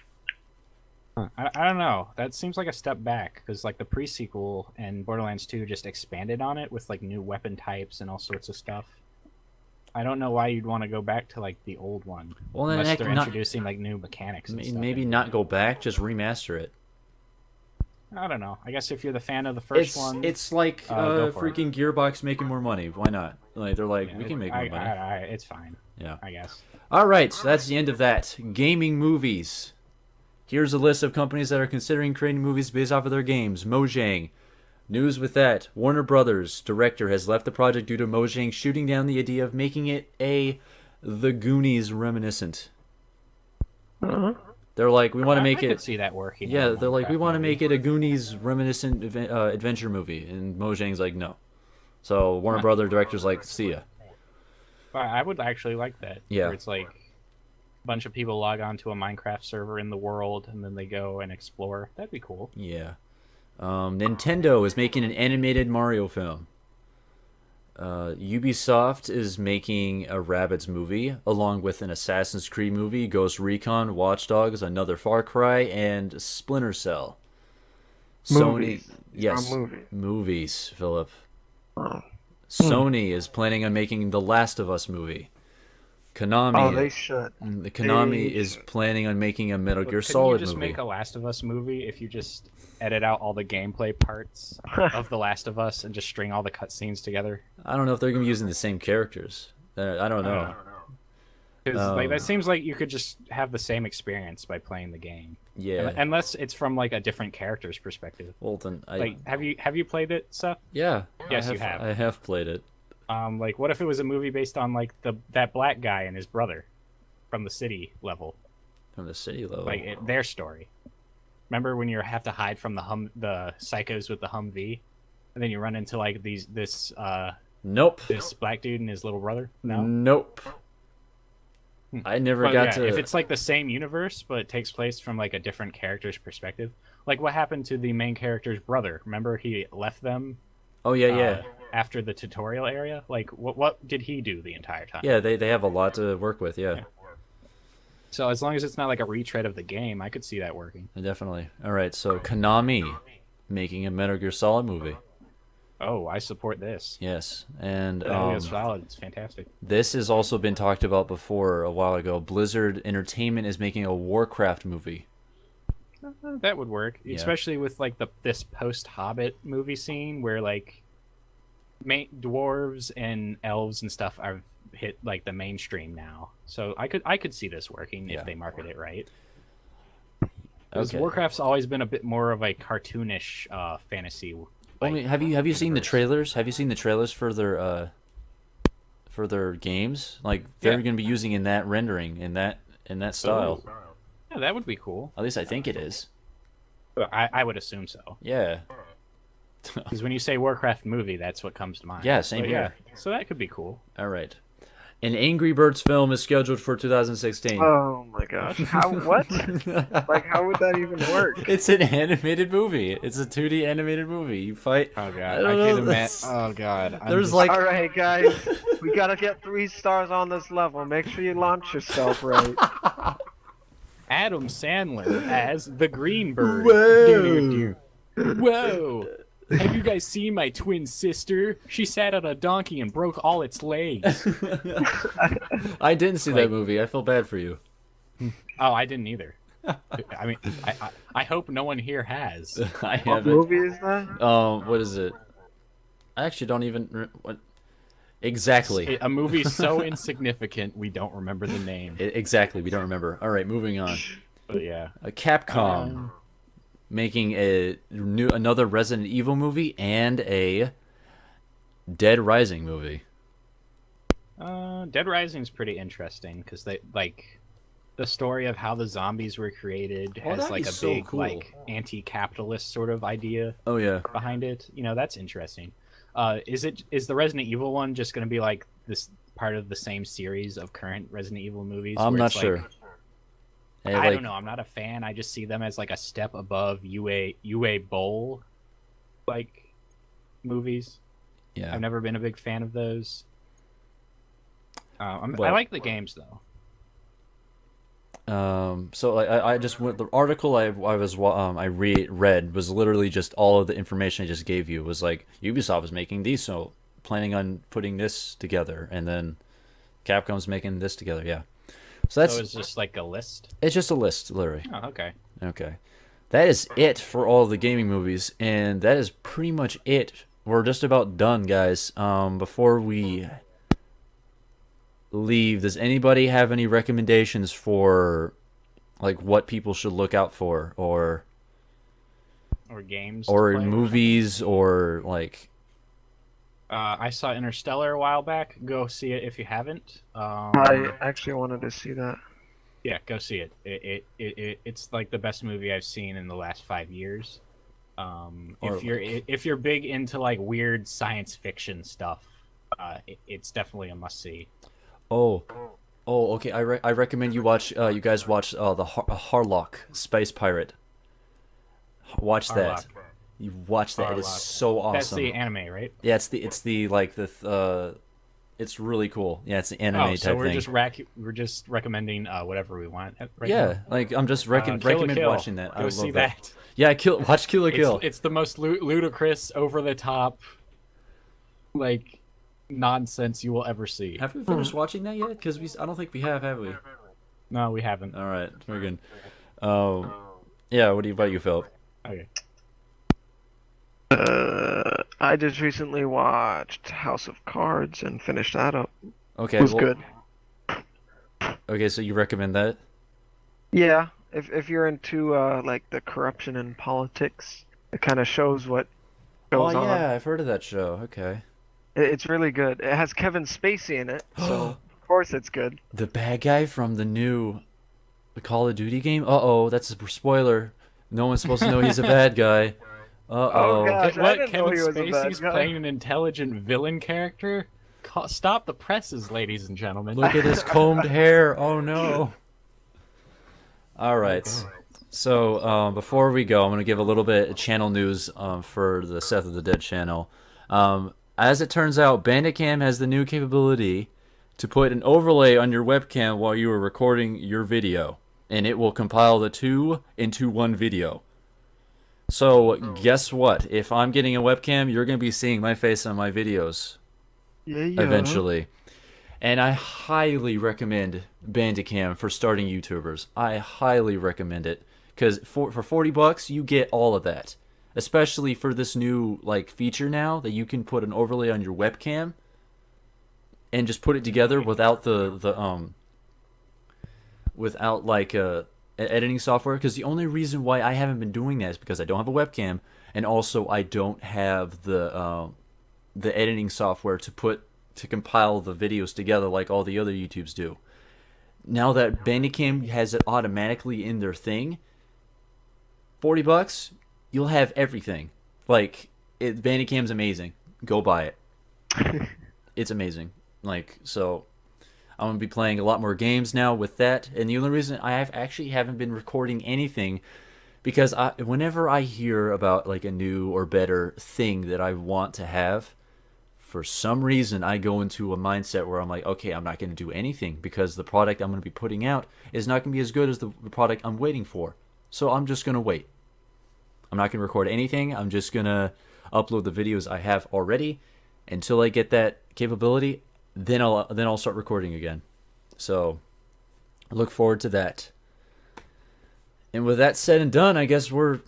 I don't know. That seems like a step back because like the pre-sequel and Borderlands 2 just expanded on it with like new weapon types and all sorts of stuff. I don't know why you'd want to go back to like the old one Well, then unless they're not- introducing like new mechanics. And stuff. Maybe not go back, just remaster it. I don't know. I guess if you're the fan of the first one, It's like go for it. freaking Gearbox making more money. Why not? Like they're like, we can make more money. It's fine. Yeah. I guess. All right, so that's the end of that. Gaming movies. Here's a list of companies that are considering creating movies based off of their games. Mojang. News with that. Warner Brothers director has left the project due to Mojang shooting down the idea of making it The Goonies reminiscent. Uh-huh. They're like, we want to make I could it. see that working. Yeah, in a they're like, we Minecraft want to movie. make it a Goonies reminiscent adventure movie, and Mojang's like, no. So Warner Brother director's like, see ya. I would actually like that. Yeah. Where it's like bunch of people log on to a Minecraft server in the world, and then they go and explore. That'd be cool. Yeah. Nintendo is making an animated Mario film. Ubisoft is making a Rabbids movie, along with an Assassin's Creed movie, Ghost Recon, Watch Dogs, another Far Cry, and Splinter Cell. Movies. Sony, yes, movies, Philip. Sony is planning on making the Last of Us movie. Konami. Oh, they should. The Konami is planning on making a Metal Gear Solid movie. Couldn't you just make a Last of Us movie if you just edit out all the gameplay parts of The Last of Us and just string all the cutscenes together? I don't know if they're going to be using the same characters. I don't know. Because like that seems like you could just have the same experience by playing the game. Yeah. Unless it's from like a different character's perspective. Well, then like have you played it, Seth? Yeah. Yes, you have. I have played it. Like what if it was a movie based on like that black guy and his brother from the city level? From the city level. Like their story. Remember when you have to hide from the psychos with the Humvee, and then you run into like this Nope. This black dude and his little brother? No. Nope. I never got to. If it's like the same universe, but it takes place from like a different character's perspective, like what happened to the main character's brother? Remember he left them? Oh yeah. After the tutorial area, like what did he do the entire time? Yeah, they have a lot to work with. Yeah. So as long as it's not like a retread of the game, I could see that working. Definitely. All right. So Konami making a Metal Gear Solid movie. Oh, I support this. Yes, and Metal Gear Solid, it's fantastic. This has also been talked about before a while ago. Blizzard Entertainment is making a Warcraft movie. That would work, especially with like this post-Hobbit movie scene where like dwarves and elves and stuff are hit like the mainstream now. So I could see this working if they market it right. Because Warcraft's always been a bit more of a cartoonish fantasy. I mean, have you seen the trailers? Have you seen the trailers for their games? Like they're going to be using in that rendering in that style. Ooh. Yeah, that would be cool. At least I think it is. I would assume so. Yeah. Because when you say Warcraft movie, that's what comes to mind. Yeah, same here. So that could be cool. All right. An Angry Birds film is scheduled for 2016. Oh my gosh! What? Like, how would that even work? It's an animated movie. It's a 2D animated movie. You fight. Oh god! I can't imagine. Oh god! There's like. All right, guys. We gotta get 3 stars on this level. Make sure you launch yourself right. Adam Sandler as the Green Bird. Whoa! Whoa! Have you guys seen my twin sister? She sat on a donkey and broke all its legs. I didn't see that movie. I feel bad for you. Oh, I didn't either. I mean, I hope no one here has. I What haven't. movie is that? What is it? I actually don't even. What? Exactly. A movie so insignificant we don't remember the name. Exactly. We don't remember. All right, moving on. But yeah. Capcom making another Resident Evil movie and a Dead Rising movie. Dead Rising's pretty interesting because they like the story of how the zombies were created has like a big like anti-capitalist sort of idea. Oh yeah. Behind it, that's interesting. Is the Resident Evil one just going to be like this part of the same series of current Resident Evil movies? I'm not sure. I don't know. I'm not a fan. I just see them as like a step above UA Bowl like movies. Yeah. I've never been a big fan of those. I like the games though. So I just went. The article I read was literally just all of the information I just gave you. It was like Ubisoft was making these, so planning on putting this together, and then Capcom's making this together. Yeah. So it's just like a list? It's just a list, literally. Oh, okay. Okay. That is it for all the gaming movies, and that is pretty much it. We're just about done, guys. Before we leave, does anybody have any recommendations for like what people should look out for, or games, or movies, or like I saw Interstellar a while back. Go see it if you haven't. I actually wanted to see that. Yeah, go see it. It's like the best movie I've seen in the last 5 years. If you're big into like weird science fiction stuff, it's definitely a must see. Oh, Oh, okay. I recommend you watch. You guys watch the Harlock Space Pirate. Watch that. Harlock. You watch that. It is Harlock. so awesome. That's the anime, right? Yeah, it's the like the it's really cool. Yeah, it's the anime Oh, type so we're thing. just we're just recommending whatever we want right Yeah, now. like I'm just Kill la recommend Kill. watching that. I Go love see that. that. Yeah, watch Kill la Kill. It's the most ludicrous, over the top, like nonsense you will ever see. Have we finished watching that yet? Because I don't think we have we? No, we haven't. All right, we're good. Yeah. What about you, Philip? Okay. I just recently watched House of Cards and finished that up. Okay, It was well, good. Okay, so you recommend that? Yeah, if you're into like the corruption in politics, it kind of shows what goes Oh on. yeah, I've heard of that show. Okay. It's really good. It has Kevin Spacey in it, so of course it's good. The bad guy from the new Call of Duty game? Uh-oh, that's a spoiler. No one's supposed to know he's a bad guy. Uh-oh. Oh, gosh. I What? didn't know Kevin he was a bad Spacey's guy. playing an intelligent villain character? Stop the presses, ladies and gentlemen. Look at his combed hair. Oh no. All right. So before we go, I'm going to give a little bit of channel news for the Seth of the Dead channel. As it turns out, Bandicam has the new capability to put an overlay on your webcam while you are recording your video, and it will compile the two into one video. So guess what? If I'm getting a webcam, you're going to be seeing my face on my videos Yeah. eventually. And I highly recommend Bandicam for starting YouTubers. I highly recommend it because for $40 you get all of that. Especially for this new like feature now that you can put an overlay on your webcam and just put it together without without like editing software. Because the only reason why I haven't been doing that is because I don't have a webcam, and also I don't have the editing software to compile the videos together like all the other YouTubes do. Now that Bandicam has it automatically in their thing, $40, you'll have everything. Like, Bandicam's amazing. Go buy it. It's amazing. Like, so I'm gonna be playing a lot more games now with that. And the only reason I haven't been recording anything, because whenever I hear about like a new or better thing that I want to have, for some reason I go into a mindset where I'm like, okay, I'm not going to do anything because the product I'm going to be putting out is not going to be as good as the product I'm waiting for. So I'm just going to wait. I'm not going to record anything. I'm just going to upload the videos I have already until I get that capability. Then I'll start recording again. So I look forward to that. And with that said and done, I guess we're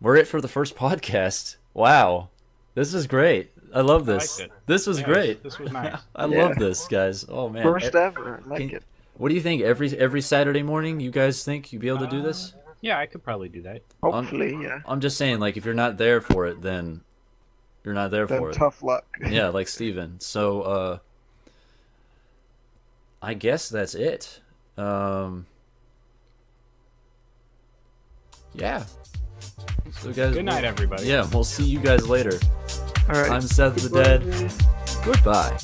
it for the first podcast. Wow. This is great. I love this. I liked it. This was Yeah, great. This was nice. I love this, guys. Oh man. First ever. I like it. What do you think? Every Saturday morning, you guys think you'd be able to do this? Yeah, I could probably do that. Hopefully, yeah. I'm just saying, like, if you're not there for it, then you're not there Then for it. tough luck. Yeah, like Steven. So, I guess that's it. Yeah. So, guys. Good night, everybody. Yeah, we'll see you guys later. All right. I'm Seth the Dead. Goodbye.